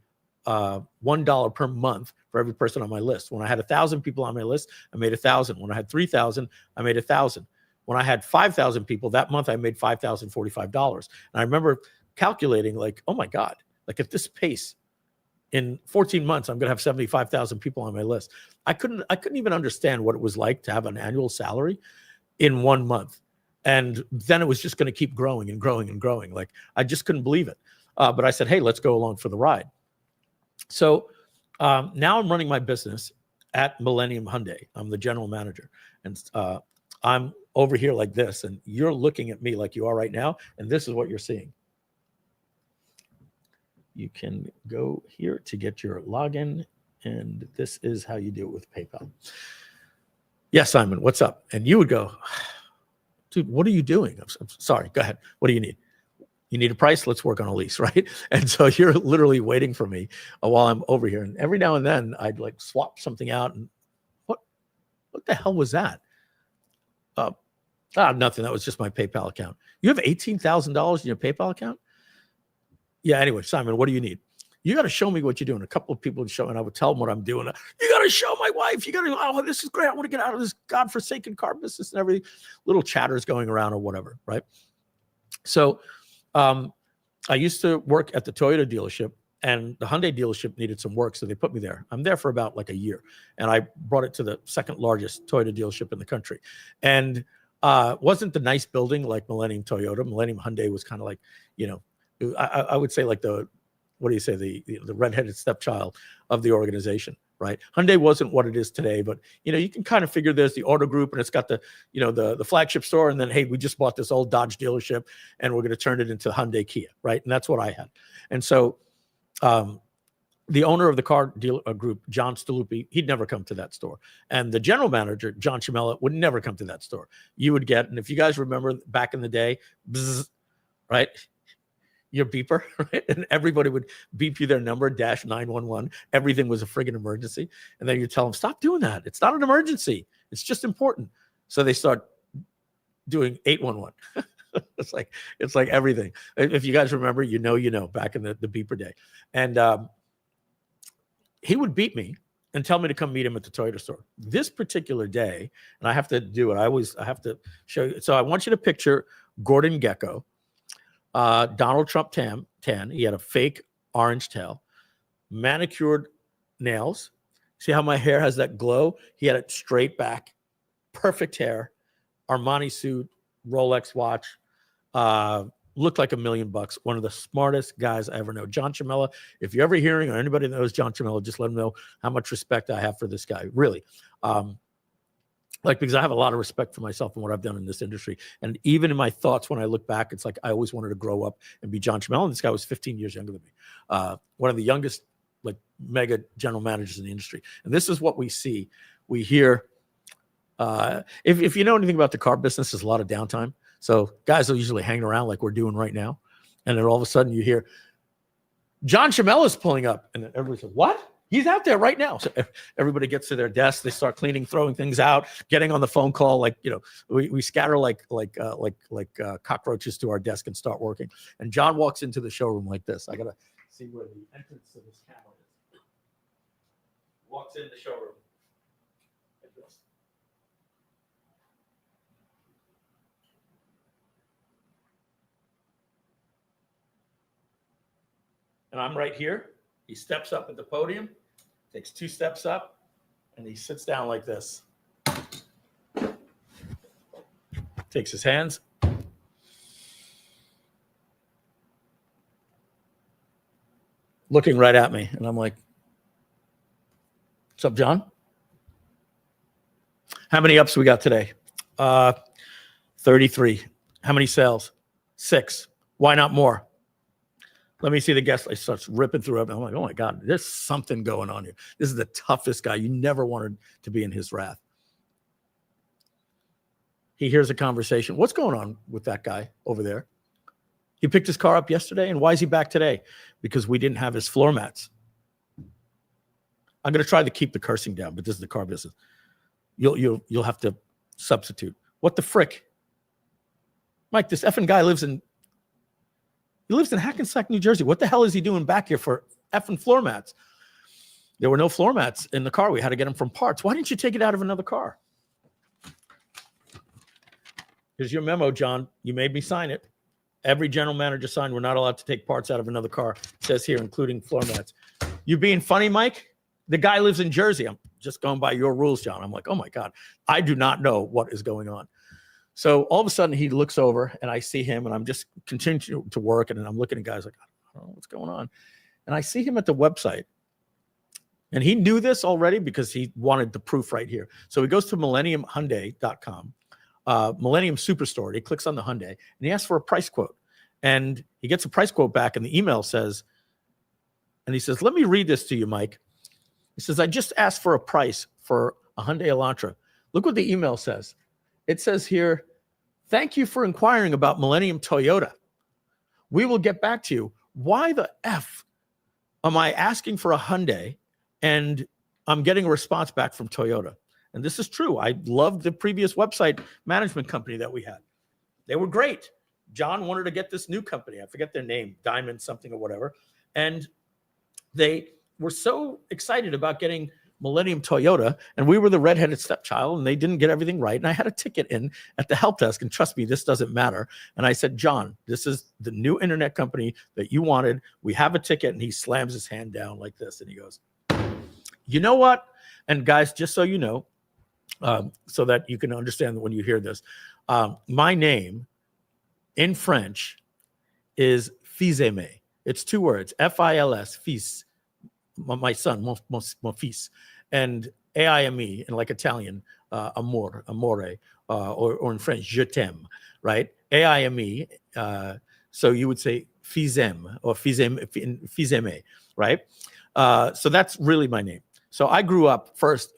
$1 per month for every person on my list. When I had 1,000 people on my list, I made 1,000. When I had 3,000, I made 1,000. When I had 5,000 people that month, I made $5,045. And I remember calculating oh my God, at this pace, in 14 months, I'm going to have 75,000 people on my list. I couldn't even understand what it was like to have an annual salary in 1 month. And then it was just going to keep growing and growing and growing. I just couldn't believe it. But I said, hey, let's go along for the ride. So now I'm running my business at Millennium Hyundai. I'm the general manager. And I'm over here like this. And you're looking at me like you are right now. And this is what you're seeing. You can go here to get your login. And this is how you do it with PayPal. Yes, Simon, what's up? And you would go, dude, what are you doing? I'm sorry, go ahead. What do you need? You need a price? Let's work on a lease, right? And so you're literally waiting for me while I'm over here. And every now and then I'd swap something out. And what the hell was that? Nothing. That was just my PayPal account. You have $18,000 in your PayPal account? Yeah, anyway, Simon, what do you need? You got to show me what you're doing. A couple of people would show, and I would tell them what I'm doing. You got to show my wife. You got to, oh, this is great. I want to get out of this godforsaken car business, and every little chatters going around or whatever, right? So I used to work at the Toyota dealership, and the Hyundai dealership needed some work, so they put me there. I'm there for about a year, and I brought it to the second largest Toyota dealership in the country. And wasn't the nice building like Millennium Toyota. Millennium Hyundai was kind of I would say the redheaded stepchild of the organization, right? Hyundai wasn't what it is today, but you can kind of figure there's the auto group, and it's got the the flagship store, and then hey, we just bought this old Dodge dealership and we're going to turn it into Hyundai Kia, right? And that's what I had. And so the owner of the car deal group, John Staluppi, he'd never come to that store. And the general manager, John Chimella, would never come to that store. You would get, and if you guys remember back in the day, bzz, right? Your beeper, right? And everybody would beep you their number, -911. Everything was a friggin' emergency. And then you tell them, stop doing that. It's not an emergency. It's just important. So they start doing 811. it's like everything. If you guys remember, back in the beeper day. And he would beat me and tell me to come meet him at the Toyota store. This particular day, and I have to do it. I have to show you. So I want you to picture Gordon Gekko, Donald Trump tan. He had a fake orange tail, manicured nails. See how my hair has that glow? He had it straight back, perfect hair, Armani suit, Rolex watch, looked like $1 million. One of the smartest guys I ever know. John Chimella, if you're ever hearing, or anybody that knows John Chimella, just let him know how much respect I have for this guy. Really. Because I have a lot of respect for myself and what I've done in this industry. And even in my thoughts, when I look back, it's like I always wanted to grow up and be John Chimella. And this guy was 15 years younger than me. One of the youngest, mega general managers in the industry. And this is what we see. We hear, if you know anything about the car business, there's a lot of downtime. So guys will usually hang around like we're doing right now. And then all of a sudden you hear, John Chimella's pulling up. And then everybody says, what? He's out there right now. So everybody gets to their desk. They start cleaning, throwing things out, getting on the phone call. We scatter like cockroaches to our desk and start working. And John walks into the showroom like this. I got to see where the entrance to this camera is. Walks in the showroom like this. And I'm right here. He steps up at the podium, takes 2 steps up, and he sits down like this. Takes his hands. Looking right at me. And I'm like, what's up, John? How many ups we got today? 33. How many sales? 6. Why not more? Let me see the guest list. Starts ripping through it. I'm like, oh my God, there's something going on here. This is the toughest guy. You never wanted to be in his wrath. He hears a conversation. What's going on with that guy over there? He picked his car up yesterday, and why is he back today? Because we didn't have his floor mats. I'm going to try to keep the cursing down, but this is the car business. You'll have to substitute. What the frick? Mike, this effing guy lives in Hackensack, New Jersey. What the hell is he doing back here for effing floor mats? There were no floor mats in the car. We had to get them from parts. Why didn't you take it out of another car? Here's your memo, John. You made me sign it. Every general manager signed. We're not allowed to take parts out of another car. It says here, including floor mats. You being funny, Mike? The guy lives in Jersey. I'm just going by your rules, John. I'm like, oh my God, I do not know what is going on. So all of a sudden he looks over and I see him and I'm just continuing to work. And then I'm looking at guys like, I don't know what's going on. And I see him at the website. And he knew this already because he wanted the proof right here. So he goes to millenniumhyundai.com. Millennium Superstore. He clicks on the Hyundai and he asks for a price quote, and he gets a price quote back. And the email says, and he says, let me read this to you, Mike. He says, I just asked for a price for a Hyundai Elantra. Look what the email says. It says here, thank you for inquiring about Millennium Toyota. We will get back to you. Why the F am I asking for a Hyundai and I'm getting a response back from Toyota? And this is true. I loved the previous website management company that we had. They were great. John wanted to get this new company. I forget their name, Diamond something or whatever. And they were so excited about getting Millennium Toyota. And we were the redheaded stepchild and they didn't get everything right. And I had a ticket in at the help desk. And trust me, this doesn't matter. And I said, John, this is the new internet company that you wanted. We have a ticket. And he slams his hand down like this. And he goes, you know what? And guys, just so you know, so that you can understand that when you hear this, my name in French is Filsaime. It's two words, F-I-L-S, fils, my son, mon fils, and A-I-M-E, in like Italian, amore, or in French, je t'aime, right? A-I-M-E, so you would say Filsaime or Filsaime, right? So that's really my name. So I grew up first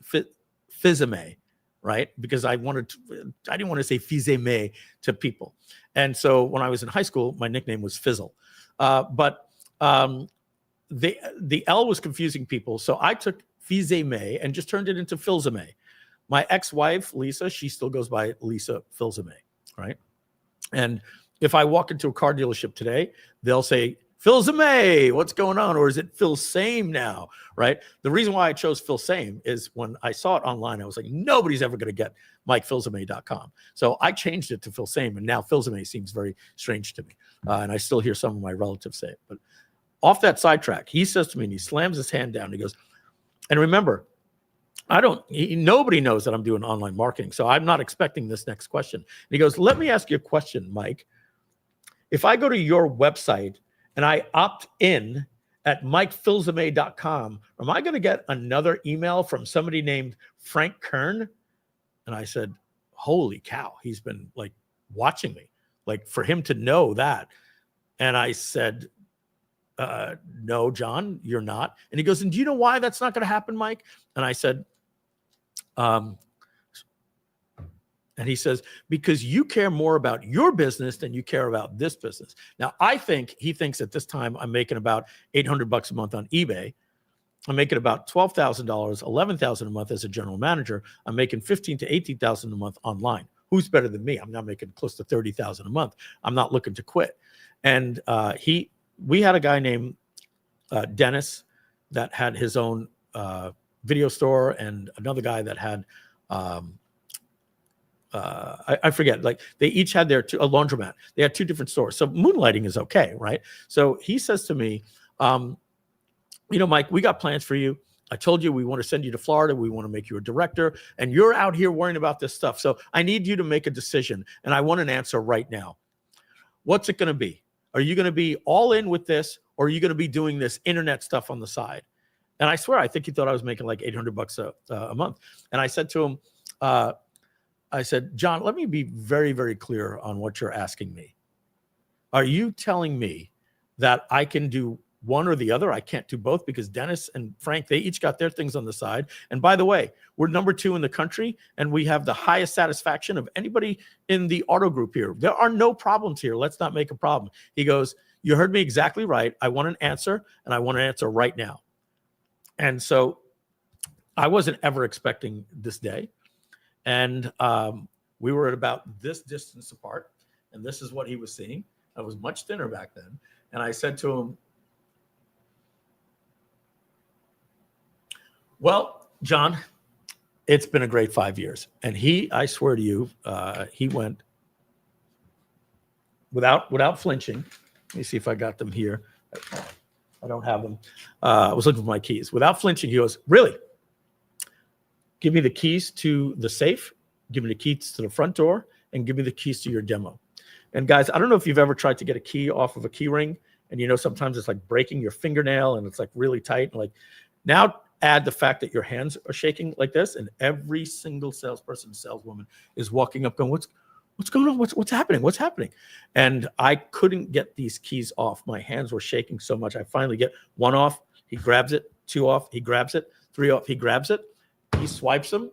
Filsaime, right? Because I didn't want to say Filsaime to people. And so when I was in high school, my nickname was Fizzle. But the L was confusing people. So I took Filsaime and just turned it into Filsaime. My ex-wife, Lisa, she still goes by Lisa Filsaime, right? And if I walk into a car dealership today, they'll say, Filsaime, what's going on? Or is it Filsaime now, right? The reason why I chose Filsaime is when I saw it online, I was like, nobody's ever going to get MikeFilsaime.com. So I changed it to Filsaime, and now Filsaime seems very strange to me. And I still hear some of my relatives say it. But off that sidetrack, he says to me, and he slams his hand down, and he goes, and remember, nobody knows that I'm doing online marketing, so I'm not expecting this next question. And he goes, let me ask you a question, Mike. If I go to your website and I opt in at MikeFilsaime.com, am I going to get another email from somebody named Frank Kern? And I said, holy cow, he's been like watching me, like for him to know that. And I said, no, John, you're not. And he goes, and do you know why that's not going to happen, Mike? And I said, and he says, because you care more about your business than you care about this business. Now, he thinks at this time I'm making about $800 a month on eBay. I'm making about $12,000, $11,000 a month as a general manager. I'm making $15,000 to $18,000 a month online. Who's better than me? I'm now making close to $30,000 a month. I'm not looking to quit. And we had a guy named Dennis that had his own video store, and another guy that had I forget, like they each had a laundromat. They had two different stores. So moonlighting is okay, right? So he says to me, Mike, we got plans for you. I told you we want to send you to Florida. We want to make you a director, and you're out here worrying about this stuff. So I need you to make a decision, and I want an answer right now. What's it going to be? Are you going to be all in with this, or are you going to be doing this internet stuff on the side? And I swear, I think he thought I was making like $800 a month. And I said to him, I said, John, let me be very, very clear on what you're asking me. Are you telling me that I can do one or the other? I can't do both because Dennis and Frank, they each got their things on the side. And by the way, we're number 2 in the country, and we have the highest satisfaction of anybody in the auto group here. There are no problems here. Let's not make a problem. He goes, you heard me exactly right. I want an answer, and I want an answer right now. And so I wasn't ever expecting this day. And we were at about this distance apart, and this is what he was seeing. I was much thinner back then. And I said to him, well, John, it's been a great 5 years. And I swear to you, he went without flinching. Let me see if I got them here. I don't have them. I was looking for my keys. Without flinching, he goes, really? Give me the keys to the safe, give me the keys to the front door, and give me the keys to your demo. And guys, I don't know if you've ever tried to get a key off of a key ring, and sometimes it's like breaking your fingernail and it's like really tight. And like now add the fact that your hands are shaking like this, and every single salesperson, saleswoman is walking up going, what's going on? What's happening? What's happening? And I couldn't get these keys off. My hands were shaking so much. I finally get 1 off. He grabs it. 2 off. He grabs it. 3 off. He grabs it. He swipes them.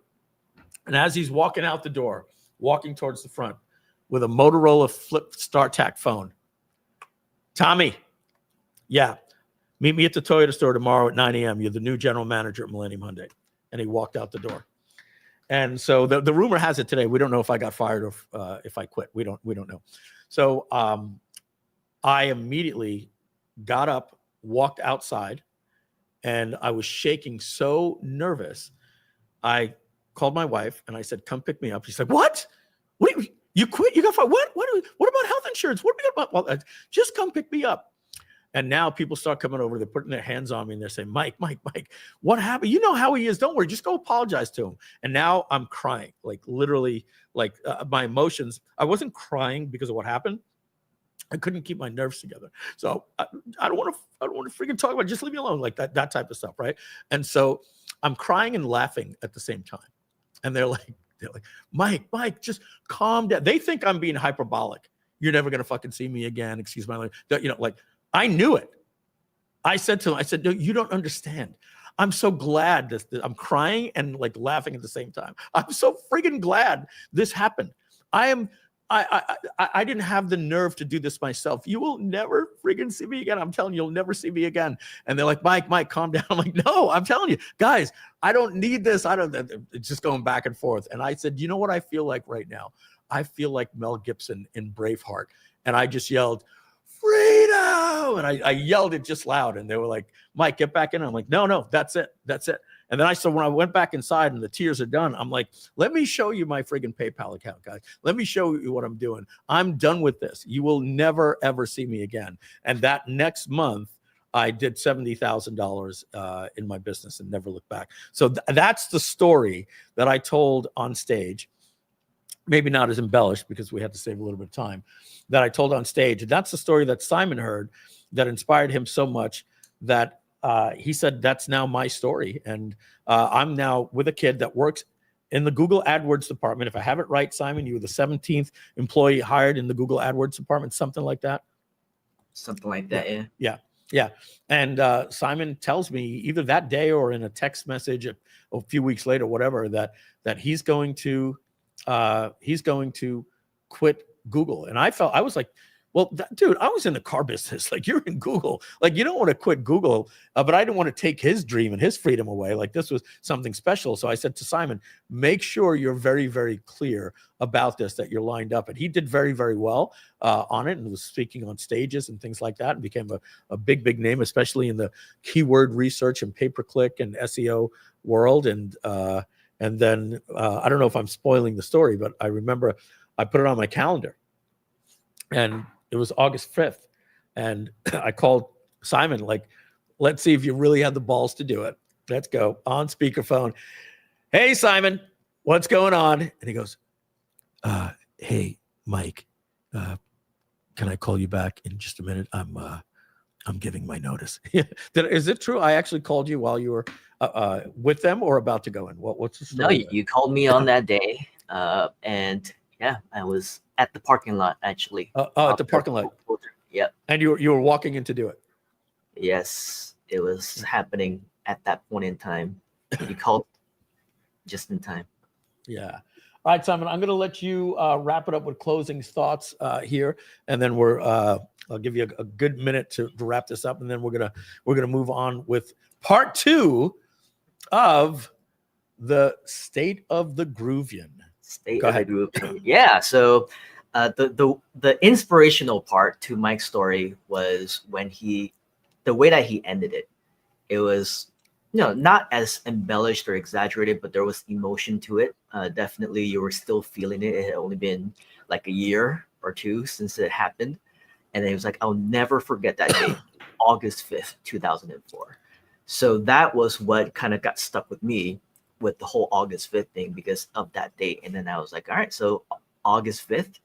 And as he's walking out the door, walking towards the front with a Motorola flip StarTAC phone, Tommy, yeah, meet me at the Toyota store tomorrow at 9 a.m. You're the new general manager at Millennium Hyundai. And he walked out the door. And so the rumor has it today, we don't know if I got fired or if I quit. We don't know. So I immediately got up, walked outside, and I was shaking so nervous. I called my wife and I said, come pick me up. She's like, what? You quit? You got fired? What about health insurance? What about? Well, just come pick me up. And now people start coming over. They're putting their hands on me and they're saying, Mike, what happened? You know how he is. Don't worry. Just go apologize to him. And now I'm crying, like literally, like my emotions. I wasn't crying because of what happened. I couldn't keep my nerves together. So I don't want to freaking talk about it. Just leave me alone, like that type of stuff, right? And so I'm crying and laughing at the same time. And they're like, Mike, just calm down. They think I'm being hyperbolic. You're never gonna fucking see me again. Excuse my language. Like I knew it. I said to him, no, you don't understand. I'm so glad that I'm crying and like laughing at the same time. I'm so friggin' glad this happened. I didn't have the nerve to do this myself. You will never friggin' see me again. I'm telling you, you'll never see me again. And they're like, Mike, calm down. I'm like, no, I'm telling you, guys, I don't need this. It's just going back and forth. And I said, you know what I feel like right now? I feel like Mel Gibson in Braveheart. And I just yelled, freedom. And I yelled it just loud. And they were like, Mike, get back in. I'm like, no, that's it. And then when I went back inside and the tears are done, I'm like, let me show you my friggin' PayPal account, guys. Let me show you what I'm doing. I'm done with this. You will never, ever see me again. And that next month, I did $70,000 in my business and never looked back. So that's the story that I told on stage. Maybe not as embellished because we had to save a little bit of time, that I told on stage. And that's the story that Simon heard that inspired him so much that he said, that's now my story. And I'm now with a kid that works in the Google AdWords department. If I have it right, Simon, you were the 17th employee hired in the Google AdWords department, something like that. Something like that, yeah. Yeah. And Simon tells me either that day or in a text message a few weeks later, whatever, that he's going to quit Google. And I was like, well, dude, I was in the car business. Like, you're in Google. Like, you don't want to quit Google. But I didn't want to take his dream and his freedom away. Like, this was something special. So I said to Simon, make sure you're very, very clear about this, that you're lined up. And he did very, very well on it and was speaking on stages and things like that and became a big, big name, especially in the keyword research and pay-per-click and SEO world. And then I don't know if I'm spoiling the story, but I remember I put it on my calendar. And it was August 5th. And I called Simon, like, let's see if you really had the balls to do it. Let's go on speakerphone. Hey, Simon, what's going on? And he goes, hey, Mike, can I call you back in just a minute? I'm giving my notice. Is it true? I actually called you while you were with them or about to go in? What's the story? No, you called me on that day. And yeah, I was at the parking lot, actually. At the parking lot. Yep. And you were walking in to do it. Yes, it was happening at that point in time. You called just in time. Yeah. All right, Simon, I'm going to let you wrap it up with closing thoughts here, and then I'll give you a good minute to wrap this up, and then we're gonna move on with part 2 of the State of the Groovion. State Go of the ahead. group. Yeah. So the inspirational part to Mike's story was when the way that he ended it. It was, not as embellished or exaggerated, but there was emotion to it. Definitely, you were still feeling it. It had only been like a year or two since it happened, and it was like, I'll never forget that date, August 5th, 2004. So that was what kind of got stuck with me with the whole August 5th thing because of that date. And then I was like, all right, so August 5th,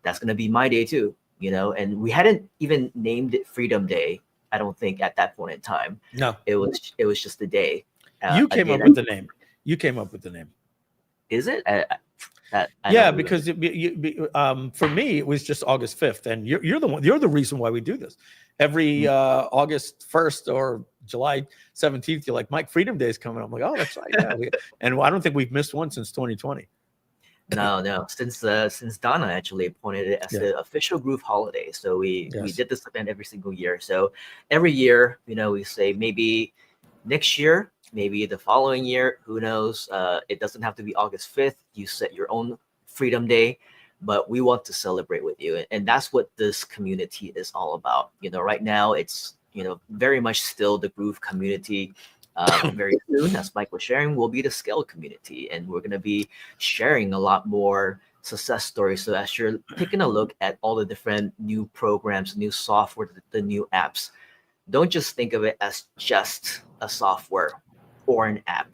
that's gonna be my day too, and we hadn't even named it Freedom Day. I don't think at that point in time. No, It was just a day. you A came day up that- with the name. You came up with the name. Is it? I Yeah, don't because for me it was just August 5th, and you're the reason why we do this every August 1st or July 17th. You're like, Mike, Freedom Day is coming. I'm like, oh, that's right. Yeah, and I don't think we've missed one since 2020. No. Since Donna actually appointed it as the official Groove holiday, so we did this event every single year. So every year, we say maybe next year, maybe the following year, who knows? It doesn't have to be August 5th. You set your own Freedom Day, but we want to celebrate with you, and that's what this community is all about. Right now it's very much still the Groove community. Very soon, as Mike was sharing, will be the Scale community, and we're going to be sharing a lot more success stories. So as you're taking a look at all the different new programs, new software, the new apps, don't just think of it as just a software or an app.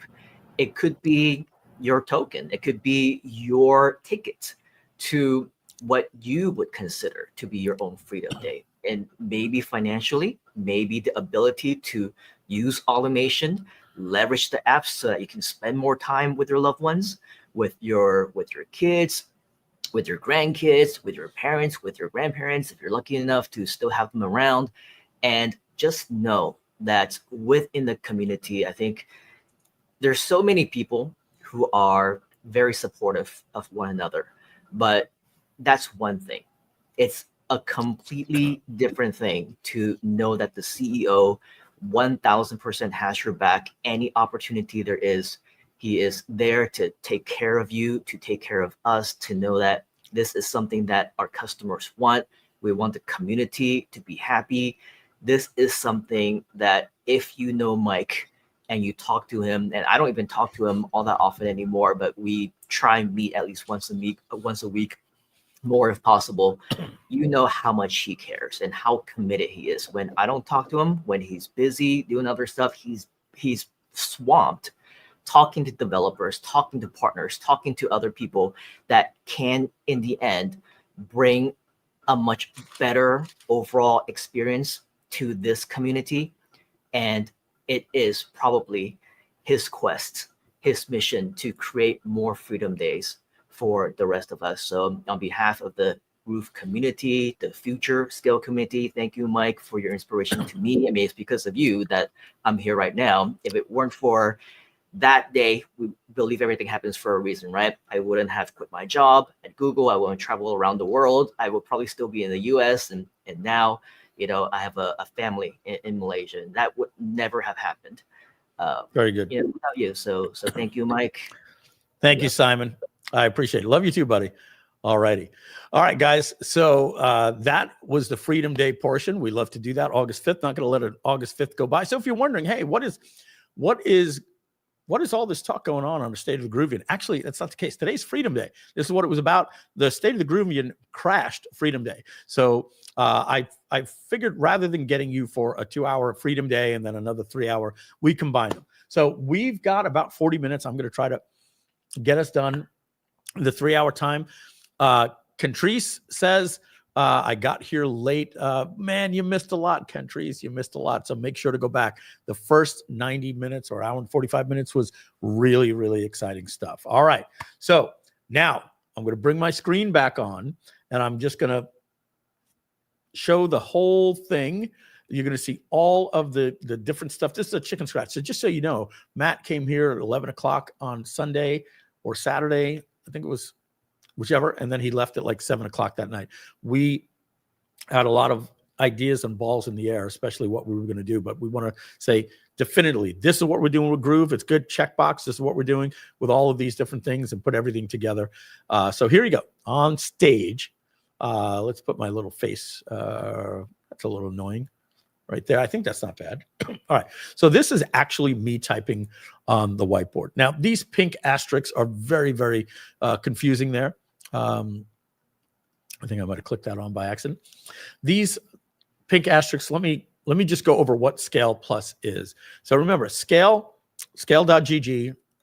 It could be your token. It could be your ticket to what you would consider to be your own Freedom Day. And maybe financially, maybe the ability to use automation, leverage the apps so that you can spend more time with your loved ones, with your kids, with your grandkids, with your parents, with your grandparents, if you're lucky enough to still have them around. And just know that within the community, I think there's so many people who are very supportive of one another, but that's one thing. It's a completely different thing to know that the CEO 1000% has your back. Any opportunity there is, he is there to take care of you, to take care of us, to know that this is something that our customers want. We want the community to be happy. This is something that if you know Mike and you talk to him, and I don't even talk to him all that often anymore, but we try and meet at least once a week, more if possible, you know how much he cares and how committed he is. When I don't talk to him, when he's busy doing other stuff, he's swamped talking to developers, talking to partners, talking to other people that can in the end bring a much better overall experience to this community. And it is probably his quest, his mission to create more Freedom Days for the rest of us. So on behalf of the Groove community, the future Scale community, thank you, Mike, for your inspiration to me. I mean, it's because of you that I'm here right now. If it weren't for that day, we believe everything happens for a reason, right? I wouldn't have quit my job at Google. I wouldn't travel around the world. I would probably still be in the US. And now, I have a family in Malaysia, and that would never have happened. Very good. Without you. So thank you, Mike. Thank you, Simon. I appreciate it. Love you too, buddy. All righty. All right, guys. So that was the Freedom Day portion. We love to do that. August 5th. Not going to let it August 5th go by. So if you're wondering, hey, what is all this talk going on the State of the Groovion? Actually, that's not the case. Today's Freedom Day. This is what it was about. The State of the Groovion crashed Freedom Day. So I figured rather than getting you for a 2-hour Freedom Day and then another 3-hour, we combined them. So we've got about 40 minutes. I'm going to try to get us done the 3-hour time. Cantrice says, I got here late. Man, you missed a lot, Cantrice. You missed a lot. So make sure to go back. The first 90 minutes or hour and 45 minutes was really, really exciting stuff. All right. So now I'm going to bring my screen back on, and I'm just going to show the whole thing. You're going to see all of the different stuff. This is a chicken scratch. So just so you know, Matt came here at 11 o'clock on Sunday or Saturday. I think it was whichever. And then he left at like 7 o'clock that night. We had a lot of ideas and balls in the air, especially what we were going to do. But we want to say definitively, this is what we're doing with Groove. It's good. Checkbox. This is what we're doing with all of these different things and put everything together. So here you go on stage. Let's put my little face. That's a little annoying right there. I think that's not bad. All right. So this is actually me typing on the whiteboard. Now, these pink asterisks are very, very confusing there. I think I might have clicked that on by accident. These pink asterisks, let me just go over what Scale Plus is. So remember, scale.gg,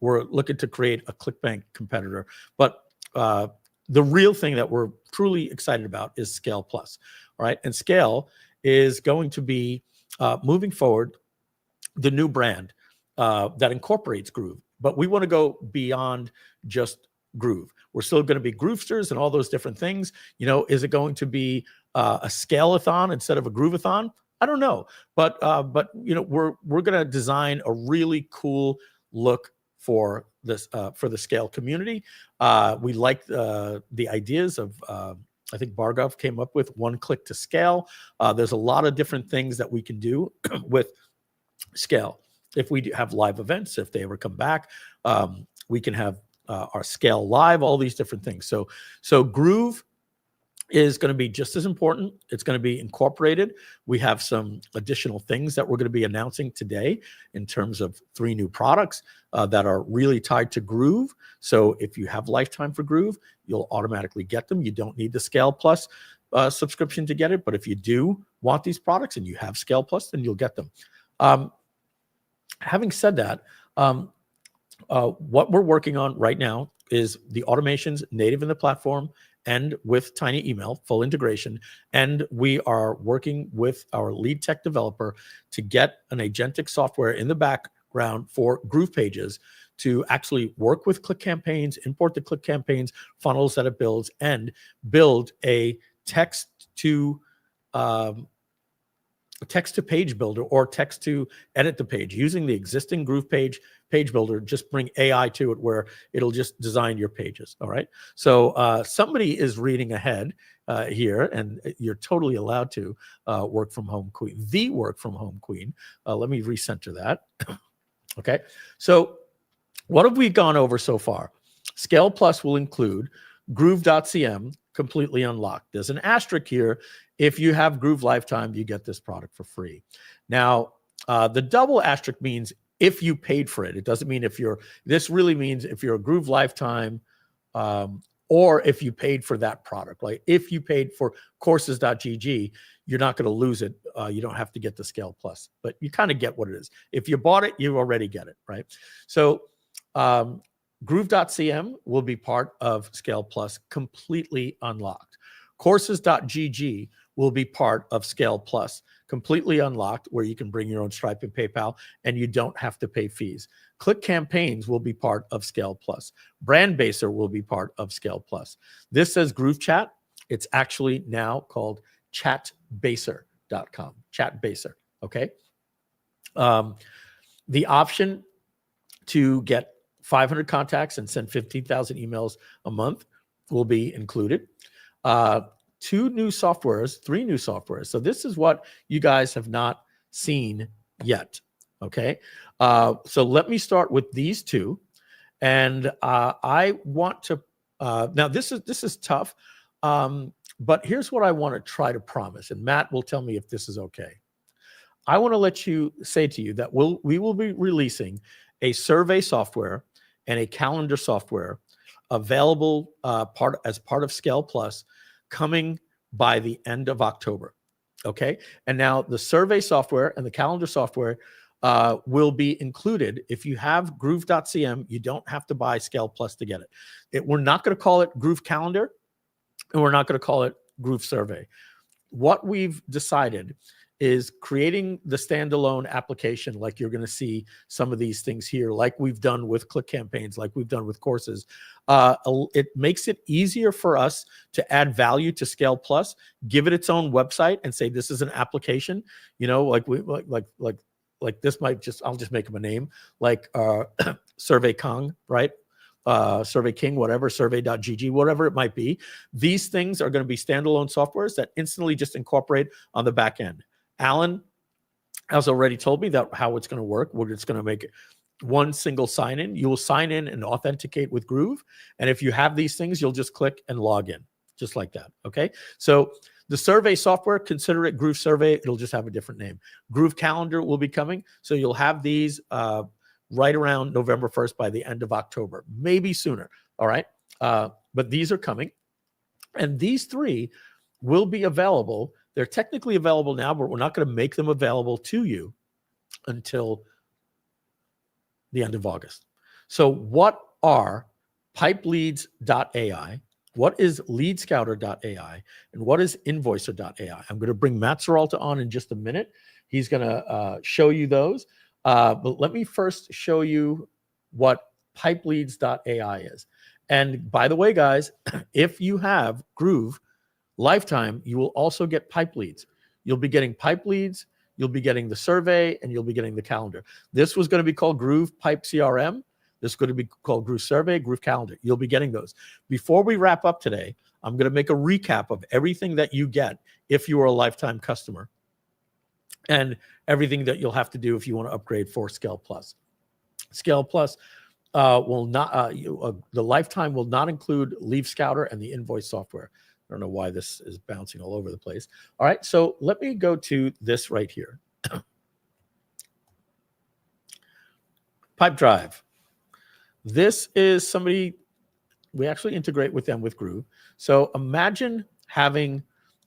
we're looking to create a ClickBank competitor. But the real thing that we're truly excited about is Scale Plus. All right. And Scale is going to be moving forward the new brand that incorporates Groove. But we want to go beyond just Groove. We're still going to be Groovesters and all those different things. You know, is it going to be a Scale-a-thon instead of a Groove-a-thon? I don't know, but you know, we're going to design a really cool look for this for the Scale community. We like the ideas of. I think Bargov came up with one click to scale. There's a lot of different things that we can do with Scale. If we have live events, if they ever come back, we can have our Scale live, all these different things. So Groove is going to be just as important. It's going to be incorporated. We have some additional things that we're going to be announcing today in terms of 3 new products that are really tied to Groove. So if you have lifetime for Groove, you'll automatically get them. You don't need the Scale Plus subscription to get it. But if you do want these products and you have Scale Plus, then you'll get them. Having said that, what we're working on right now is the automations native in the platform and with Tiny Email, full integration. And we are working with our lead tech developer to get an agentic software in the background for Groove pages to actually work with Click Campaigns, import the Click Campaigns, funnels that it builds, and build a text to page builder or text to edit the page using the existing Groove page builder. Just bring AI to it where it'll just design your pages. All right. So somebody is reading ahead here, and you're totally allowed to work from home queen, the work from home queen. Let me recenter that. Okay. So what have we gone over so far? Scale Plus will include Groove.cm completely unlocked. There's an asterisk here. If you have Groove Lifetime, you get this product for free. Now, the double asterisk means if you paid for it. It doesn't mean if you're, this really means if you're a Groove Lifetime or if you paid for that product. Like if you paid for courses.gg, you're not going to lose it. You don't have to get the Scale Plus, but you kind of get what it is. If you bought it, you already get it, right? So Groove.cm will be part of Scale Plus completely unlocked. Courses.gg will be part of Scale Plus completely unlocked, where you can bring your own Stripe and PayPal and you don't have to pay fees. Click Campaigns will be part of Scale Plus. Brand Baser will be part of Scale Plus. This says Groove Chat. It's actually now called chatbaser.com. Chatbaser, okay? The option to get 500 contacts and send 15,000 emails a month will be included. 3 new softwares. So this is what you guys have not seen yet. Okay. So let me start with these 2. And I want to, now this is tough. But here's what I want to try to promise. And Matt will tell me if this is okay. I want to say to you that we will be releasing a survey software and a calendar software available as part of Scale Plus coming by the end of October. Okay. And now the survey software and the calendar software will be included. If you have Groove.cm, you don't have to buy Scale Plus to get it. We're not going to call it Groove Calendar, and we're not going to call it Groove Survey. What we've decided is creating the standalone application, like you're going to see some of these things here, like we've done with click campaigns, like we've done with courses. It makes it easier for us to add value to Scale Plus, give it its own website, and say this is an application. You know, like this might just, I'll just make them a name, like Survey Kong, right? Survey King, whatever, survey.gg, whatever it might be. These things are going to be standalone softwares that instantly just incorporate on the back end. Alan has already told me that how it's going to work. We're just going to make it one single sign in. You will sign in and authenticate with Groove. And if you have these things, you'll just click and log in, just like that. Okay. So the survey software, consider it Groove Survey. It'll just have a different name. Groove Calendar will be coming. So you'll have these right around November 1st by the end of October, maybe sooner. All right. But these are coming. And these three will be available. They're technically available now, but we're not going to make them available to you until the end of August. So what are pipeleads.ai? What is leadscouter.ai? And what is invoicer.ai? I'm going to bring Matt Seralta on in just a minute. He's going to show you those. But let me first show you what pipeleads.ai is. And by the way, guys, if you have Groove Lifetime, you will also get pipe leads. You'll be getting pipe leads, you'll be getting the survey, and you'll be getting the calendar. This was going to be called Groove Pipe CRM. This is going to be called Groove Survey, Groove Calendar. You'll be getting those. Before we wrap up today, I'm going to make a recap of everything that you get if you are a lifetime customer and everything that you'll have to do if you want to upgrade for Scale Plus. Scale Plus will not, the lifetime will not include Leave Scouter and the invoice software. I don't know why this is bouncing all over the place. All right, so let me go to this right here. Pipe Drive. This is somebody, we actually integrate with them with Groove. So imagine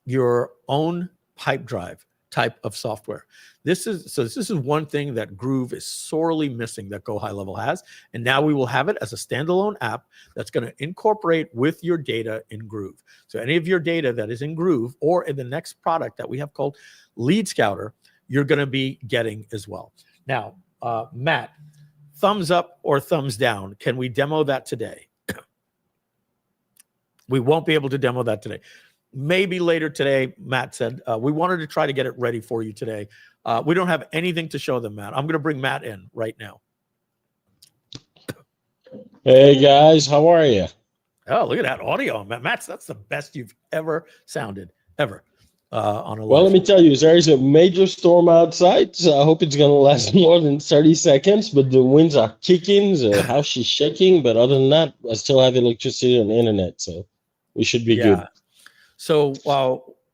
your own pipe drive type of software. This is one thing that Groove is sorely missing that Go High Level has. And now we will have it as a standalone app that's going to incorporate with your data in Groove. So any of your data that is in Groove or in the next product that we have called Lead Scouter, you're going to be getting as well. Now, Matt, thumbs up or thumbs down. Can we demo that today? We won't be able to demo that today. Maybe later today, Matt said. We wanted to try to get it ready for you today. We don't have anything to show them, Matt. I'm going to bring Matt in right now. Hey, guys. How are you? Oh, look at that audio. Matt, that's the best you've ever sounded, ever. On a Well, live. let me tell you, there is a major storm outside, so I hope it's going to last more than 30 seconds, but the winds are kicking, the house is shaking, but other than that, I still have electricity and internet, so we should be good. So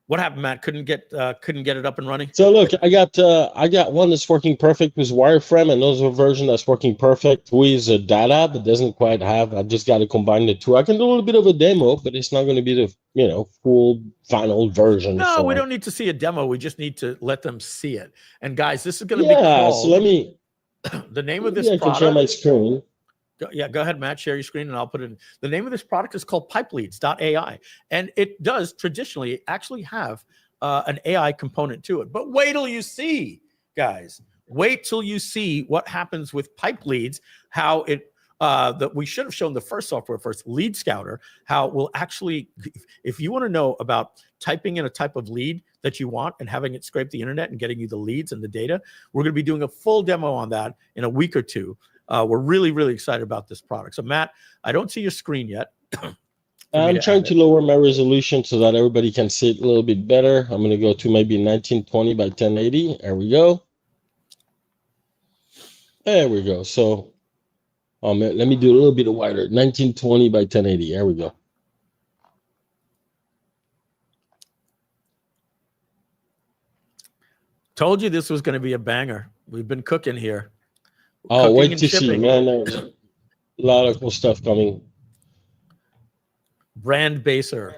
what happened, Matt? Couldn't get it up and running? So look, I got one that's working perfect with wireframe, and another version that's working perfect with data, but doesn't quite have. I just got to combine the two. I can do a little bit of a demo, but it's not going to be the full final version. No, so. We don't need to see a demo. We just need to let them see it. And guys, this is going to be called. So let me. The name of this product. I can share my screen. Go ahead, Matt. Share your screen, and I'll put it in. The name of this product is called pipeleads.ai, and it does traditionally actually have an AI component to it. But wait till you see, guys. Wait till you see what happens with pipe leads. How it that we should have shown the first software first, Lead Scouter. How it will actually, if you want to know about typing in a type of lead that you want and having it scrape the internet and getting you the leads and the data, we're going to be doing a full demo on that in a week or two. We're really, really excited about this product. So, Matt, I don't see your screen yet. I'm trying to lower my resolution so that everybody can see it a little bit better. I'm going to go to maybe 1920 by 1080. There we go. There we go. So let me do a little bit wider. 1920 by 1080. There we go. Told you this was going to be a banger. We've been cooking here. Oh, wait to see, man. There's a lot of cool stuff coming. Brand Baser,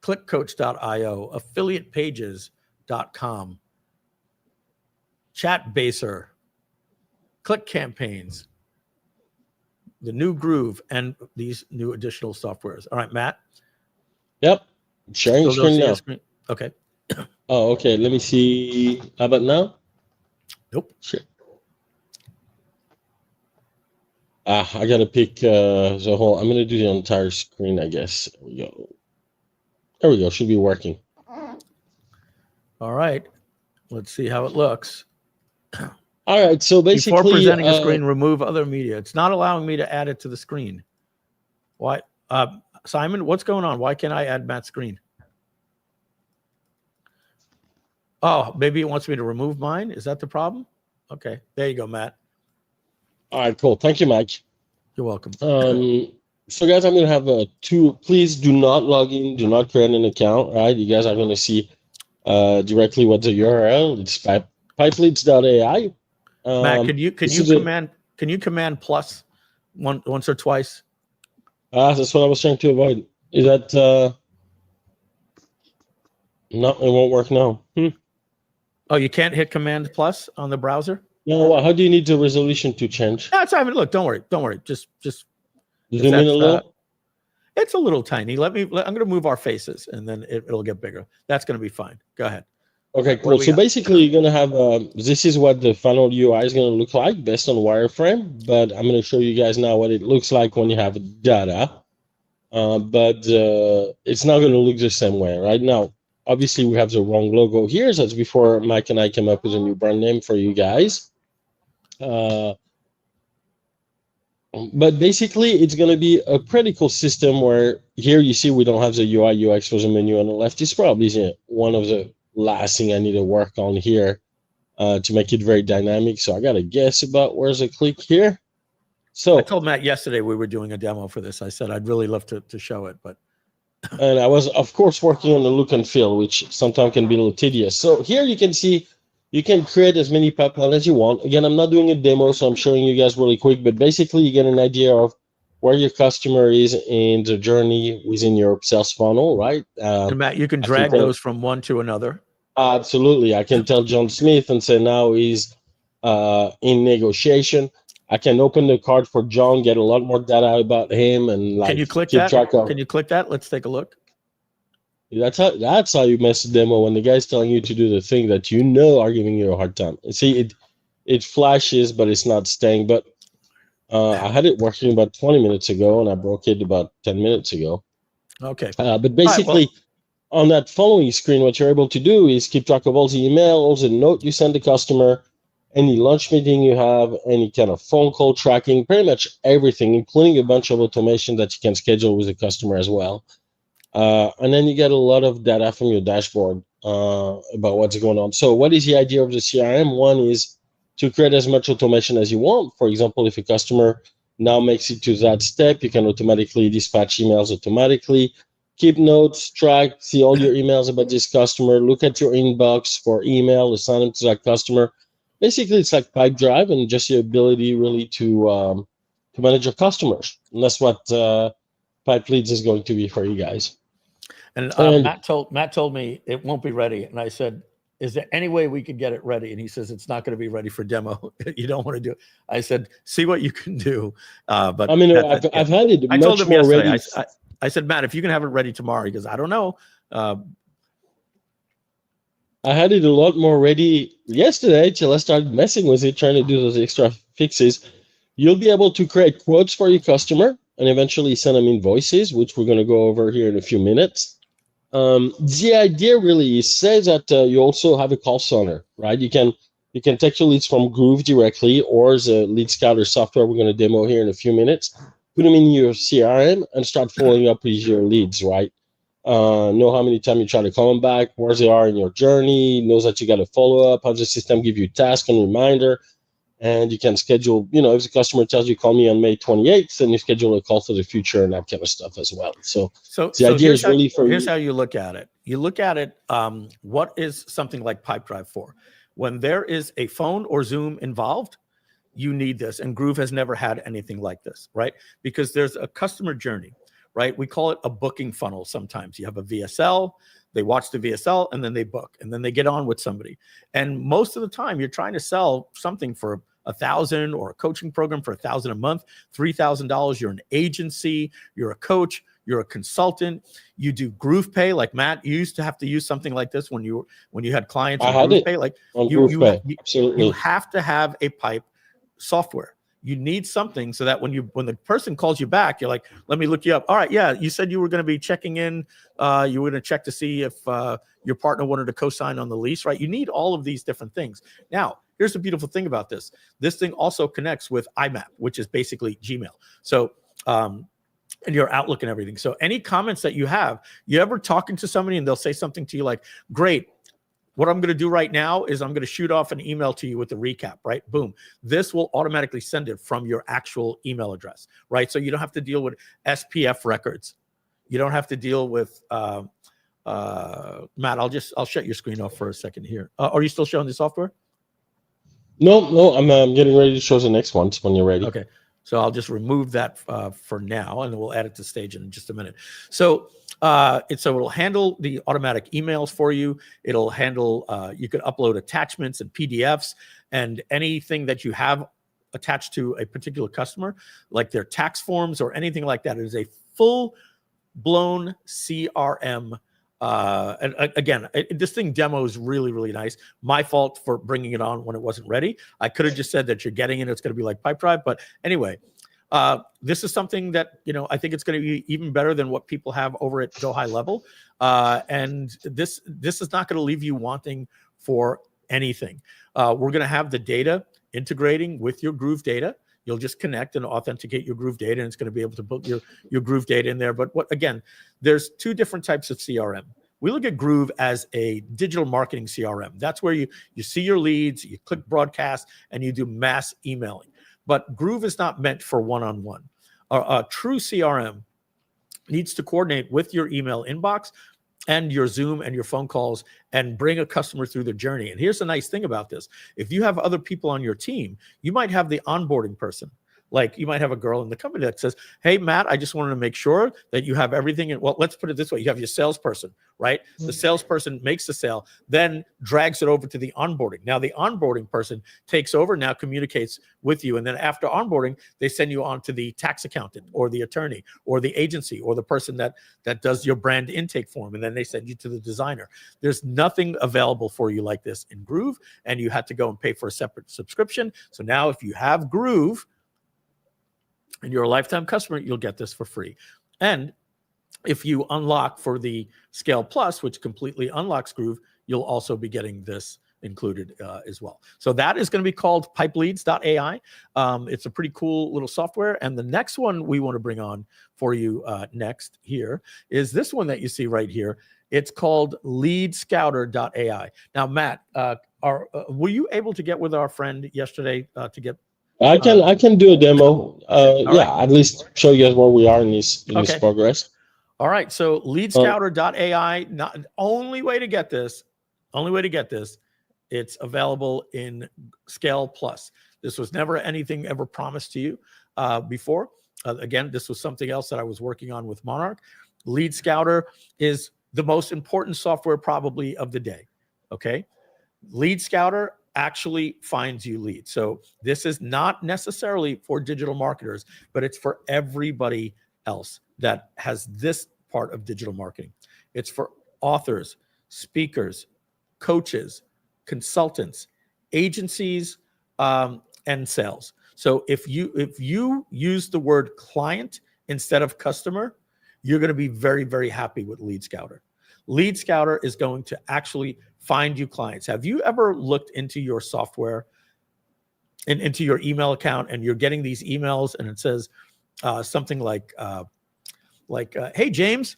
clickcoach.io, affiliatepages.com, Chat Baser, Click Campaigns, the new Groove, and these new additional softwares. All right, Matt? Yep. I'm sharing screen now. Okay. Oh, okay. Let me see. How about now? Nope. Sure. I gotta pick. So hold. I'm gonna do the entire screen. I guess. There we go. There we go. Should be working. All right. Let's see how it looks. All right. So Before basically, presenting a screen, remove other media. It's not allowing me to add it to the screen. Why? Simon, what's going on? Why can't I add Matt's screen? Oh, maybe it wants me to remove mine. Is that the problem? Okay. There you go, Matt. all right. Cool. Thank you, Mike. You're welcome. So guys, I'm gonna have two. Please do not log in. Do not create an account. Right. You guys are gonna see directly what the URL. It's pipeleads.ai. Matt, can you command plus once or twice? That's what I was trying to avoid. Is that no? It won't work now. Oh, you can't hit command plus on the browser? No. How do you need the resolution to change? No, Simon, look, don't worry. Just Zoom in a little. It's a little tiny. I'm going to move our faces, and then it'll get bigger. That's going to be fine. Go ahead. Okay, cool. So basically, you're gonna have this is what the final UI is gonna look like based on wireframe. But I'm gonna show you guys now what it looks like when you have data. But it's not gonna look the same way right now. Obviously, we have the wrong logo here. That's before Mike and I came up with a new brand name for you guys. But basically, it's going to be a pretty cool system where here you see we don't have the UI UX for the menu on the left. It's probably one of the last thing I need to work on here to make it very dynamic. So I got to guess about where's the click here. So I told Matt yesterday we were doing a demo for this. I said I'd really love to show it, but and I was, of course, working on the look and feel, which sometimes can be a little tedious. So here you can see you can create as many pipelines as you want. Again, I'm not doing a demo, so I'm showing you guys really quick, but basically you get an idea of where your customer is in the journey within your sales funnel, right? And Matt, you can drag those from one to another. Absolutely. I can tell John Smith and say now he's in negotiation. I can open the card for John, get a lot more data about him, and like can you click keep that? track of. Can you click that? Let's take a look. That's how you mess the demo when the guy's telling you to do the thing that you know are giving you a hard time. See, it flashes, but it's not staying. But I had it working about 20 minutes ago, and I broke it about 10 minutes ago. Okay. But basically, on that following screen, what you're able to do is keep track of all the emails, the note you send the customer, any lunch meeting you have, any kind of phone call tracking, pretty much everything, including a bunch of automation that you can schedule with the customer as well. And then you get a lot of data from your dashboard about what's going on. So what is the idea of the CRM? One is to create as much automation as you want. For example, if a customer now makes it to that step, you can automatically dispatch emails automatically, keep notes, track, see all your emails about this customer, look at your inbox for email, assign them to that customer. Basically, it's like Pipe Drive and just the ability really to manage your customers. And that's what Pipe Leads is going to be for you guys. And Matt told me it won't be ready. And I said, is there any way we could get it ready? And he says, it's not going to be ready for demo. You don't want to do it. I said, see what you can do. But I mean, I've had it I told much him more yesterday, ready. I said, Matt, if you can have it ready tomorrow, he goes, I don't know. I had it a lot more ready yesterday till I started messing with it, trying to do those extra fixes. You'll be able to create quotes for your customer and eventually send them invoices, which we're going to go over here in a few minutes. The idea really is say that you also have a call center, right? You can take your leads from Groove directly or the lead scatter software we're going to demo here in a few minutes. Put them in your CRM and start following up with your leads, right? Know how many times you try to call them back, where they are in your journey, knows that you got to follow up, how the system give you task and reminder, and you can schedule, if the customer tells you call me on May 28th, then you schedule a call for the future and that kind of stuff as well. So the idea is really for here's how you look at it. You look at it, what is something like Pipe Drive for? When there is a phone or Zoom involved, you need this. And Groove has never had anything like this, right? Because there's a customer journey. Right? We call it a booking funnel sometimes. You have a VSL, they watch the VSL, and then they book, and then they get on with somebody. And most of the time, you're trying to sell something for $1,000 or a coaching program for $1,000 a month, $3,000. You're an agency, you're a coach, you're a consultant, you do Groove Pay. Like Matt, you used to have to use something like this when you had clients I on had Groove it Pay. Like on you GroovePay. Absolutely. you have to have a pipe software. You need something so that when the person calls you back, you're like, let me look you up. All right, yeah, you said you were going to be checking in. You were going to check to see if your partner wanted to co-sign on the lease, right? You need all of these different things. Now, here's the beautiful thing about this. This thing also connects with IMAP, which is basically Gmail. So, and your Outlook and everything. So any comments that you have, you ever talking to somebody and they'll say something to you like, great, what I'm going to do right now is I'm going to shoot off an email to you with the recap, right? Boom. This will automatically send it from your actual email address, right? So you don't have to deal with SPF records. You don't have to deal with, Matt, I'll shut your screen off for a second here. Are you still showing the software? No, I'm getting ready to show the next ones when you're ready. Okay. So I'll just remove that for now, and then we'll add it to stage in just a minute. So it'll handle the automatic emails for you. It'll handle, you could upload attachments and PDFs and anything that you have attached to a particular customer, like their tax forms or anything like that. It is a full-blown CRM. And again, this thing demos really, really nice. My fault for bringing it on when it wasn't ready. I could have just said that you're getting it. It's going to be like Pipedrive. But anyway, this is something that, I think it's going to be even better than what people have over at Go High Level. And this is not going to leave you wanting for anything. We're going to have the data integrating with your Groove data. You'll just connect and authenticate your Groove data, and it's going to be able to put your Groove data in there. But again, there's two different types of CRM. We look at Groove as a digital marketing CRM. That's where you see your leads, you click broadcast, and you do mass emailing. But Groove is not meant for one-on-one. A true CRM needs to coordinate with your email inbox and your Zoom and your phone calls and bring a customer through the journey. And here's the nice thing about this. If you have other people on your team, you might have the onboarding person. Like you might have a girl in the company that says, hey, Matt, I just wanted to make sure that you have everything. Well, let's put it this way. You have your salesperson, right? The salesperson makes the sale, then drags it over to the onboarding. Now the onboarding person takes over, now communicates with you. And then after onboarding, they send you on to the tax accountant or the attorney or the agency or the person that does your brand intake form. And then they send you to the designer. There's nothing available for you like this in Groove. And you had to go and pay for a separate subscription. So now if you have Groove, and you're a lifetime customer, you'll get this for free. And if you unlock for the Scale Plus, which completely unlocks Groove, you'll also be getting this included as well. So that is going to be called pipeleads.ai. It's a pretty cool little software. And the next one we want to bring on for you next here is this one that you see right here. It's called leadscouter.ai. Now, Matt, were you able to get with our friend yesterday to get I can do a demo. Yeah, right. At least show you guys where we are in this progress. All right. So leadscouter.ai, not only way to get this, it's available in Scale Plus. This was never anything ever promised to you before. Again, this was something else that I was working on with Monarch. Lead Scouter is the most important software probably of the day. Okay. Lead Scouter actually finds you leads. So this is not necessarily for digital marketers, but it's for everybody else that has this part of digital marketing. It's for authors, speakers, coaches, consultants, agencies, and sales. So if you use the word client instead of customer, you're going to be very, very happy with Lead Scouter. Lead Scouter is going to actually find you clients. Have you ever looked into your software and into your email account and you're getting these emails and it says something like, hey, James,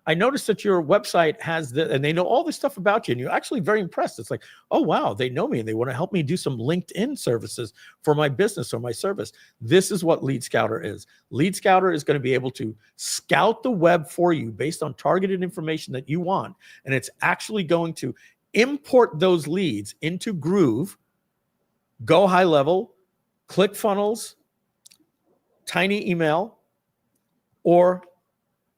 I noticed that your website has this, and they know all this stuff about you, and you're actually very impressed. It's like, oh, wow, they know me, and they want to help me do some LinkedIn services for my business or my service. This is what Lead Scouter is. Lead Scouter is going to be able to scout the web for you based on targeted information that you want, and it's actually going to import those leads into Groove, Go High Level, ClickFunnels, Tiny Email, or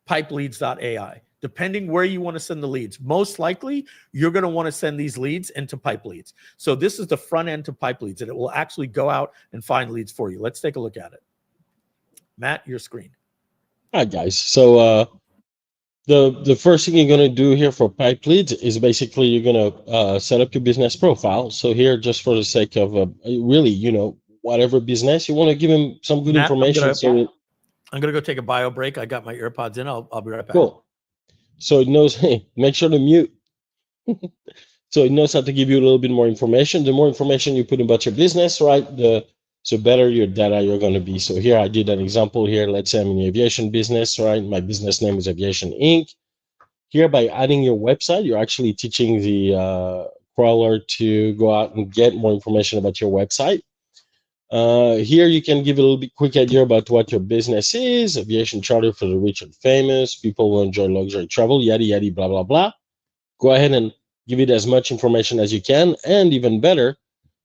pipeleads.ai, depending where you want to send the leads. Most likely, you're going to want to send these leads into Pipe Leads. So this is the front end to Pipe Leads, and it will actually go out and find leads for you. Let's take a look at it. Matt, your screen. All right, guys. So the first thing you're gonna do here for pipe leads is basically you're gonna set up your business profile. So here, just for the sake of really, whatever business you want to give him some good Matt, information. So I'm gonna go take a bio break. I got my AirPods in. I'll be right back. cool. So it knows. Hey, make sure to mute. So it knows how to give you a little bit more information. The more information you put about your business, right, the so better your data you're going to be. So here I did an example here. Let's say I'm in the aviation business, right? My business name is Aviation Inc. Here, by adding your website, you're actually teaching the crawler to go out and get more information about your website. Here you can give a little bit quick idea about what your business is: aviation charter for the rich and famous, people who enjoy luxury travel, yada yada, blah blah blah. Go ahead and give it as much information as you can, and even better,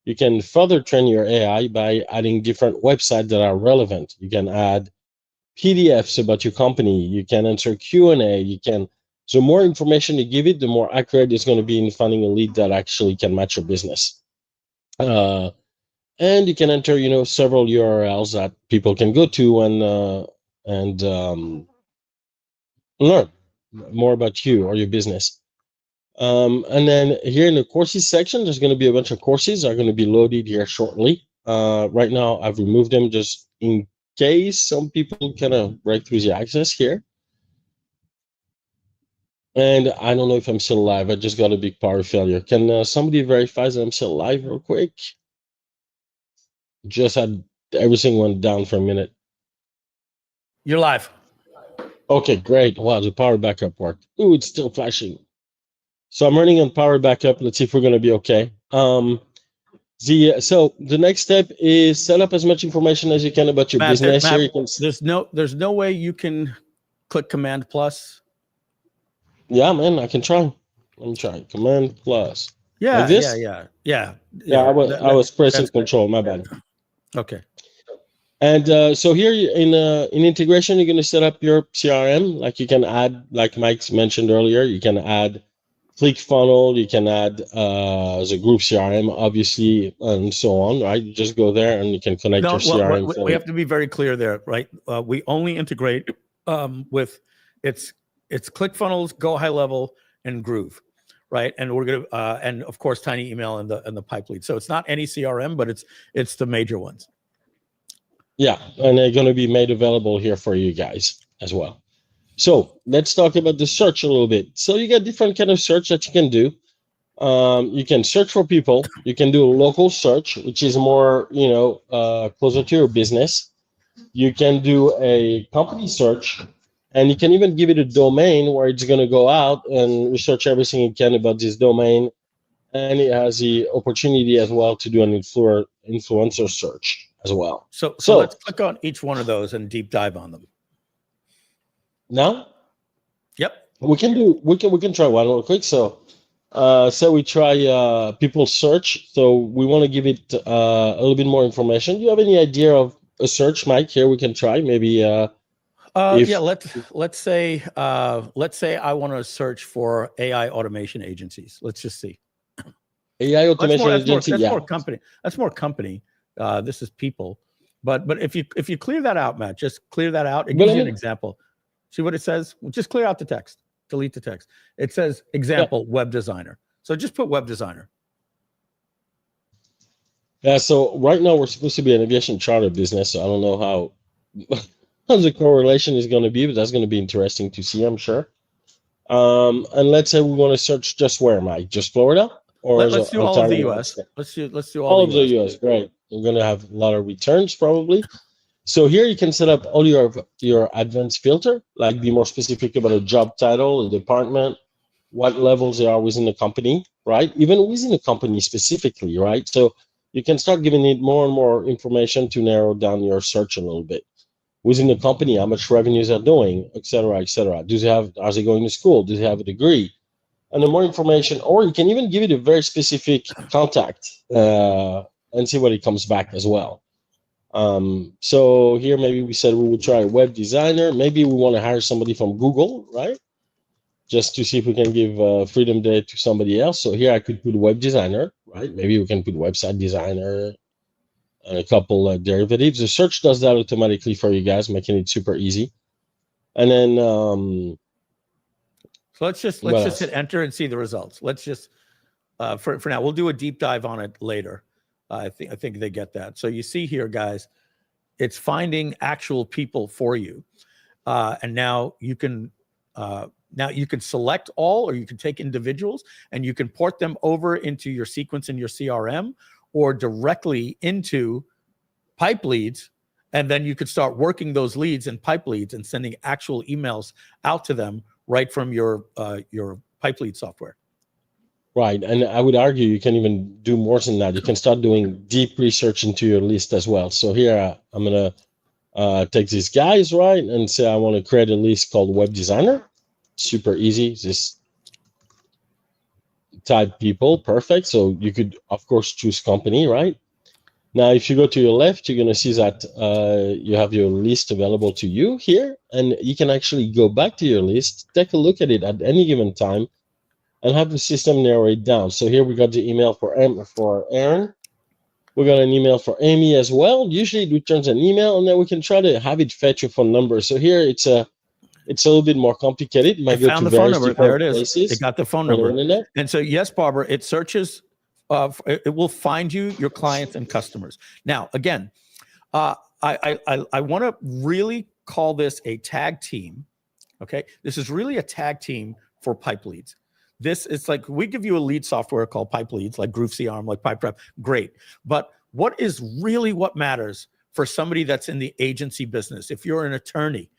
you can further train your AI by adding different websites that are relevant. You can add PDFs about your company. You can answer Q&A. You can. So more information you give it, the more accurate it's going to be in finding a lead that actually can match your business. And you can enter, several URLs that people can go to and learn more about you or your business. And then here in the courses section, there's going to be a bunch of courses that are going to be loaded here shortly. Right now, I've removed them just in case some people kind of break through the access here. And I don't know if I'm still alive. I just got a big power failure. Can somebody verify that I'm still alive real quick? Just had everything went down for a minute. You're live. Okay, great. Wow, the power backup worked. Ooh, it's still flashing. So I'm running on power backup. Let's see if we're going to be okay. So the next step is set up as much information as you can about your business. Matt, Here you can. there's no way you can click Command Plus. Yeah, man, I can try. Let me try Command Plus. Yeah, like this? yeah. I was pressing Control. My bad. Okay. And so here in integration, you're going to set up your CRM. Like you can add, like Mike mentioned earlier, you can add ClickFunnels, you can add the group CRM, obviously, and so on, right? You just go there and you can connect your CRM. We have to be very clear there, right? We only integrate with it's ClickFunnels, Go High Level, and Groove, right? And we're gonna and of course Tiny Email and the pipe lead. So it's not any CRM, but it's the major ones. Yeah, and they're going to be made available here for you guys as well. So let's talk about the search a little bit. So you got different kind of search that you can do. You can search for people. You can do a local search, which is more, closer to your business. You can do a company search, and you can even give it a domain where it's going to go out and research everything it can about this domain. And it has the opportunity as well to do an influencer search as well. So let's click on each one of those and deep dive on them. Now? Yep. We can try one real quick. So we try people search. So we want to give it a little bit more information. Do you have any idea of a search, Mike? Here we can try maybe. Yeah. Let's say I want to search for AI automation agencies. Let's just see. AI automation agency. That's more company. That's more company. This is people. But if you clear that out, Matt, just clear that out. It gives you an example. See what it says? Just clear out the text. Delete the text. It says example web designer. So just put web designer. Yeah. So right now we're supposed to be an aviation charter business. So I don't know how the correlation is going to be, but that's going to be interesting to see, I'm sure. And let's say we want to search just where, Mike? Just Florida? Or let's do all of the US. Let's do all of the US. Great. We're going to have a lot of returns probably. So here you can set up all your advanced filter, like be more specific about a job title, a department, what levels they are within the company, right? Even within the company specifically, right? So you can start giving it more and more information to narrow down your search a little bit. Within the company, how much revenues are doing, et cetera, et cetera. Are they going to school? Do they have a degree? And the more information, or you can even give it a very specific contact and see what it comes back as well. So here maybe we said we would try a web designer. Maybe we want to hire somebody from Google, right? Just to see if we can give Freedom Day to somebody else. So here I could put web designer, right? Maybe we can put website designer and a couple derivatives. The search does that automatically for you guys, making it super easy. And then So let's just hit enter and see the results. Let's just for now, we'll do a deep dive on it later. I think they get that. So you see here, guys, it's finding actual people for you, and now you can select all, or you can take individuals and you can port them over into your sequence in your CRM or directly into pipe leads. And then you could start working those leads and pipe leads and sending actual emails out to them right from your pipe lead software. Right. And I would argue you can even do more than that. You can start doing deep research into your list as well. So here I'm going to take these guys, right, and say I want to create a list called web designer. Super easy. Just type people. Perfect. So you could, of course, choose company, right? Now, if you go to your left, you're going to see that you have your list available to you here, and you can actually go back to your list, take a look at it at any given time, and have the system narrow it down. So here we got the email for Aaron. We got an email for Amy as well. Usually it returns an email, and then we can try to have it fetch your phone number. So here it's a little bit more complicated. It might go to various different places. It got the phone number. And so, yes, Barbara, it searches. It will find you your clients and customers. Now, again, I want to really call this a tag team. Okay, this is really a tag team for pipe leads. It's like we give you a lead software called Pipe Leads, like Groovion, like Pipe Prep. Great, but what matters for somebody that's in the agency business? If you're an attorney,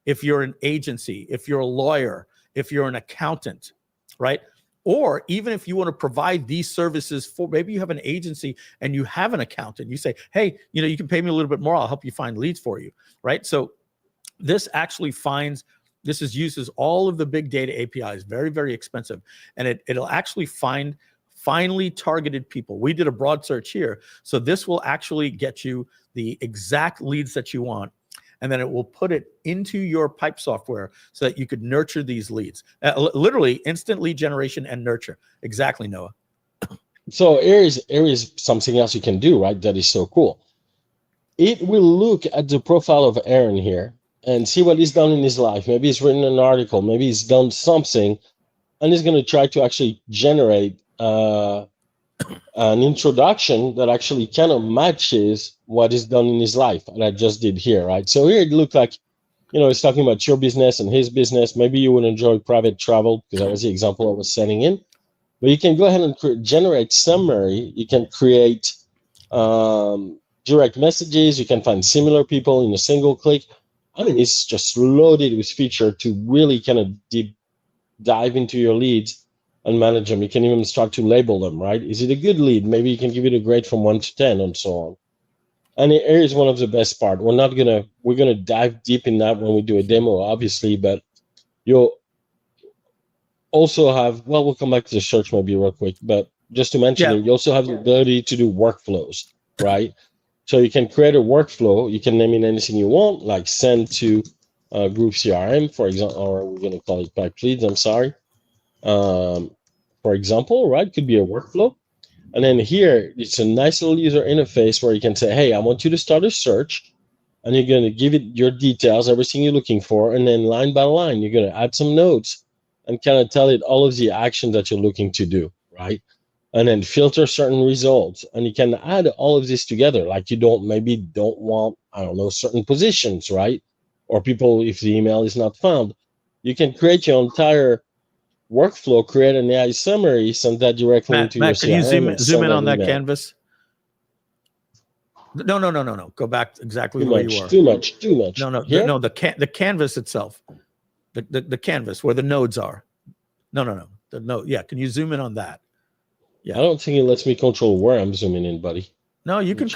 if you're an agency, if you're a lawyer, if you're an accountant, right? Or even if you want to provide these services for, maybe you have an agency and you have an accountant, you say, hey, you can pay me a little bit more, I'll help you find leads for you, right? So this actually uses all of the big data APIs, very, very expensive. And it'll actually find finely targeted people. We did a broad search here. So this will actually get you the exact leads that you want. And then it will put it into your pipe software so that you could nurture these leads. Literally instant lead generation and nurture. Exactly, Noah. So here is something else you can do, right? That is so cool. It will look at the profile of Aaron here and see what he's done in his life. Maybe he's written an article, maybe he's done something, and he's going to try to actually generate an introduction that actually kind of matches what is done in his life, and I just did here, right? So here it looked like, it's talking about your business and his business. Maybe you would enjoy private travel, because that was the example I was setting in. But you can go ahead and generate summary. You can create direct messages. You can find similar people in a single click. I mean, it's just loaded with feature to really kind of deep dive into your leads and manage them. You can even start to label them, right? Is it a good lead? Maybe you can give it a grade from 1 to 10 and so on. And here is one of the best part. We're gonna dive deep in that when we do a demo, obviously, but you'll also have, we'll come back to the search maybe real quick, but just to mention it, you also have the ability to do workflows, right? So you can create a workflow. You can name it anything you want, like send to Group CRM, for example, or we're going to call it pipe leads, I'm sorry. For example, right, could be a workflow. And then here, it's a nice little user interface where you can say, hey, I want you to start a search, and you're going to give it your details, everything you're looking for, and then line by line, you're going to add some notes and kind of tell it all of the action that you're looking to do, right? And then filter certain results, and you can add all of this together. Like you don't want, certain positions, right? Or people, if the email is not found, you can create your entire workflow, create an AI summary, send that directly into your CRM. Can you zoom in on that canvas? No. Go back exactly where you are. Too much. No. The canvas itself, the canvas where the nodes are. No. The node. Yeah. Can you zoom in on that? Yeah. I don't think it lets me control where I'm zooming in, buddy. No, you can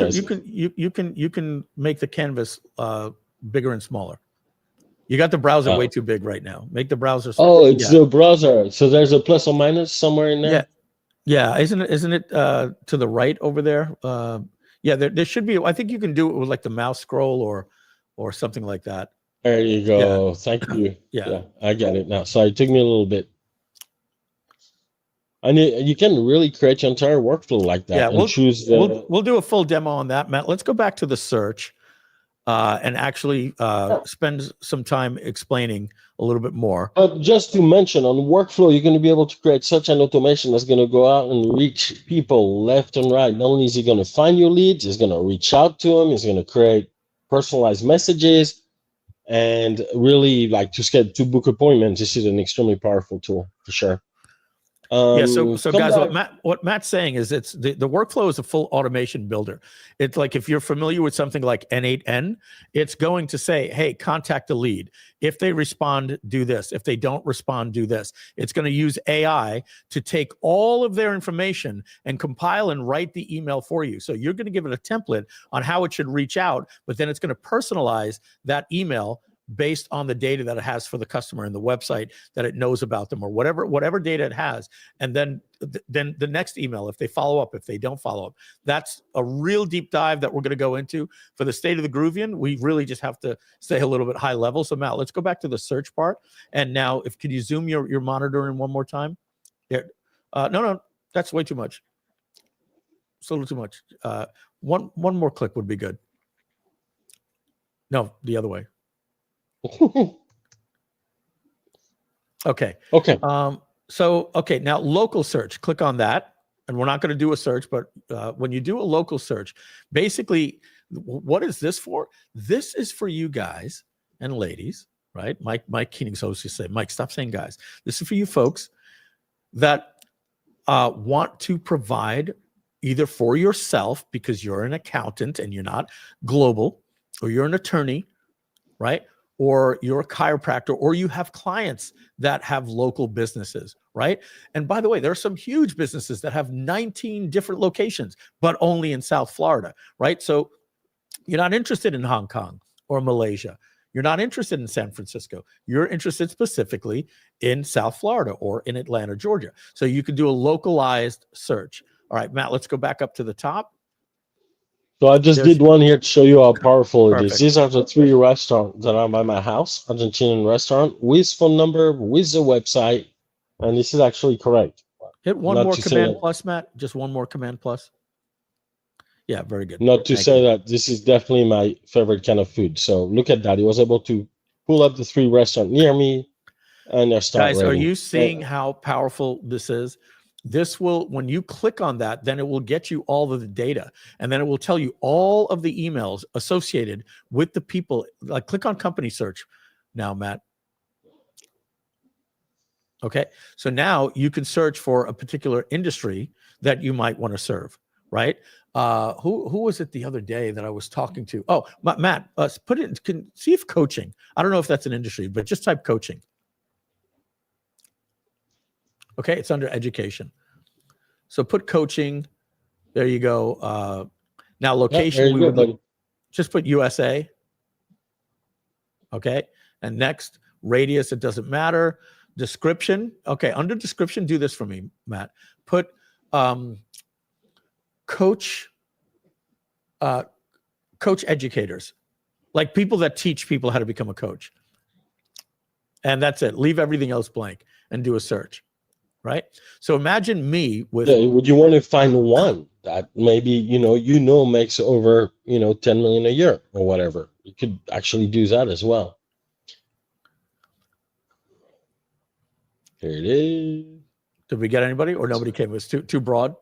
make the canvas bigger and smaller. You got the browser way too big right now. Make the browser smaller. Oh, it's the browser. So there's a plus or minus somewhere in there? Yeah. Isn't it to the right over there? There should be. I think you can do it with like the mouse scroll or something like that. There you go. Yeah. Thank you. Yeah, I get it now. Sorry, it took me a little bit. And you can really create your entire workflow like that. Yeah, we'll do a full demo on that, Matt. Let's go back to the search. and actually spend some time explaining a little bit more. But just to mention, on workflow, you're going to be able to create such an automation that's going to go out and reach people left and right. Not only is he going to find your leads, he's going to reach out to them, he's going to create personalized messages, and really like to book appointments. This is an extremely powerful tool for sure. So guys, back. what Matt's saying is it's the workflow is a full automation builder. It's like if you're familiar with something like N8N, it's going to say, hey, contact the lead. If they respond, do this. If they don't respond, do this. It's going to use AI to take all of their information and compile and write the email for you. So you're going to give it a template on how it should reach out, but then it's going to personalize that email based on the data that it has for the customer and the website that it knows about them, or whatever data it has. And then the next email, if they follow up, if they don't follow up, that's a real deep dive that we're going to go into. For the state of the Groovion, we really just have to stay a little bit high level. So Matt, let's go back to the search part. And now can you zoom your monitor in one more time? Yeah. No, that's way too much. It's a little too much. One more click would be good. No, the other way. Okay. Okay. Now local search, click on that. And we're not going to do a search, but when you do a local search, basically, what is this for? This is for you guys and ladies, right? Mike Keening's always used to say, Mike, stop saying guys. This is for you folks that want to provide either for yourself because you're an accountant and you're not global, or you're an attorney, right? Or you're a chiropractor, or you have clients that have local businesses, right? And by the way, there are some huge businesses that have 19 different locations, but only in South Florida, right? So you're not interested in Hong Kong or Malaysia. You're not interested in San Francisco. You're interested specifically in South Florida or in Atlanta, Georgia. So you can do a localized search. All right, Matt, let's go back up to the top. So I just did one here to show you how powerful it is. Perfect. These are the 3 restaurants that are by my house, Argentinian restaurant, with phone number, with the website, and this is actually correct. Hit one more command plus, Matt. Just one more command plus. Yeah, very good. Not to say that this is definitely my favorite kind of food. So look at that. He was able to pull up the 3 restaurants near me, and they're starting. Guys, are you seeing how powerful this is? This will, when you click on that, then it will get you all of the data, and then it will tell you all of the emails associated with the people. Like, click on company search now, Matt. Okay, so now you can search for a particular industry that you might want to serve, right? Who was it the other day that I was talking to? Oh, Matt, put it. Can see if coaching. I don't know if that's an industry, but just type coaching. Okay, it's under education. So put coaching. There you go. Now location, just put USA. Okay, and next, radius, it doesn't matter. Description. Okay, under description, do this for me, Matt. Put coach educators, like people that teach people how to become a coach. And that's it. Leave everything else blank and do a search. Right. So imagine me with. Yeah, would you want to find one that maybe makes over 10 million a year or whatever? You could actually do that as well. Here it is. Did we get anybody, or nobody came? It was too broad.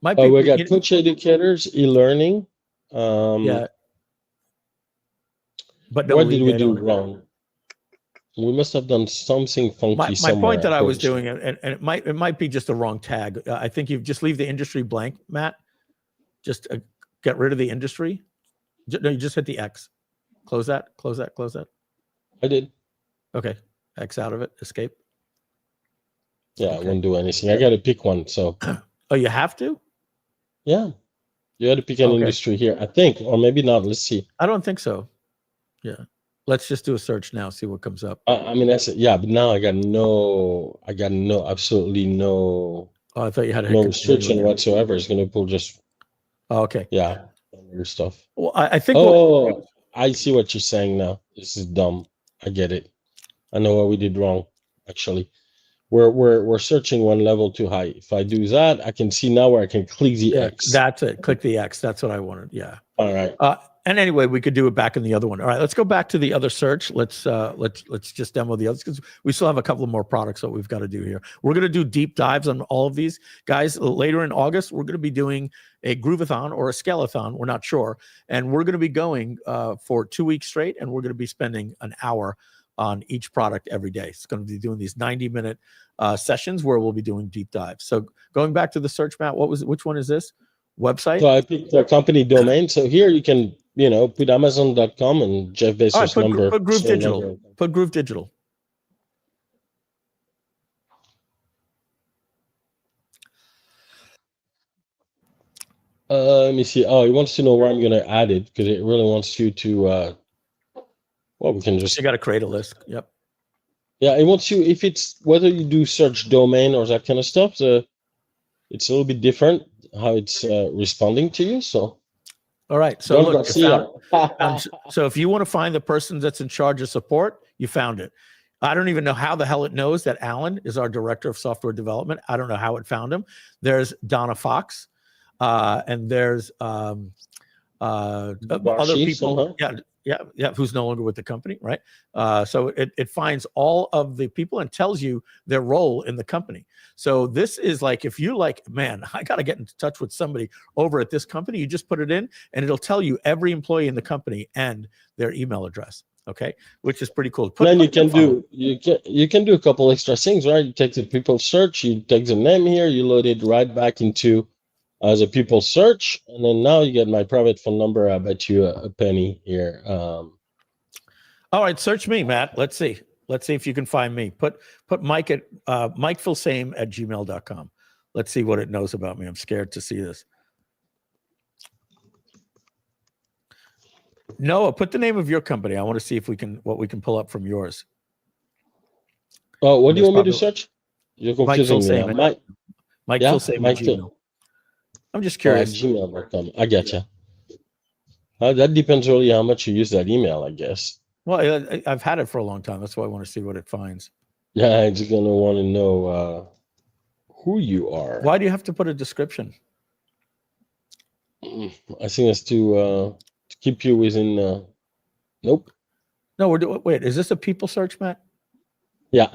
Might be. We got coach educators, e-learning. Yeah. But what did we do wrong? We must have done something funky. My point that I was doing, and it might be just the wrong tag. I think you just leave the industry blank, Matt. Just get rid of the industry. No, you just hit the X. Close that. Close that. Close that. I did. Okay. X out of it. Escape. Yeah, okay. I won't do anything. I got to pick one. So. Oh, you have to? Yeah. You had to pick an industry here, I think, or maybe not. Let's see. I don't think so. Yeah. Let's just do a search now, see what comes up. I mean, that's it. Yeah, but now I got absolutely no. Oh, I thought you had no restriction whatsoever. It's going to pull just. Oh, okay. Yeah, your stuff. Well, I think. Oh, I see what you're saying now. This is dumb. I get it. I know what we did wrong. Actually, we're searching one level too high. If I do that, I can see now where I can click the X. That's it. Click the X. That's what I wanted. Yeah. All right. And anyway, we could do it back in the other one. All right, let's go back to the other search. Let's just demo the others because we still have a couple of more products that we've got to do here. We're going to do deep dives on all of these guys later in August. We're going to be doing a Groovathon or a Scalathon. We're not sure, and we're going to be going for 2 weeks straight, and we're going to be spending an hour on each product every day. It's going to be doing these 90-minute sessions where we'll be doing deep dives. So going back to the search, Matt, which one is this website? So I picked the company domain. So here you can, put Amazon.com and Jeff Bezos' number. Put Groove Digital. Put Groove Digital. Let me see. Oh, he wants to know where I'm going to add it because it really wants you to. We can just. You got to create a list. Yep. Yeah, it wants you if it's whether you do search domain or that kind of stuff. It's a little bit different how it's responding to you. So. All right. So look, so if you want to find the person that's in charge of support, you found it. I don't even know how the hell it knows that Alan is our director of software development. I don't know how it found him. There's Donna Fox, and there's other people. Yeah, who's no longer with the company, right? So it finds all of the people and tells you their role in the company. So this is like, if you like, man, I got to get in touch with somebody over at this company, you just put it in and it'll tell you every employee in the company and their email address. Okay, which is pretty cool. Then you can do a couple extra things, right? You take the people search, you take the name here, you load it right back into the people search, and then now you get my private phone number. I bet you a penny here. All right, search me, Matt. Let's see if you can find me. Put Mike at MikeFilsaime@gmail.com. Let's see what it knows about me. I'm scared to see this. Noah, put the name of your company. I want to see if what we can pull up from yours. Oh, what do you want me to search? You're confusing me now. Mike Filsaime. I'm just curious. Gmail.com. I getcha. That depends really how much you use that email, I guess. Well, I've had it for a long time. That's why I want to see what it finds. Yeah, it's going to want to know who you are. Why do you have to put a description? I think it's to keep you within. Nope. No, we're doing. Wait, is this a people search, Matt? Yeah.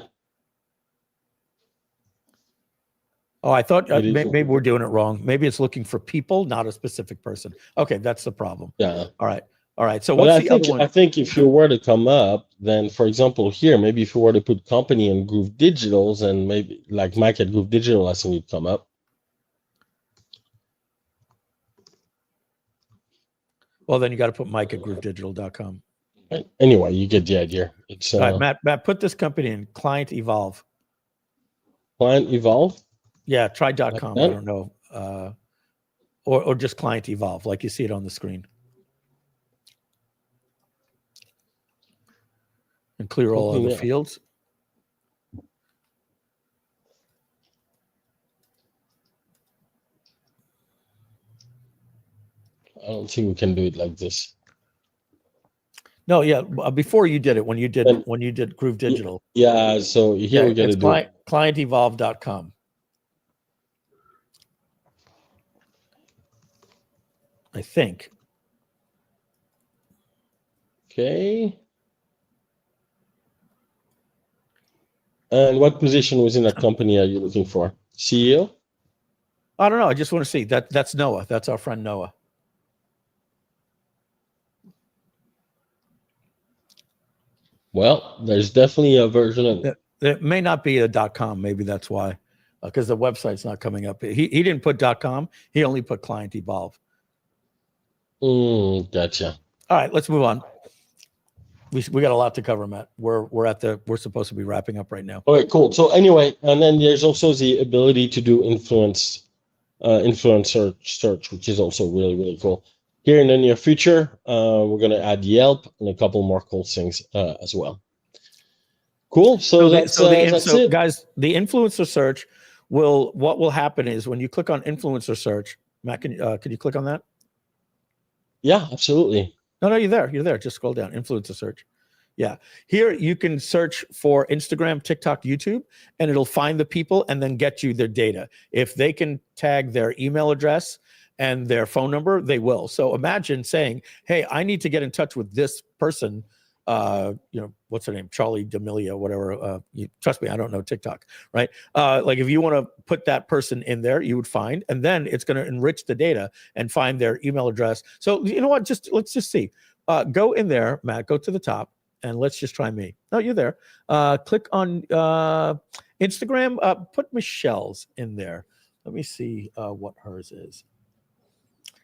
Oh, I thought maybe we're doing it wrong. Maybe it's looking for people, not a specific person. Okay, that's the problem. Yeah. All right. So what's the other one? I think if you were to come up, then for example here, maybe if you were to put company and Groove Digitals, and maybe like Mike at Groove Digital, I think you'd come up. Well, then you got to put Mike at GrooveDigital.com. Anyway, you get the idea. It's all right, Matt, put this company in Client Evolve. Client Evolve. Yeah, try .com. I don't know, or just Client Evolve, like you see it on the screen, and clear all other fields. I don't think we can do it like this. No, yeah. Before you did it, when you did Groove Digital. Yeah. So here we got to do clientevolve.com. I think. Okay. And what position within that company are you looking for? CEO? I don't know. I just want to see that's Noah. That's our friend Noah. Well, there's definitely a version of it may not be a .com. Maybe that's why, because the website's not coming up. He didn't put .com. He only put Client Evolve. Gotcha. All right, let's move on. We got a lot to cover, Matt. We're supposed to be wrapping up right now. All right, cool. So anyway, and then there's also the ability to do influencer search, which is also really, really cool. Here in the near future, we're going to add Yelp and a couple more cool things as well. Cool. So that's it. Guys, the influencer search what will happen is when you click on influencer search, Matt, can you click on that? Yeah, absolutely. No, you're there. Just scroll down, influencer search. Yeah. Here you can search for Instagram, TikTok, YouTube, and it'll find the people and then get you their data. If they can tag their email address and their phone number, they will. So imagine saying, hey, I need to get in touch with this person. What's her name? Charlie D'Amelio, whatever. Trust me, I don't know TikTok, right? Like if you want to put that person in there, you would find, and then it's going to enrich the data and find their email address. So you know what? Let's just see. Go in there, Matt, go to the top, and let's just try me. Oh, you're there. Click on Instagram. Put Michelle's in there. Let me see what hers is.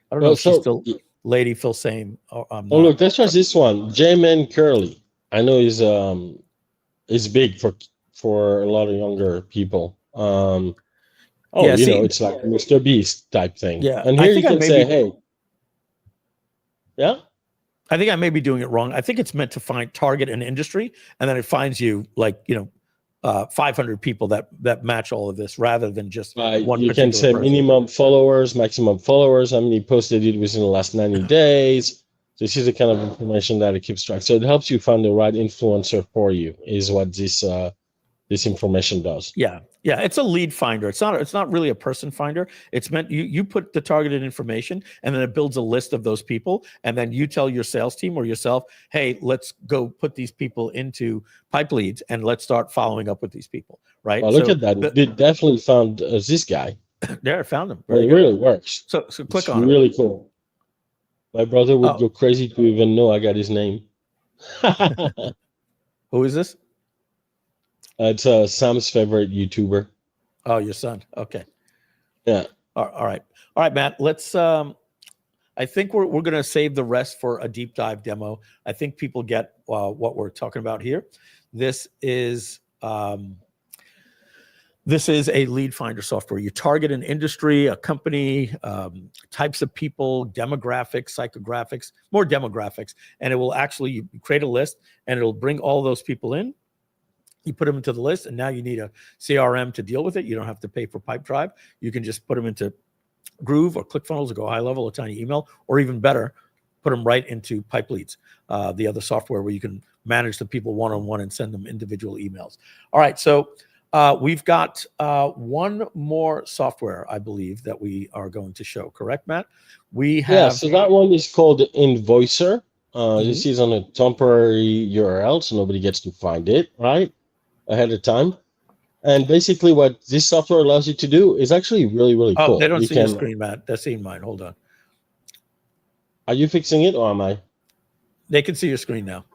I don't know if she's still Lady Filsaime. Look, let's try this one. J-Man Curly. I know is big for a lot of younger people. It's like Mr. Beast type thing. Yeah, and here you can say, hey. Yeah? I think I may be doing it wrong. I think it's meant to target an industry, and then it finds you 500 people that match all of this rather than just one. You can say person. Minimum followers, maximum followers, how many posts they did within the last 90 days. This is the kind of information that it keeps track. So it helps you find the right influencer for you, is what this information does. Yeah. It's a lead finder. It's not really a person finder. It's meant you put the targeted information, and then it builds a list of those people, and then you tell your sales team or yourself, hey, let's go put these people into pipe leads and let's start following up with these people. Right. Well, look at that. It definitely found this guy. There, I found him. It really works. So click on really it. Cool. My brother would go crazy to even know I got his name. Who is this? It's Sam's favorite YouTuber. Oh, your son. Okay. Yeah. All right, Matt. Let's. I think we're going to save the rest for a deep dive demo. I think people get what we're talking about here. This is a lead finder software. You target an industry, a company, types of people, demographics, psychographics, more demographics, and it will actually you create a list, and it'll bring all those people in. You put them into the list, and now you need a CRM to deal with it. You don't have to pay for Pipedrive. You can just put them into Groove or ClickFunnels or Go High Level or Tiny Email, or even better, put them right into Pipe Leads, the other software where you can manage the people one-on-one and send them individual emails. All right, so we've got one more software, I believe, that we are going to show. Correct, Matt? We have. Yeah, so that one is called Invoicer. This is on a temporary URL, so nobody gets to find it, right? Ahead of time. And basically what this software allows you to do is actually really, really cool. Oh, they don't see your screen, Matt. They're seeing mine. Hold on. Are you fixing it or am I? They can see your screen now.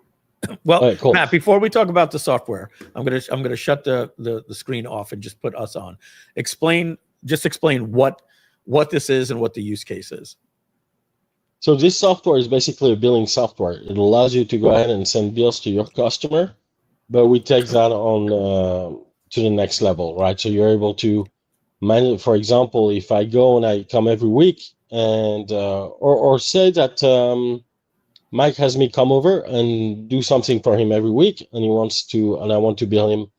Well, right, cool. Matt, before we talk about the software, I'm gonna shut the screen off and just put us on. Explain what this is and what the use case is. So this software is basically a billing software. It allows you to go ahead and send bills to your customer, but we take that on to the next level, right? So you're able to manage, for example, if I go and I come every week and, or say that Mike has me come over and do something for him every week, and I want to bill him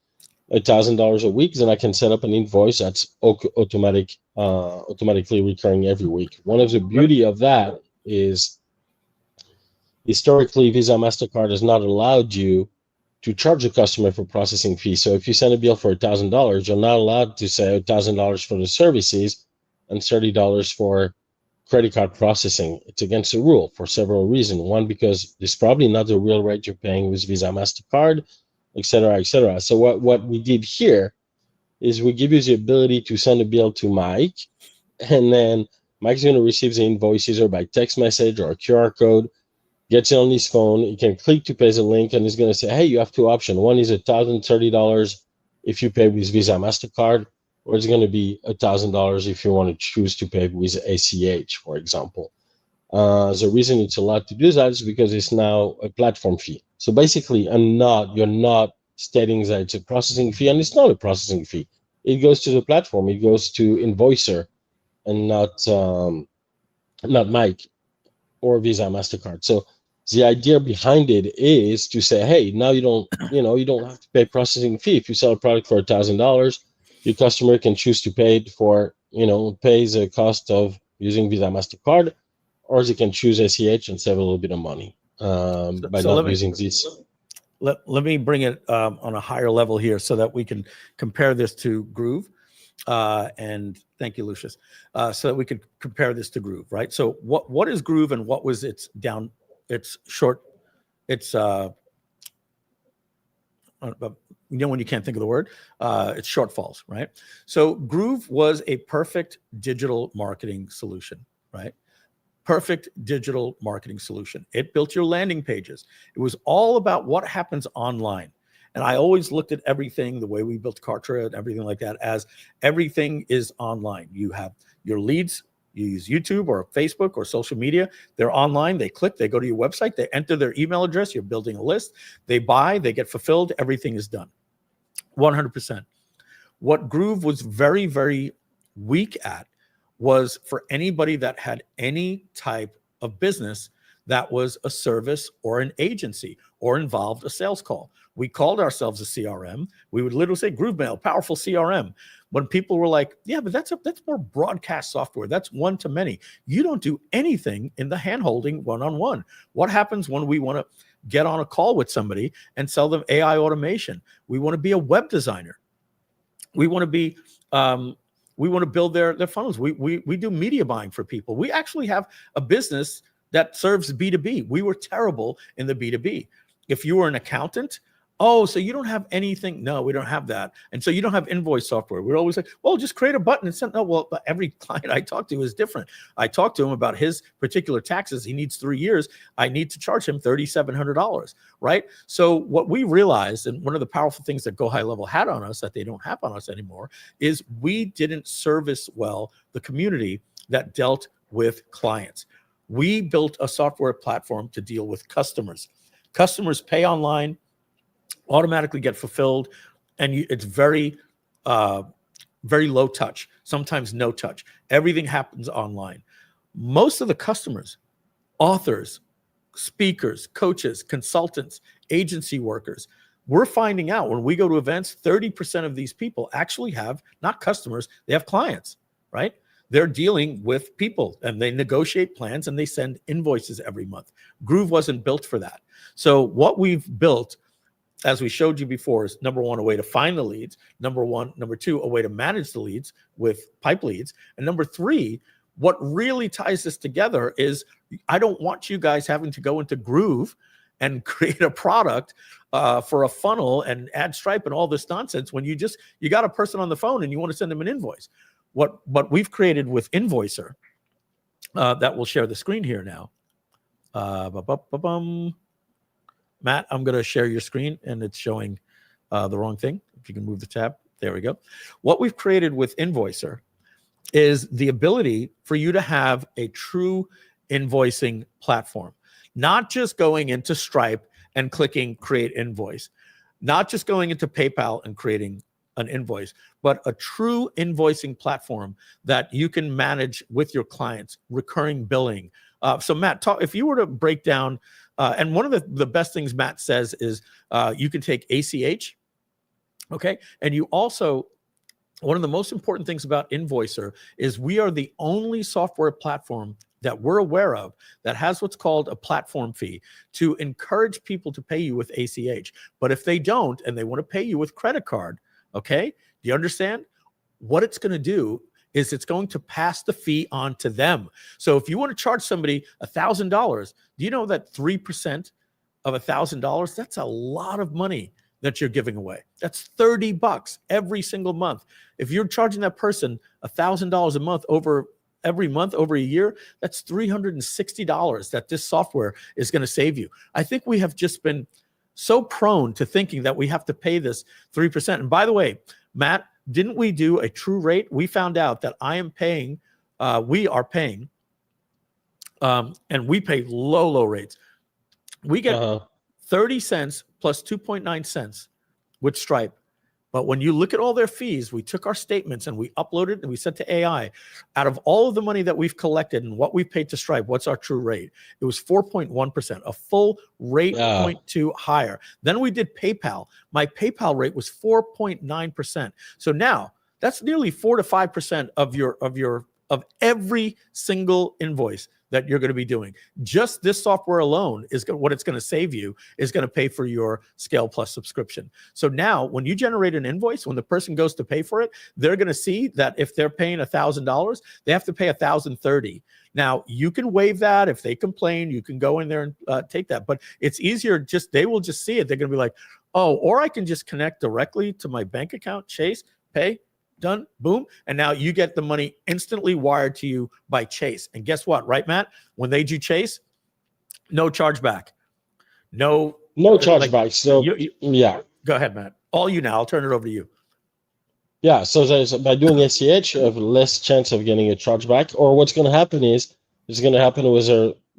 $1,000 a week, then I can set up an invoice that's automatically recurring every week. One of the beauty of that is historically Visa MasterCard has not allowed you to charge a customer for processing fees. So if you send a bill for $1,000, you're not allowed to say $1,000 for the services and $30 for credit card processing. It's against the rule for several reasons. One, because it's probably not the real rate you're paying with Visa MasterCard, et cetera, et cetera. So what we did here is we give you the ability to send a bill to Mike, and then Mike's going to receive the invoice either by text message or a QR code, gets it on his phone. He can click to pay the link, and he's going to say, hey, you have two options. One is $1,030 if you pay with Visa MasterCard, or it's going to be $1,000 if you want to choose to pay with ACH, for example. The reason it's allowed to do that is because it's now a platform fee. So basically, you're not stating that it's a processing fee, and it's not a processing fee. It goes to the platform. It goes to Invoicer, and not Mike or Visa MasterCard. So the idea behind it is to say, hey, now you don't have to pay processing fee. If you sell a product for $1,000, your customer can choose to pay it for, pay the cost of using Visa MasterCard, or they can choose ACH and save a little bit of money by not using this. Let me bring it on a higher level here so that we can compare this to Groove. And thank you, Lucius, so that we could compare this to Groove, right? So what is Groove and what was its short, its when you can't think of the word, it's shortfalls, right? So Groove was a perfect digital marketing solution, right? Perfect digital marketing solution. It built your landing pages. It was all about what happens online. And I always looked at everything, the way we built Kartra and everything like that, as everything is online. You have your leads, you use YouTube or Facebook or social media. They're online. They click, they go to your website, they enter their email address. You're building a list. They buy, they get fulfilled. Everything is done. 100%. What Groove was very, very weak at was for anybody that had any type of business that was a service or an agency or involved a sales call. We called ourselves a CRM. We would literally say GrooveMail, powerful CRM. When people were like, yeah, but that's more broadcast software. That's one-to-many. You don't do anything in the hand-holding one-on-one. What happens when we want to get on a call with somebody and sell them AI automation? We want to be a web designer. We want to be we want to build their funnels. We do media buying for people. We actually have a business that serves B2B. We were terrible in the B2B. If you were an accountant, oh, so you don't have anything? No, we don't have that. And so you don't have invoice software. We're always like, well, just create a button and send. No, well, but every client I talk to is different. I talk to him about his particular taxes. He needs 3 years. I need to charge him $3,700, right? So what we realized, and one of the powerful things that Go High Level had on us that they don't have on us anymore, is we didn't service well the community that dealt with clients. We built a software platform to deal with customers. Customers pay online, automatically get fulfilled, and it's very, very low touch, sometimes no touch. Everything happens online. Most of the customers, authors, speakers, coaches, consultants, agency workers, we're finding out when we go to events, 30% of these people actually have not customers, they have clients, right? They're dealing with people and they negotiate plans and they send invoices every month. Groove wasn't built for that. So what we've built, as we showed you before, is number one, a way to find the leads. Number two, a way to manage the leads with pipe leads. And number three, what really ties this together is I don't want you guys having to go into Groove and create a product for a funnel and add Stripe and all this nonsense when you got a person on the phone and you want to send them an invoice. What we've created with Invoicer, that we'll share the screen here now. Matt, I'm going to share your screen and it's showing the wrong thing. If you can move the tab, there we go. What we've created with Invoicer is the ability for you to have a true invoicing platform, not just going into Stripe and clicking create invoice, not just going into PayPal and creating an invoice, but a true invoicing platform that you can manage with your clients, recurring billing. So Matt, if you were to break down, and one of the best things Matt says is you can take ACH, okay? And you also, one of the most important things about Invoicer is we are the only software platform that we're aware of that has what's called a platform fee to encourage people to pay you with ACH. But if they don't, and they want to pay you with credit card, okay, do you understand? What it's going to do is it's going to pass the fee on to them. So if you want to charge somebody $1,000, do you know that 3% of $1,000, that's a lot of money that you're giving away. That's $30 every single month. If you're charging that person $1,000 a month every month over a year, that's $360 that this software is going to save you. I think we have just been so prone to thinking that we have to pay this 3%. And by the way, Matt, didn't we do a true rate? We found out that we are paying, and we pay low rates. We get 30 cents plus 2.9 cents with Stripe. But when you look at all their fees, we took our statements and we uploaded and we said to AI, out of all of the money that we've collected and what we've paid to Stripe, what's our true rate? It was 4.1%, a full rate 0.2 higher. Then we did PayPal. My PayPal rate was 4.9%. So now that's nearly 4 to 5% of every single invoice that you're going to be doing. Just this software alone is what it's going to save you is going to pay for your Scale Plus subscription. So now when you generate an invoice, when the person goes to pay for it, they're going to see that if they're paying $1,000, they have to pay $1,030. Now you can waive that. If they complain, you can go in there and take that, but it's easier. They will just see it. They're going to be like, oh, or I can just connect directly to my bank account, Chase, pay, done, boom. And now you get the money instantly wired to you by Chase. And guess what, right, Matt? When they do Chase, no chargeback. No chargeback. So yeah. Go ahead, Matt. All you now. I'll turn it over to you. Yeah, so by doing ACH, you have less chance of getting a chargeback. Or what's going to happen is,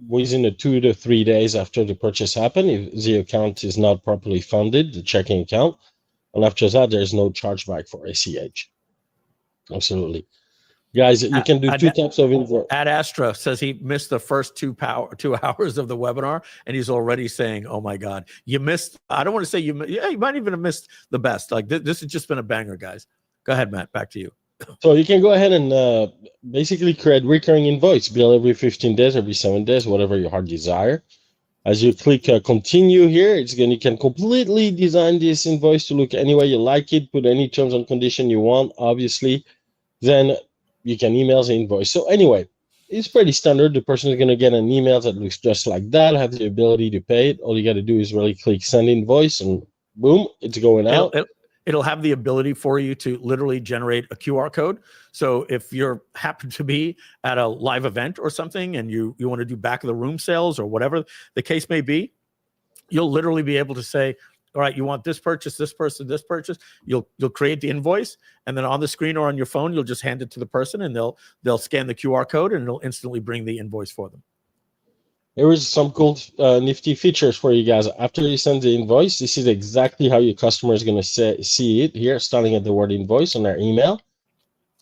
within the 2 to 3 days after the purchase happened, if the account is not properly funded, the checking account, and after that, there's no chargeback for ACH. Absolutely. Guys, you can do two types of invoice. Ad Astra says he missed the first 2 hours of the webinar, and he's already saying, oh my God, you missed. I don't want to say you might even have missed the best. Like this has just been a banger, guys. Go ahead, Matt, back to you. So you can go ahead and basically create recurring invoice, bill every 15 days, every 7 days, whatever your heart desire. As you click continue here, you can completely design this invoice to look any way you like it, put any terms and condition you want, obviously. Then you can email the invoice. So anyway, it's pretty standard. The person is going to get an email that looks just like that, have the ability to pay it. All you got to do is really click send invoice and boom, it's going out. It'll have the ability for you to literally generate a QR code. So if you're happen to be at a live event or something and you want to do back of the room sales or whatever the case may be, you'll literally be able to say, all right, you want this purchase, this person, this purchase. You'll create the invoice, and then on the screen or on your phone, you'll just hand it to the person, and they'll scan the QR code, and it'll instantly bring the invoice for them. There is some cool nifty features for you guys. After you send the invoice, this is exactly how your customer is going to see it here, starting at the word invoice on their email.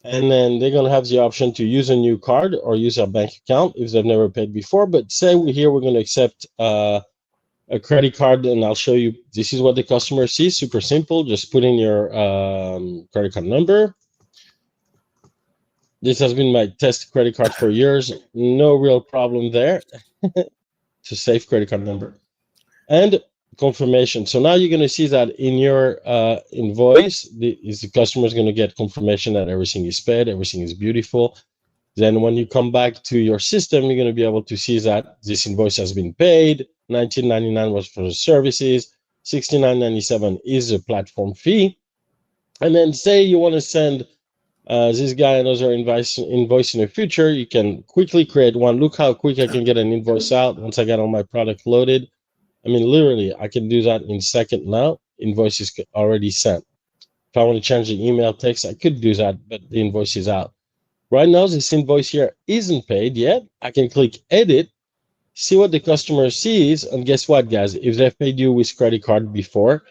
And then they're going to have the option to use a new card or use a bank account if they've never paid before. But say we're going to accept a credit card, and I'll show you. This is what the customer sees. Super simple. Just put in your credit card number. This has been my test credit card for years. No real problem there. It's a safe credit card number. And confirmation. So now you're going to see that in your invoice, the customer is going to get confirmation that everything is paid, everything is beautiful. Then when you come back to your system, you're going to be able to see that this invoice has been paid. $19.99 was for the services. $69.97 is a platform fee. And then say you want to send this guy another invoice in the future, you can quickly create one. Look how quick I can get an invoice out once I got all my product loaded. I mean, literally, I can do that in a second now. Invoice is already sent. If I want to change the email text, I could do that, but the invoice is out. Right now, this invoice here isn't paid yet. I can click edit, see what the customer sees, and guess what, guys? If they've paid you with credit card before,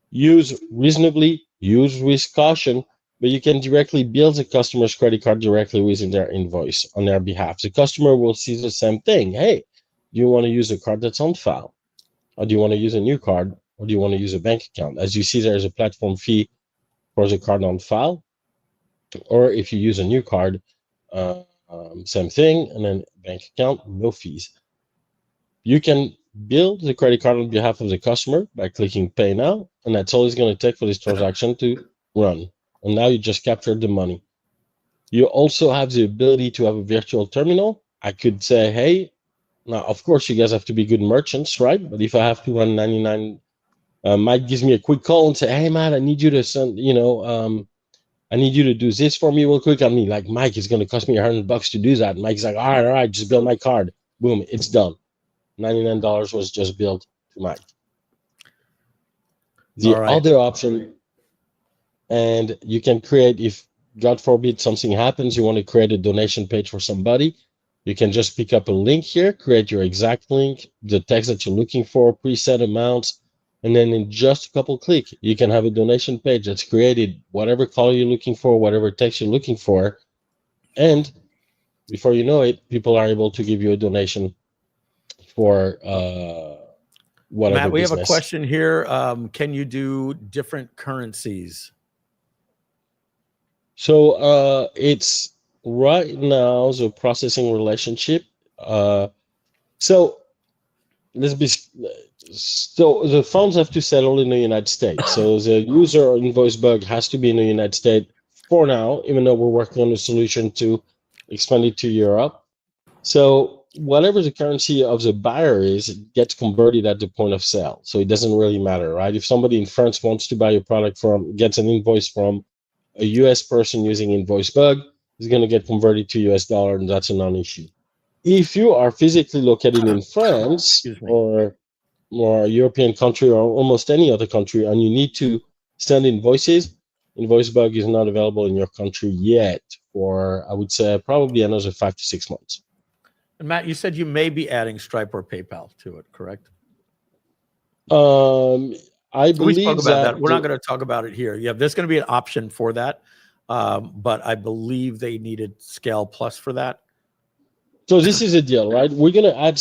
use reasonably, use with caution, but you can directly bill the customer's credit card directly within their invoice on their behalf. The customer will see the same thing. Hey, do you want to use a card that's on file? Or do you want to use a new card? Or do you want to use a bank account? As you see, there's a platform fee for the card on file. Or if you use a new card, same thing, and then bank account, no fees. You can bill the credit card on behalf of the customer by clicking pay now, and that's all it's going to take for this transaction to run. And now you just captured the money. You also have the ability to have a virtual terminal. I could say, hey, now, of course, you guys have to be good merchants, right? But if I have to run 99, Mike gives me a quick call and say, hey, Matt, I need you to send, I need you to do this for me real quick. I mean, like, Mike, it's going to cost me $100 to do that. And Mike's like, all right, just bill my card. Boom, it's done. $99 was just billed to Mike. The other option, and you can create, if God forbid something happens, you want to create a donation page for somebody, you can just pick up a link here, create your exact link, the text that you're looking for, preset amounts, and then in just a couple clicks, you can have a donation page that's created, whatever color you're looking for, whatever text you're looking for, and before you know it, people are able to give you a donation for whatever Matt, we business. have a question here. Can you do different currencies? So it's right now the processing relationship So let's be so the funds have to settle in the United States. So the user invoice bug has to be in the United States for now, even though we're working on a solution to expand it to Europe. So whatever the currency of the buyer is, it gets converted at the point of sale. So it doesn't really matter, right? If somebody in France wants to buy a product gets an invoice from a US person using invoice bug, it's going to get converted to US dollar, and that's a non-issue. If you are physically located in France Excuse me. or a European country or almost any other country, and you need to send invoices, invoice bug is not available in your country yet for, I would say, probably another 5 to 6 months. And Matt, you said you may be adding Stripe or PayPal to it, correct? I We believe spoke about that. We're not going to talk about it here. Yeah, there's going to be an option for that, but I believe they needed Scale Plus for that. So this is a deal, right? We're going to add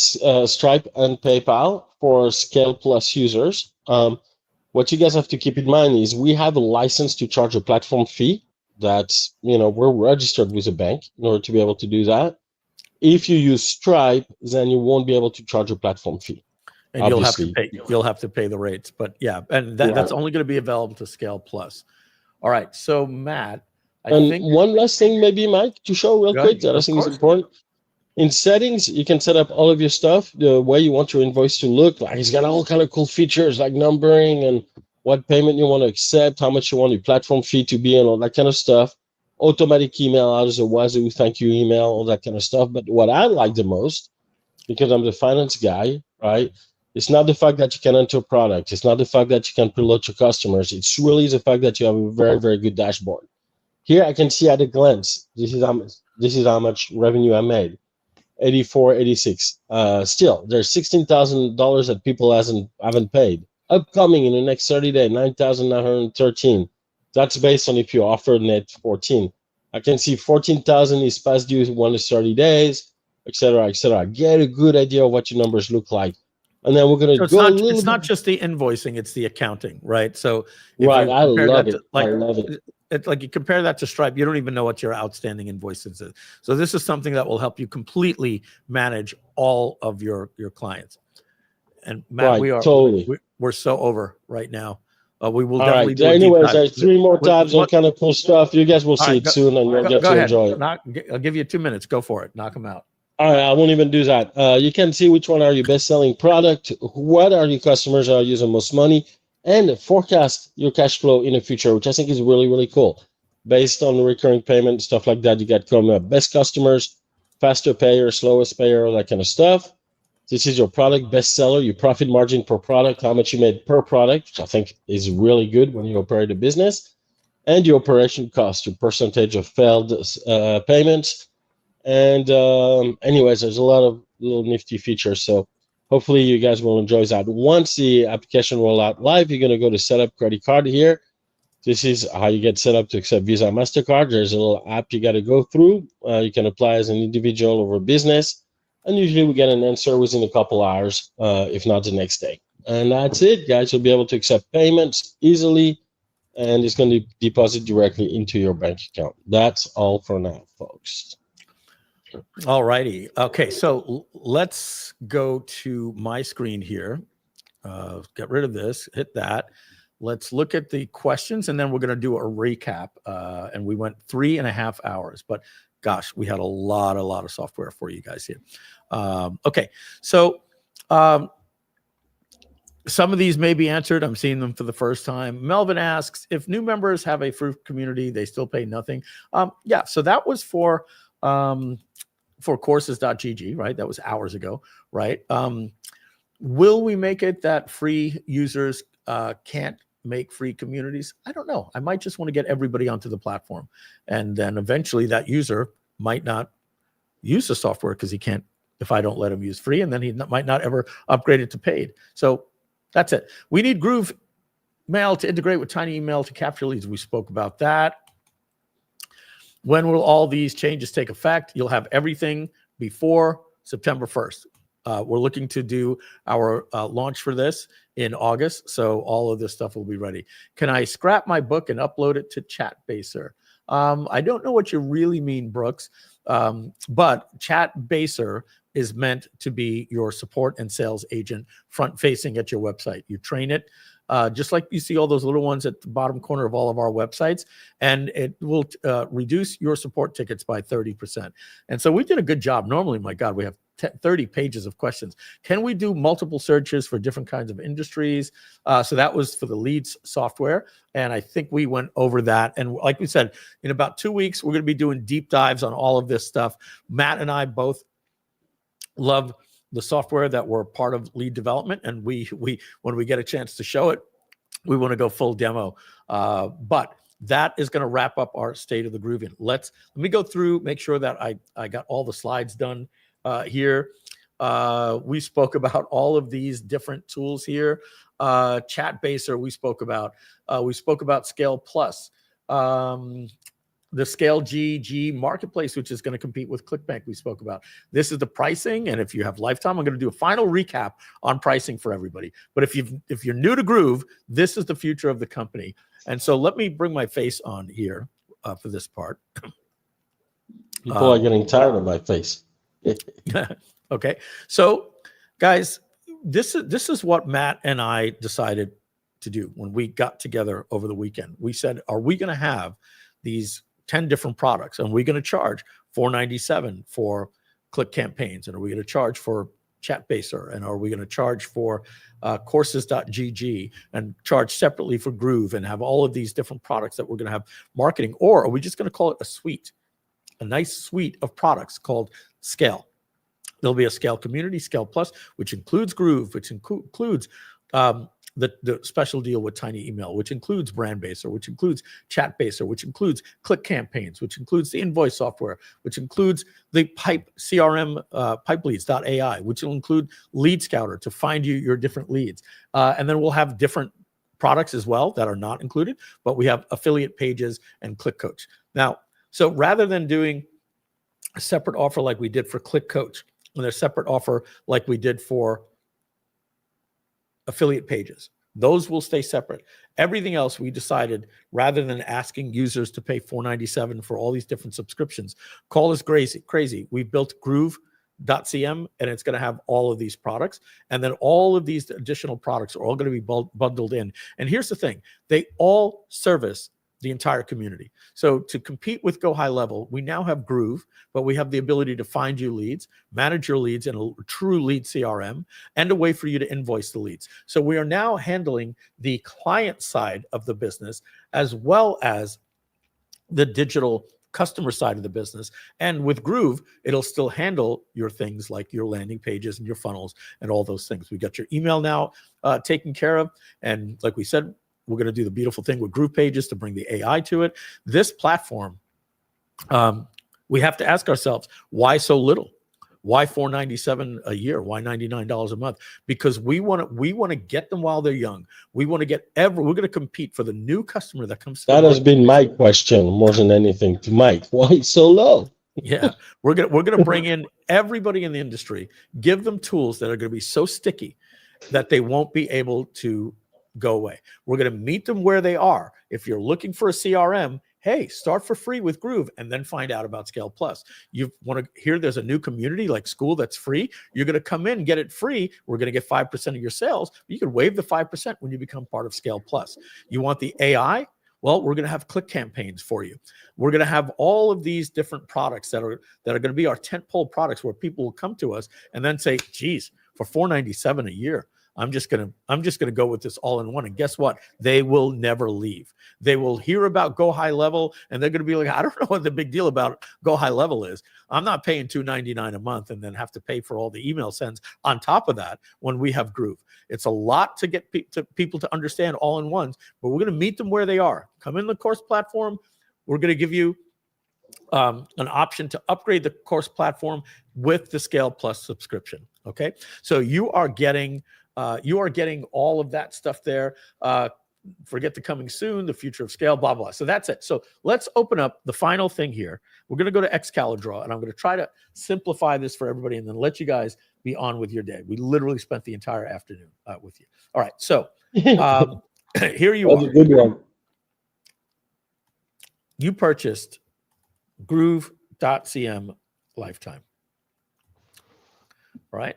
Stripe and PayPal for Scale Plus users. What you guys have to keep in mind is we have a license to charge a platform fee. That's, we're registered with a bank in order to be able to do that. If you use Stripe, then you won't be able to charge a platform fee. And obviously. you'll have to pay the rates. But yeah, and that's only going to be available to Scale Plus. All right. So Matt, I think one last thing maybe, Mike, to show real quick that I think is important. In settings, you can set up all of your stuff the way you want your invoice to look. Like it's got all kind of cool features like numbering and what payment you want to accept, how much you want your platform fee to be, and all that kind of stuff. Automatic email out as a Wazoo thank you email, all that kind of stuff. But what I like the most, because I'm the finance guy, right? It's not the fact that you can enter product. It's not the fact that you can preload your customers. It's really the fact that you have a very, very good dashboard. Here I can see at a glance, this is how much revenue I made. 84, 86. Still, there's $16,000 that people haven't paid. Upcoming in the next 30 days, 9,913. That's based on if you offer net 14. I can see 14,000 is past due 1 to 30 days, etc., etc. Get a good idea of what your numbers look like. And then we're going to go it's not just the invoicing, it's the accounting, right? So right, I love it. I love it. It's like you compare that to Stripe, you don't even know what your outstanding invoices is. So this is something that will help you completely manage all of your clients. And Matt, right, we're so over right now. We will all definitely right. do Anyways, there's 3 more tabs on kind of cool stuff. You guys will see it soon, and you'll get to enjoy it. I'll give you 2 minutes. Go for it. Knock them out. All right, I won't even do that. You can see which one are your best-selling product, what are your customers are using most money, and forecast your cash flow in the future, which I think is really, really cool. Based on recurring payment, stuff like that, you got coming up. Best customers, faster payer, slowest payer, all that kind of stuff. This is your product bestseller, your profit margin per product, how much you made per product, which I think is really good when you operate a business, and your operation cost, your percentage of failed payments. And anyways, there's a lot of little nifty features. So hopefully you guys will enjoy that. Once the application roll out live, you're going to go to set up credit card here. This is how you get set up to accept Visa, MasterCard. There's a little app you got to go through. You can apply as an individual or a business. And usually we get an answer within a couple hours, if not the next day. And that's it, guys. You'll be able to accept payments easily, and it's going to deposit directly into your bank account. That's all for now, folks. All righty. Okay, so let's go to my screen here. Get rid of this, hit that. Let's look at the questions, and then we're going to do a recap. And we went 3.5 hours, but gosh, we had a lot of software for you guys here. Okay, so some of these may be answered. I'm seeing them for the first time. Melvin asks, if new members have a free community, they still pay nothing. Yeah, so that was for courses.gg, right? That was hours ago, right? Will we make it that free users can't make free communities? I don't know. I might just want to get everybody onto the platform. And then eventually that user might not use the software because he can't, if I don't let him use free, and then he might not ever upgrade it to paid. So that's it. We need Groove Mail to integrate with Tiny Email to capture leads. We spoke about that. When will all these changes take effect? You'll have everything before September 1st. We're looking to do our launch for this in August, so all of this stuff will be ready. Can I scrap my book and upload it to Chatbaser? I don't know what you really mean, Brooks, but Chatbaser is meant to be your support and sales agent front facing at your website. You train it just like you see all those little ones at the bottom corner of all of our websites, and it will reduce your support tickets by 30%. And so we did a good job. Normally, my God, we have 30 pages of questions. Can we do multiple searches for different kinds of industries? So that was for the leads software. And I think we went over that. And like we said, in about 2 weeks, we're going to be doing deep dives on all of this stuff. Matt and I both love the software that we're part of lead development. And we when we get a chance to show it, we want to go full demo. But that is going to wrap up our state of the Groovion. Let me go through, make sure that I got all the slides done here. We spoke about all of these different tools here. Chatbaser, we spoke about Scale Plus, the Scale GG marketplace, which is going to compete with ClickBank. We spoke about this is the pricing, and if you have lifetime, I'm going to do a final recap on pricing for everybody. But if you're new to Groove, this is the future of the company. And so let me bring my face on here for this part. People are getting tired of my face. Okay, so guys, this is what Matt and I decided to do when we got together over the weekend. We said, are we going to have these 10 different products, and we're going to charge $4.97 for click campaigns, and are we going to charge for Chatbaser, and are we going to charge for courses.gg and charge separately for Groove, and have all of these different products that we're going to have marketing, or are we just going to call it a suite, a nice suite of products called Scale? There'll be a Scale Community, Scale Plus, which includes Groove, which includes the special deal with Tiny Email, which includes Brandbaser, which includes Chatbaser, which includes Click Campaigns, which includes the invoice software, which includes the Pipe CRM, pipeleads.ai, which will include Lead Scouter to find you your different leads. And then we'll have different products as well that are not included, but we have affiliate pages and Click Coach. Now, so rather than doing a separate offer like we did for Click Coach, and a separate offer like we did for affiliate pages, those will stay separate. Everything else, we decided, rather than asking users to pay $4.97 for all these different subscriptions, call us crazy. We built Groove.cm, and it's going to have all of these products. And then all of these additional products are all going to be bundled in. And here's the thing. They all service the entire community. So to compete with Go High Level, we now have Groove, but we have the ability to find you leads, manage your leads in a true lead CRM, and a way for you to invoice the leads. So we are now handling the client side of the business as well as the digital customer side of the business. And with Groove, it'll still handle your things like your landing pages and your funnels and all those things. We got your email now taken care of. And like we said, we're going to do the beautiful thing with Groove Pages to bring the AI to it. This platform, we have to ask ourselves, why so little? Why $4.97 a year? Why $99 a month? Because we want to get them while they're young. We want to get we're going to compete for the new customer that comes. That has been my question more than anything to Mike. Why so low? Yeah, we're gonna bring in everybody in the industry, give them tools that are going to be so sticky that they won't be able to go away. We're going to meet them where they are. If you're looking for a CRM, hey, start for free with Groove and then find out about Scale Plus. You want to hear there's a new community like school that's free. You're going to come in, get it free. We're going to get 5% of your sales. You can waive the 5% when you become part of Scale Plus. You want the AI? Well, we're going to have Click Campaigns for you. We're going to have all of these different products that are going to be our tentpole products where people will come to us and then say, geez, for $4.97 a year, I'm just gonna go with this all in one. And guess what? They will never leave. They will hear about Go High Level, and they're gonna be like, I don't know what the big deal about Go High Level is. I'm not paying $2.99 a month and then have to pay for all the email sends on top of that when we have Groove. It's a lot to get people to understand all in ones, but we're gonna meet them where they are. Come in the course platform. We're gonna give you an option to upgrade the course platform with the Scale Plus subscription. Okay, so you are getting all of that stuff there. Forget the coming soon, the future of Scale, blah, blah. So that's it. So let's open up the final thing here. We're going to go to Excalibur, and I'm going to try to simplify this for everybody and then let you guys be on with your day. We literally spent the entire afternoon with you. All right. So here you That's are. a good one. You purchased Groove.cm lifetime. All right.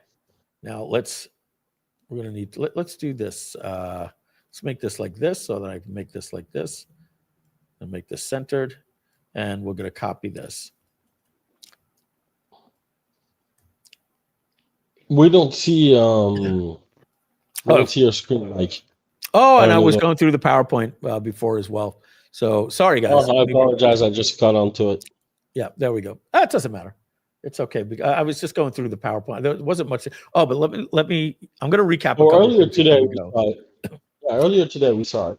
Now we're going to need, let's do this. Let's make this like this so that I can make this like this and make this centered. And we're going to copy this. We don't see we don't see your screen, Mike. Oh, and I don't was know. going through the PowerPoint before as well. So sorry, guys. Oh, I apologize. I just got onto it. Yeah, there we go. That doesn't matter. It's okay. I was just going through the PowerPoint. There wasn't much. Oh, but let me. I'm going to recap. Well, earlier things today, before we go. earlier today we saw it.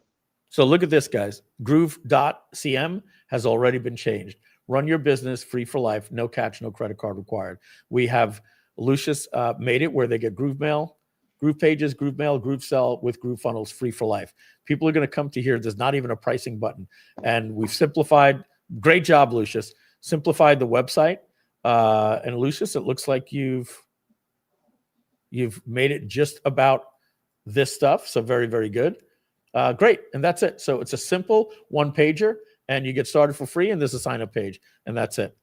So look at this, guys. Groove.cm has already been changed. Run your business free for life. No catch, no credit card required. We have Lucius made it where they get Groove Mail, Groove Pages, Groove Mail, Groove Sell with Groove Funnels free for life. People are going to come to here. There's not even a pricing button. And we've simplified. Great job, Lucius. Simplified the website. And Lucius, it looks like you've made it just about this stuff. So very, very good. Great. And that's it. So it's a simple one pager and you get started for free. And there's a sign up page and that's it.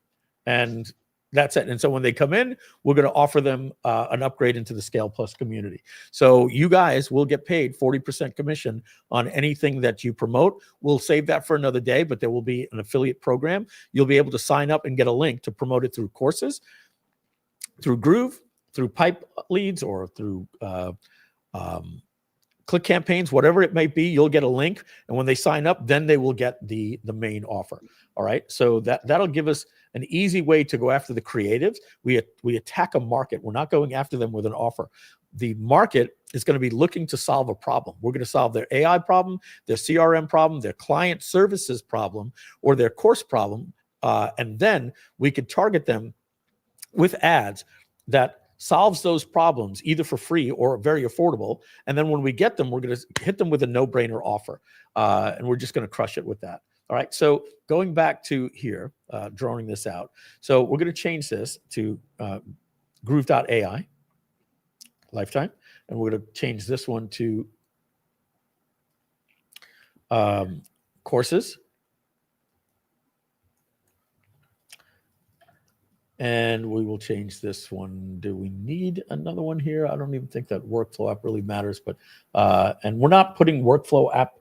And that's it. And so when they come in, we're going to offer them an upgrade into the Scale Plus community. So you guys will get paid 40% commission on anything that you promote. We'll save that for another day, but there will be an affiliate program. You'll be able to sign up and get a link to promote it through courses, through Groove, through pipe leads, or through click campaigns, whatever it might be. You'll get a link. And when they sign up, then they will get the main offer. All right. So that'll give us an easy way to go after the creatives. We attack a market. We're not going after them with an offer. The market is going to be looking to solve a problem. We're going to solve their AI problem, their CRM problem, their client services problem, or their course problem. And then we could target them with ads that solves those problems either for free or very affordable. And then when we get them, we're going to hit them with a no-brainer offer. And we're just going to crush it with that. All right. So going back to here, drawing this out. So we're going to change this to Groove.ai lifetime. And we're going to change this one to courses. And we will change this one. Do we need another one here? I don't even think that workflow app really matters, but and we're not putting workflow app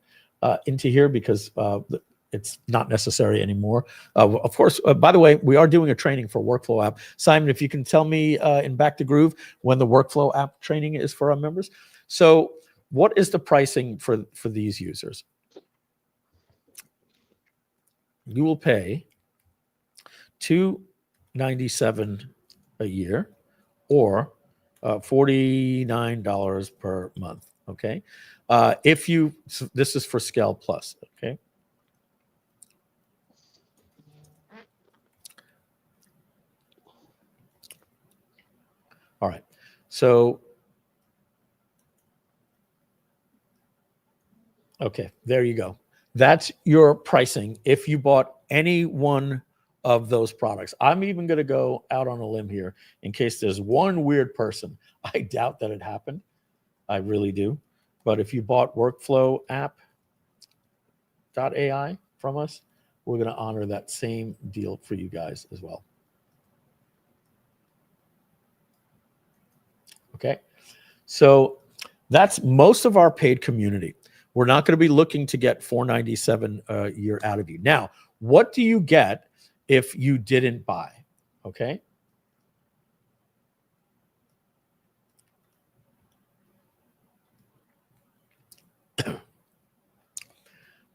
into here because it's not necessary anymore. Of course, by the way, we are doing a training for workflow app. Simon, if you can tell me in Back to Groove when the workflow app training is for our members. So what is the pricing for these users? You will pay $297 a year or $49 per month. Okay. This is for Scale Plus. Okay. All right. So, okay, there you go. That's your pricing if you bought any one of those products. I'm even going to go out on a limb here in case there's one weird person. I doubt that it happened. I really do. But if you bought workflow app.ai from us, we're going to honor that same deal for you guys as well. Okay. So that's most of our paid community. We're not going to be looking to get $497 a year out of you. Now, what do you get if you didn't buy? Okay.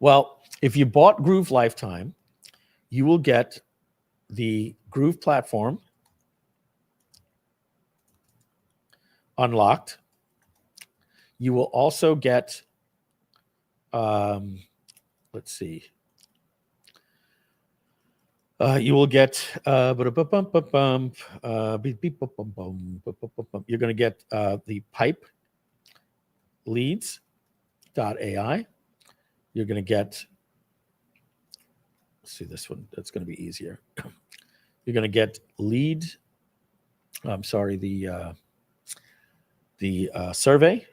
Well, if you bought Groove Lifetime, you will get the Groove platform unlocked. You will also get, let's see. You will get, you're going to get the pipe leads.ai. You're going to get, let's see this one. That's going to be easier. You're going to get lead. I'm sorry, the survey.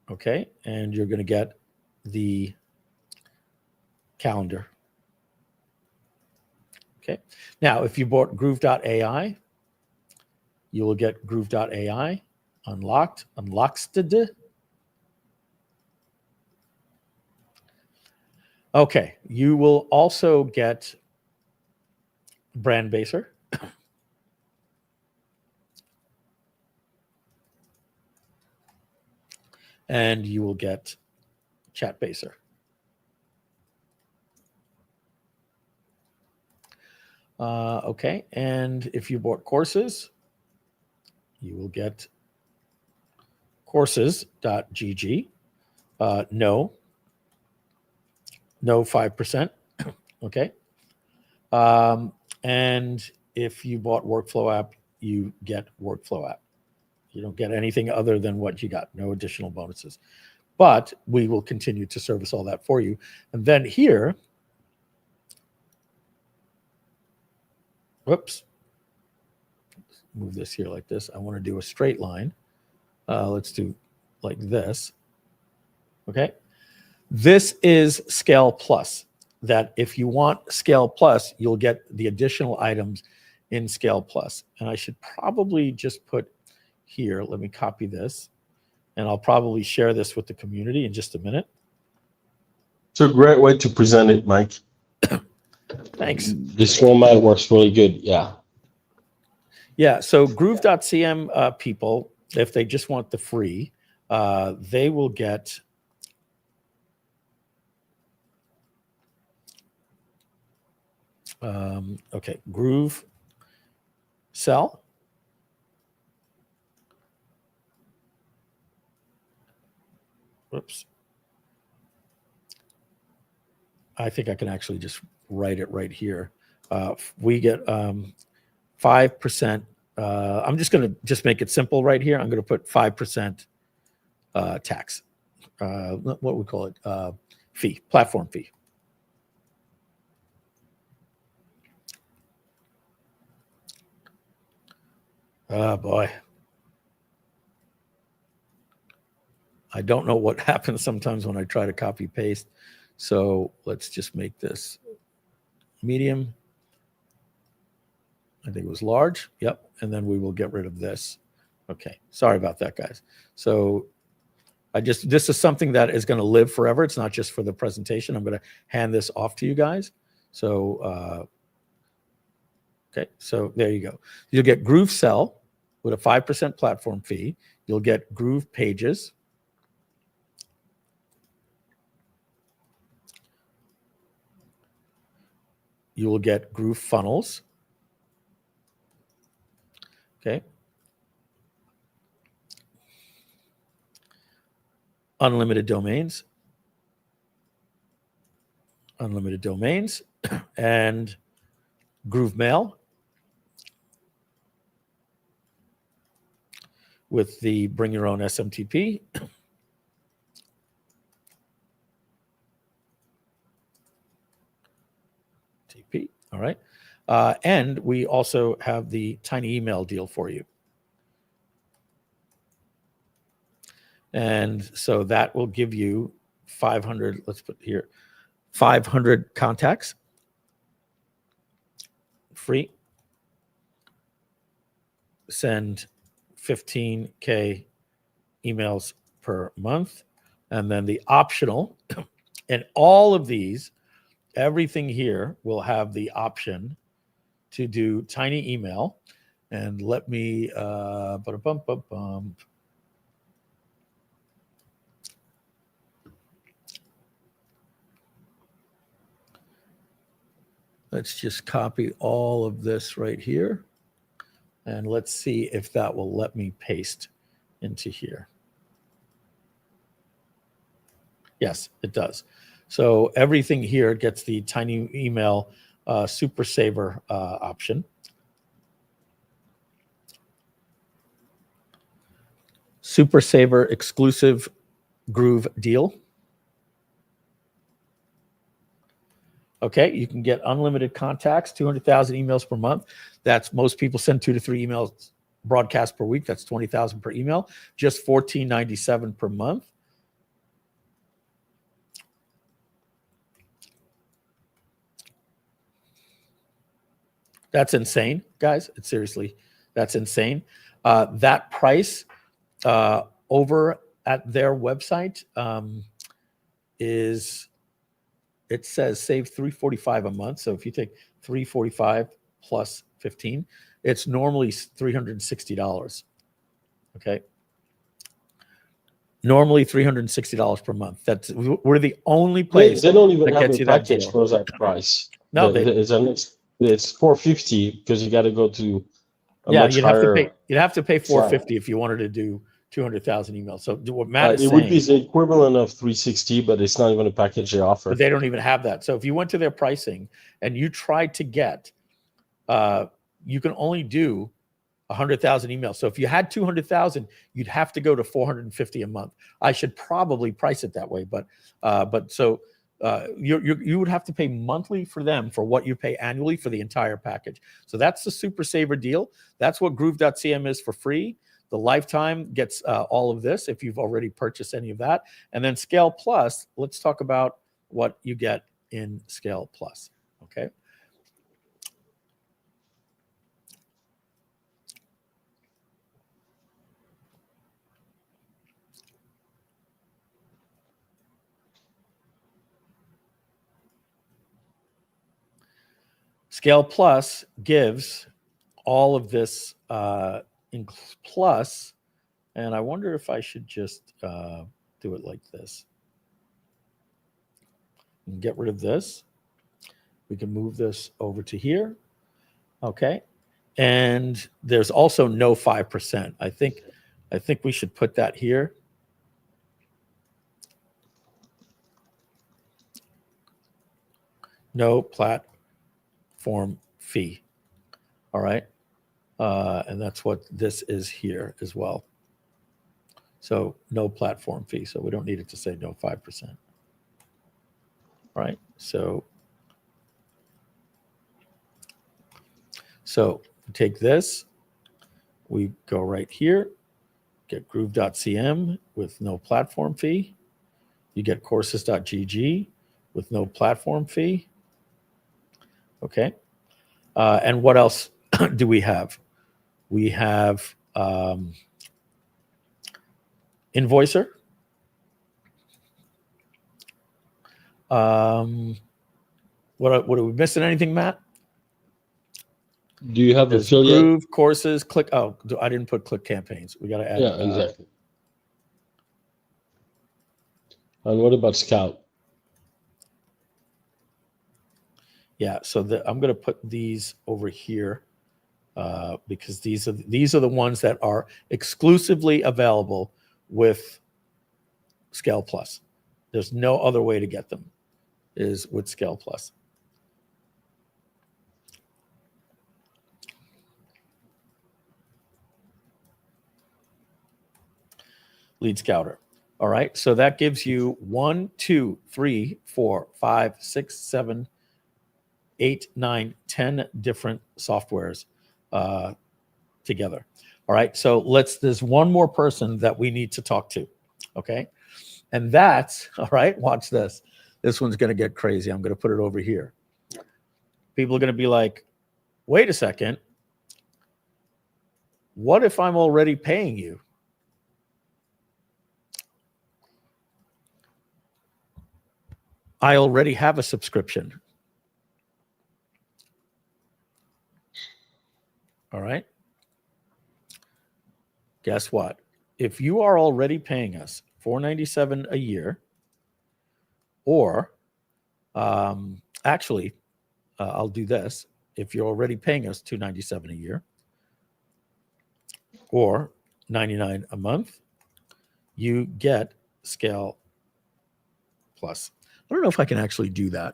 Okay. And you're going to get the calendar. Okay. Now, if you bought Groove.ai, You will get Groove.ai, unlocked. Okay, you will also get Brand Baser. And you will get Chat Baser. Okay, and if you bought courses, you will get courses.gg. No 5%. Okay. And if you bought Workflow app, you get Workflow app. You don't get anything other than what you got, no additional bonuses. But we will continue to service all that for you. And then here, whoops, move this here like this. I want to do a straight line. Let's do like this. Okay. This is Scale Plus, that if you want Scale Plus, you'll get the additional items in Scale Plus. And I should probably just put here, let me copy this, and I'll probably share this with the community in just a minute. It's a great way to present it, Mike. Thanks. This format works really good. Yeah. Yeah. So Groove.cm people, if they just want the free, they will get okay, Groove Sell. Whoops. I think I can actually just write it right here. We get 5%. I'm just going to just make it simple right here. I'm going to put 5% tax. What we call it? Fee, platform fee. Oh boy. I don't know what happens sometimes when I try to copy paste. So let's just make this medium. I think it was large. Yep. And then we will get rid of this. Okay. Sorry about that, guys. So this is something that is going to live forever. It's not just for the presentation. I'm going to hand this off to you guys. So, okay. So there you go. You'll get Groove Sell with a 5% platform fee. You'll get Groove Pages. You will get Groove Funnels. Okay. Unlimited domains. Unlimited domains. And Groove Mail with the Bring Your Own SMTP. All right. And we also have the tiny email deal for you. And so that will give you 500, let's put here, 500 contacts. Free. Send 15K emails per month. And then the optional, and all of these, everything here will have the option to do tiny email. And let me, let's just copy all of this right here. And let's see if that will let me paste into here. Yes, it does. So everything here gets the tiny email super saver option. Super saver exclusive Groove deal. Okay, you can get unlimited contacts, 200,000 emails per month. That's most people send 2 to 3 emails broadcast per week. That's 20,000 per email. Just $14.97 per month. That's insane, guys. It's seriously, that's insane. That price over at their website is, it says save $345 a month. So if you take $345 plus 15, it's normally $360. Okay. Normally $360 per month. We're the only place They don't even that have gets a you that package deal. for that price. No, It's $450 because you got to go to a much you'd higher. have to pay slide. $450 if you wanted to do 200,000 emails. So what Matt is It saying, would be the equivalent of $360, but it's not even a package they offer. but they don't even have that. So if you went to their pricing and you tried to get, you can only do 100,000 emails. So if you had 200,000, you'd have to go to 450 a month. I should probably price it that way, but you would have to pay monthly for them for what you pay annually for the entire package. So that's the super saver deal. That's what Groove.cm is for free. The lifetime gets all of this if you've already purchased any of that. And then Scale Plus, let's talk about what you get in Scale Plus. Okay. Scale Plus gives all of this plus, and I wonder if I should just do it like this. And get rid of this. We can move this over to here. Okay. And there's also no 5%. I think we should put that here. No platform fee. All right. And that's what this is here as well. So no platform fee. So we don't need it to say no 5%. All right. So take this, we go right here, get groove.cm with no platform fee. You get courses.gg with no platform fee. Okay. And what else do we have? We have Invoicer. What are we missing? Anything, Matt? Do you have There's affiliate? Groove, courses, click. Oh, I didn't put click campaigns. We got to add. Yeah, exactly. And what about Scout? Yeah, so I'm going to put these over here because these are the ones that are exclusively available with Scale Plus. There's no other way to get them is with Scale Plus. Lead Scouter. All right, so that gives you 1, 2, 3, 4, 5, 6, 7, 8, 9, 10 different softwares together. All right, so there's one more person that we need to talk to. Okay, and that's, all right, watch this. This one's going to get crazy. I'm going to put it over here. People are going to be like, wait a second. What if I'm already paying you? I already have a subscription. All right. Guess what? If you are already paying us $497 a year, or actually, I'll do this. If you're already paying us $297 a year, or $99 a month, you get Scale Plus. I don't know if I can actually do that.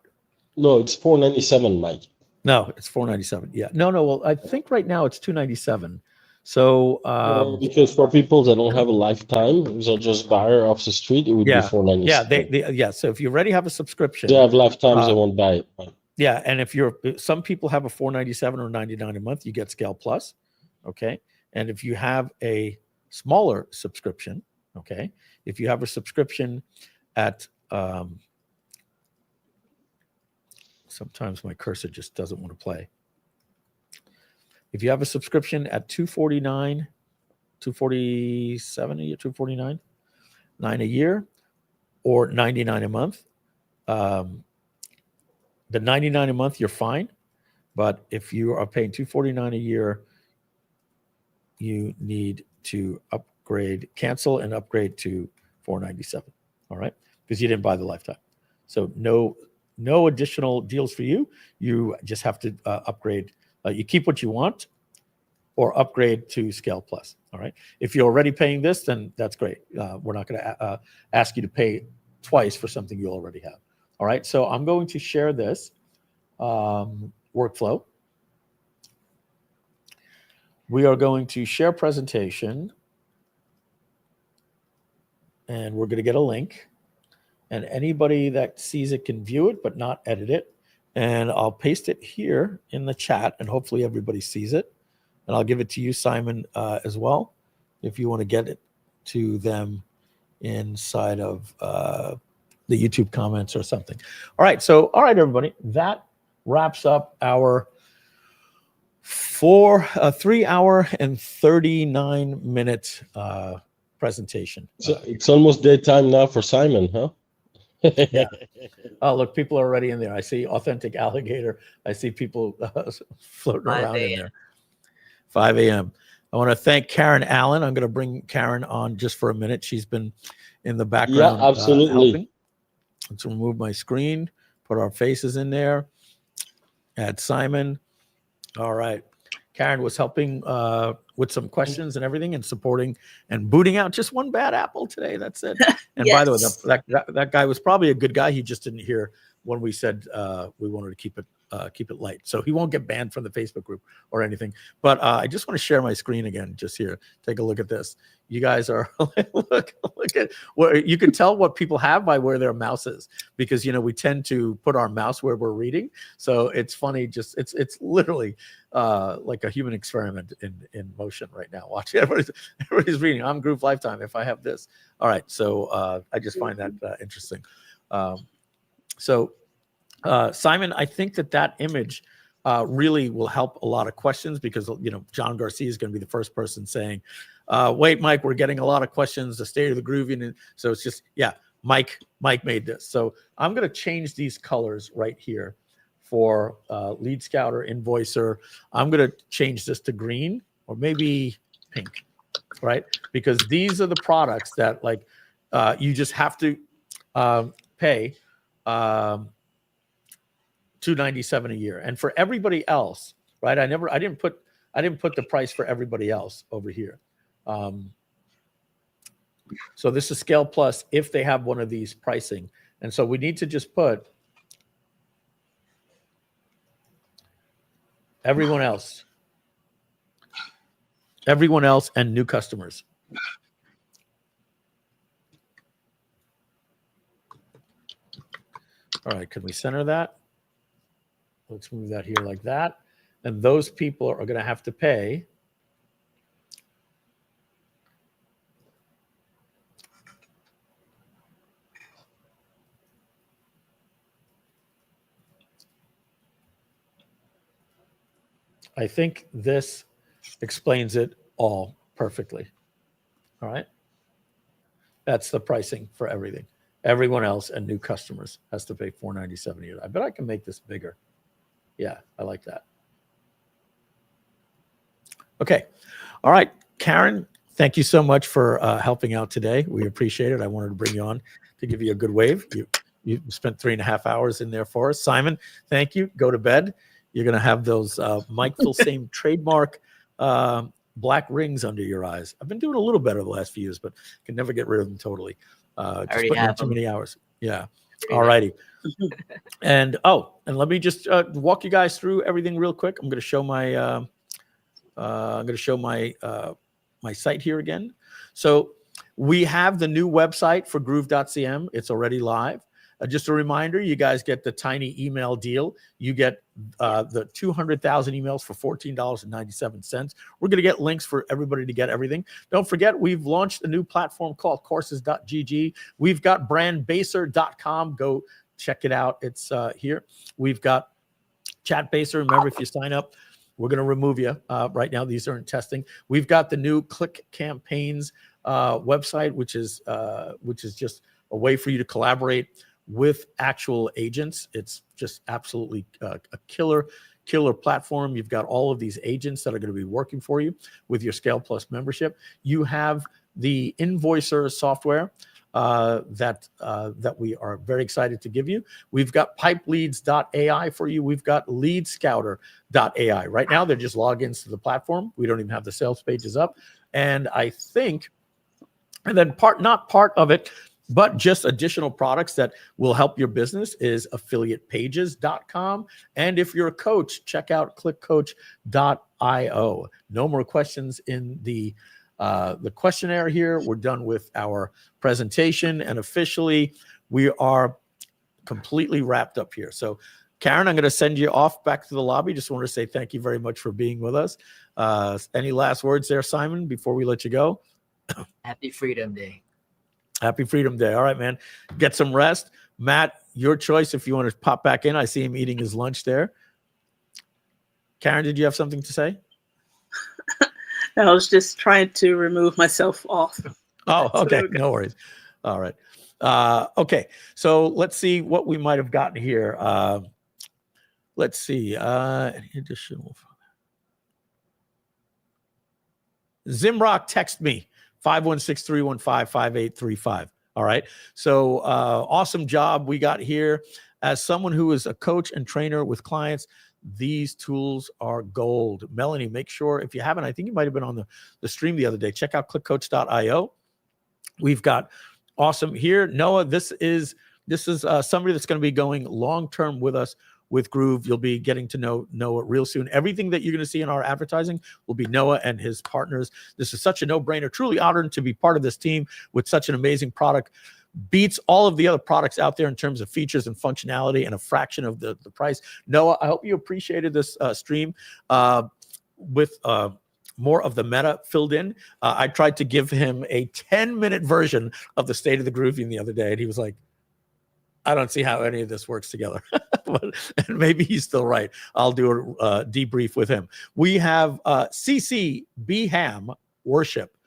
No, it's $497, Mike. No, it's $497. Yeah. No. Well, I think right now it's $297. So because for people that don't have a lifetime, they'll just buy her off the street, it would be $497. Yeah. So if you already have a subscription, they have lifetimes, they won't buy it. Yeah, and if some people have a $497 or $99 a month, you get Scale Plus. Okay. And if you have a smaller subscription, okay, if you have a subscription at sometimes my cursor just doesn't want to play. If you have a subscription at $249 247 a year, 249, 9 a year, or 99 a month. The 99 a month, you're fine. But if you are paying 249 a year, you need to cancel and upgrade to 497. All right, because you didn't buy the lifetime. So no additional deals for you. You just have to upgrade. You keep what you want, or upgrade to Scale Plus. All right. If you're already paying this, then that's great. We're not going to ask you to pay twice for something you already have. All right. So I'm going to share this workflow. We are going to share presentation, and we're going to get a link, and anybody that sees it can view it but not edit it. And I'll paste it here in the chat, and hopefully everybody sees it. And I'll give it to you, Simon, as well, if you want to get it to them inside of the YouTube comments or something. All right, everybody, that wraps up our 3 hour and 39 minute presentation. So it's almost daytime now for Simon, huh? Yeah. Oh, look, people are already in there. I see Authentic Alligator. I see people floating around in there. 5 a.m. I want to thank Karen Allen. I'm going to bring Karen on just for a minute. She's been in the background. Yeah, absolutely. Helping. Let's remove my screen, put our faces in there, add Simon. All right. Karen was helping with some questions and everything, and supporting and booting out just one bad apple today. That's it. And Yes. by the way, that guy was probably a good guy. He just didn't hear when we said we wanted to keep it light. So he won't get banned from the Facebook group or anything. But I just want to share my screen again, just here. Take a look at this. You guys are look at where you can tell what people have by where their mouse is, because we tend to put our mouse where we're reading. So it's funny. Just it's literally like a human experiment in motion right now. Watch, everybody's reading. I'm Groove Lifetime. If I have this, all right. So I just find that interesting. Simon, I think that image really will help a lot of questions, because John Garcia is going to be the first person saying, wait, Mike, we're getting a lot of questions, the state of the Groovion. And so it's just, yeah, Mike made this. So I'm going to change these colors right here for Lead Scouter, Invoicer. I'm going to change this to green or maybe pink, right? Because these are the products that you just have to pay $297 a year. And for everybody else, right? I didn't put the price for everybody else over here. So this is Scale Plus if they have one of these pricing. And so we need to just put everyone else and new customers. All right, can we center that? Let's move that here like that. And those people are going to have to pay I think this explains it all perfectly. All right. That's the pricing for everything. Everyone else and new customers has to pay $497 a year. I bet I can make this bigger. Yeah, I like that. Okay. All right. Karen, thank you so much for helping out today. We appreciate it. I wanted to bring you on to give you a good wave. You spent 3.5 hours in there for us. Simon, thank you. Go to bed. You're going to have those Mike Filsaime trademark black rings under your eyes. I've been doing a little better the last few years, but can never get rid of them totally. Just putting in too many hours. Yeah. All righty. And let me just walk you guys through everything real quick. I'm going to show my site here again. So we have the new website for groove.cm. It's already live. Just a reminder, you guys get the tiny email deal. You get the 200,000 emails for $14.97. We're going to get links for everybody to get everything. Don't forget, we've launched a new platform called courses.gg. We've got brandbaser.com. Go check it out. It's here. We've got Chatbaser. Remember, if you sign up we're going to remove you right now. These are in testing. We've got the new Click Campaigns website, which is just a way for you to collaborate with actual agents. It's just absolutely a killer platform. You've got all of these agents that are going to be working for you with your Scale Plus membership. You have the Invoicer software that we are very excited to give you. We've got pipeleads.ai for you. We've got leadscouter.ai. Right now, they're just logins to the platform. We don't even have the sales pages up. And I think, and then not part of it, but just additional products that will help your business is affiliatepages.com. And if you're a coach, check out clickcoach.io. No more questions in the questionnaire here. We're done with our presentation, and officially we are completely wrapped up here. So Karen, I'm going to send you off back to the lobby. Just want to say thank you very much for being with us. Any last words there, Simon, before we let you go? Happy Freedom Day. Happy Freedom Day. All right, man. Get some rest. Matt, your choice if you want to pop back in. I see him eating his lunch there. Karen, did you have something to say? I was just trying to remove myself off. Oh, okay. No worries. All right. Okay. So let's see what we might have gotten here. Let's see. Any additional? Zimrock, text me. 516-315-5835. All right. So awesome job we got here. As someone who is a coach and trainer with clients, these tools are gold. Melanie, make sure if you haven't, I think you might have been on the stream the other day, check out clickcoach.io. We've got awesome here. Noah, this is somebody that's going to be going long-term with us with Groove. You'll be getting to know Noah real soon. Everything that you're going to see in our advertising will be Noah and his partners. This is such a no-brainer. Truly honored to be part of this team with such an amazing product. Beats all of the other products out there in terms of features and functionality, and a fraction of the price. Noah, I hope you appreciated this stream with more of the meta filled in. I tried to give him a 10-minute version of the State of the Groovion the other day, and he was like, I don't see how any of this works together. And maybe he's still right. I'll do a debrief with him. We have CC Ham Worship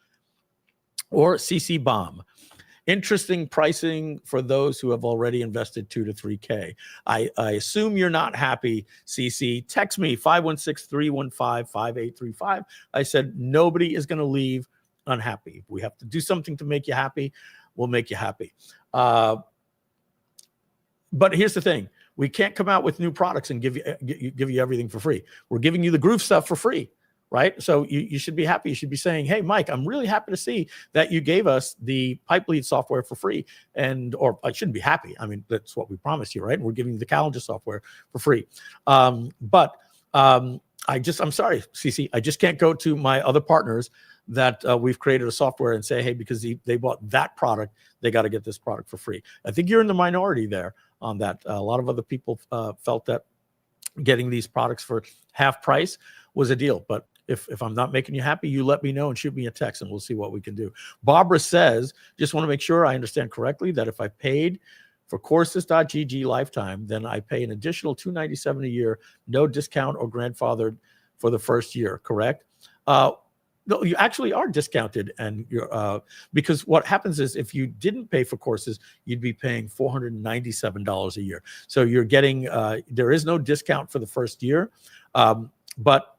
or CC Bomb. Interesting pricing for those who have already invested 2 to 3K. I assume you're not happy, CC. Text me, 516-315-5835. I said, nobody is going to leave unhappy. If we have to do something to make you happy, we'll make you happy. But here's the thing. We can't come out with new products and give you everything for free. We're giving you the Groove stuff for free, right? So you should be happy. You should be saying, hey, Mike, I'm really happy to see that you gave us the Pipe Lead software for free. Or I shouldn't be happy. I mean, that's what we promised you, right? And we're giving you the calendar software for free. I'm sorry, CC. I just can't go to my other partners that we've created a software and say, hey, because they bought that product, they got to get this product for free. I think you're in the minority there on that. A lot of other people felt that getting these products for half price was a deal. But if I'm not making you happy, you let me know and shoot me a text and we'll see what we can do. Barbara says, just want to make sure I understand correctly that if I paid for courses.gg lifetime, then I pay an additional $297 a year, no discount or grandfathered for the first year, correct? No, you actually are discounted, and you're because what happens is if you didn't pay for courses, you'd be paying $497 a year. So you're getting there is no discount for the first year, but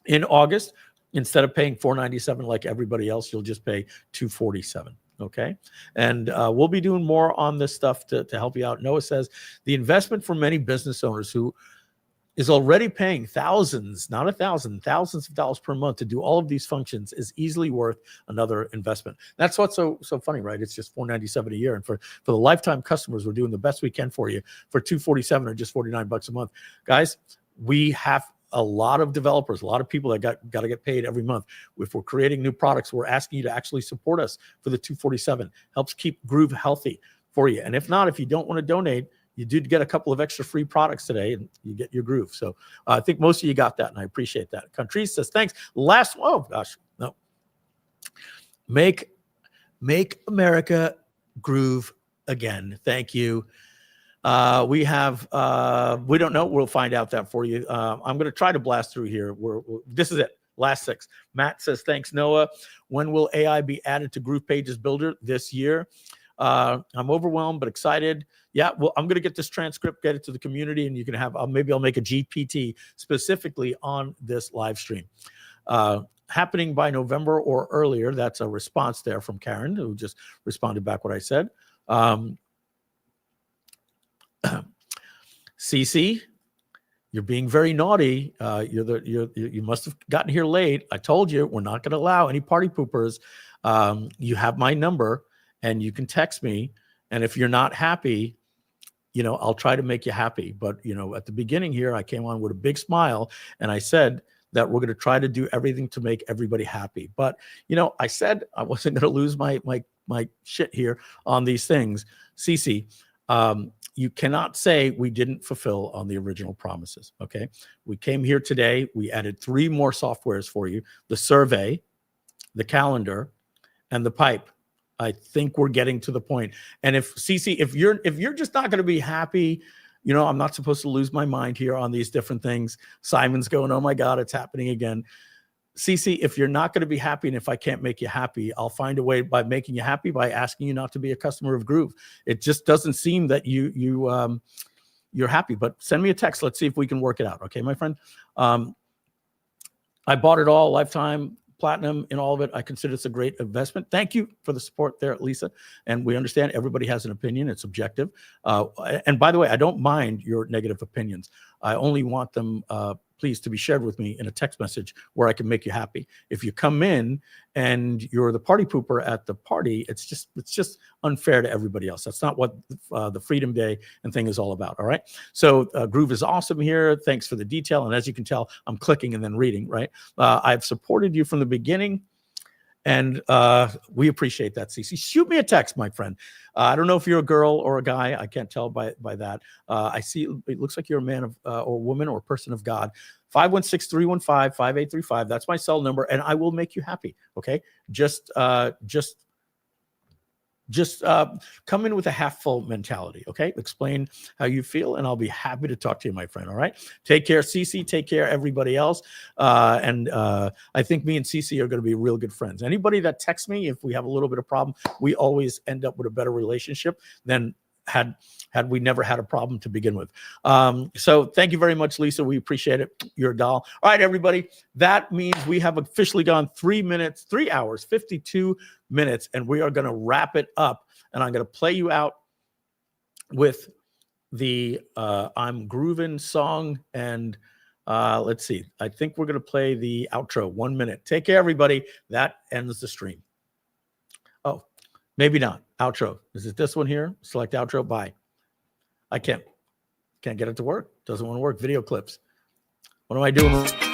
in August, instead of paying $497 like everybody else, you'll just pay $247. Okay, and we'll be doing more on this stuff to help you out. Noah says the investment for many business owners who is already paying thousands, not thousands of dollars per month to do all of these functions is easily worth another investment. That's what's so funny, right? It's just $497 a year. And for the lifetime customers, we're doing the best we can for you for $247 or just $49 a month. Guys, we have a lot of developers, a lot of people that got to get paid every month. If we're creating new products, we're asking you to actually support us for the $247. Helps keep Groove healthy for you. And if not, if you don't want to donate, you did get a couple of extra free products today, and you get your Groove. So I think most of you got that, and I appreciate that. Country says, thanks. Last one, oh gosh, no. Make America Groove again. Thank you. We have, we don't know. We'll find out that for you. I'm going to try to blast through here. This is it. Last 6. Matt says, thanks, Noah. When will AI be added to Groove Pages Builder this year? I'm overwhelmed, but excited. Yeah, well, I'm going to get this transcript, get it to the community, and you can have, maybe I'll make a GPT specifically on this live stream. Happening by November or earlier. That's a response there from Karen, who just responded back what I said. CC, you're being very naughty. You must have gotten here late. I told you we're not going to allow any party poopers. You have my number, and you can text me. And if you're not happy, I'll try to make you happy. But at the beginning here, I came on with a big smile, and I said that we're going to try to do everything to make everybody happy. But I said I wasn't going to lose my shit here on these things. CC, you cannot say we didn't fulfill on the original promises. Okay, we came here today. We added 3 more softwares for you: the survey, the calendar, and the pipe. I think we're getting to the point. And if CC, if you're just not going to be happy, I'm not supposed to lose my mind here on these different things. Simon's going, oh my God, it's happening again. CC, if you're not going to be happy, and if I can't make you happy, I'll find a way by making you happy by asking you not to be a customer of Groove. It just doesn't seem that you're happy. But send me a text. Let's see if we can work it out. Okay, my friend. I bought it all, lifetime, platinum, in all of it. I consider this a great investment. Thank you for the support there, Lisa. And we understand everybody has an opinion. It's subjective. And by the way, I don't mind your negative opinions. I only want them, please, to be shared with me in a text message where I can make you happy. If you come in and you're the party pooper at the party, it's just unfair to everybody else. That's not what the Freedom Day and thing is all about. All right. So Groove is awesome here. Thanks for the detail. And as you can tell, I'm clicking and then reading. Right. I've supported you from the beginning. And we appreciate that, CC. Shoot me a text, my friend. I don't know if you're a girl or a guy. I can't tell by that. I see it looks like you're a man of or woman or person of God. 516-315-5835. That's my cell number, and I will make you happy. Okay, just come in with a half full mentality. Okay, explain how you feel, and I'll be happy to talk to you, my friend. All right, take care, CC. Take care, everybody else. And I think me and CC are going to be real good friends. Anybody that texts me, if we have a little bit of problem, we always end up with a better relationship than had we never had a problem to begin with. So thank you very much, Lisa. We appreciate it. You're a doll. All right, everybody. That means we have officially gone 3 hours, 52 minutes, and we are going to wrap it up. And I'm going to play you out with the I'm Groovin' song. And let's see. I think we're going to play the outro. 1 minute. Take care, everybody. That ends the stream. Oh, maybe not. Outro. Is it this one here? Select outro. Bye. I can't get it to work. Doesn't want to work. Video clips. What am I doing?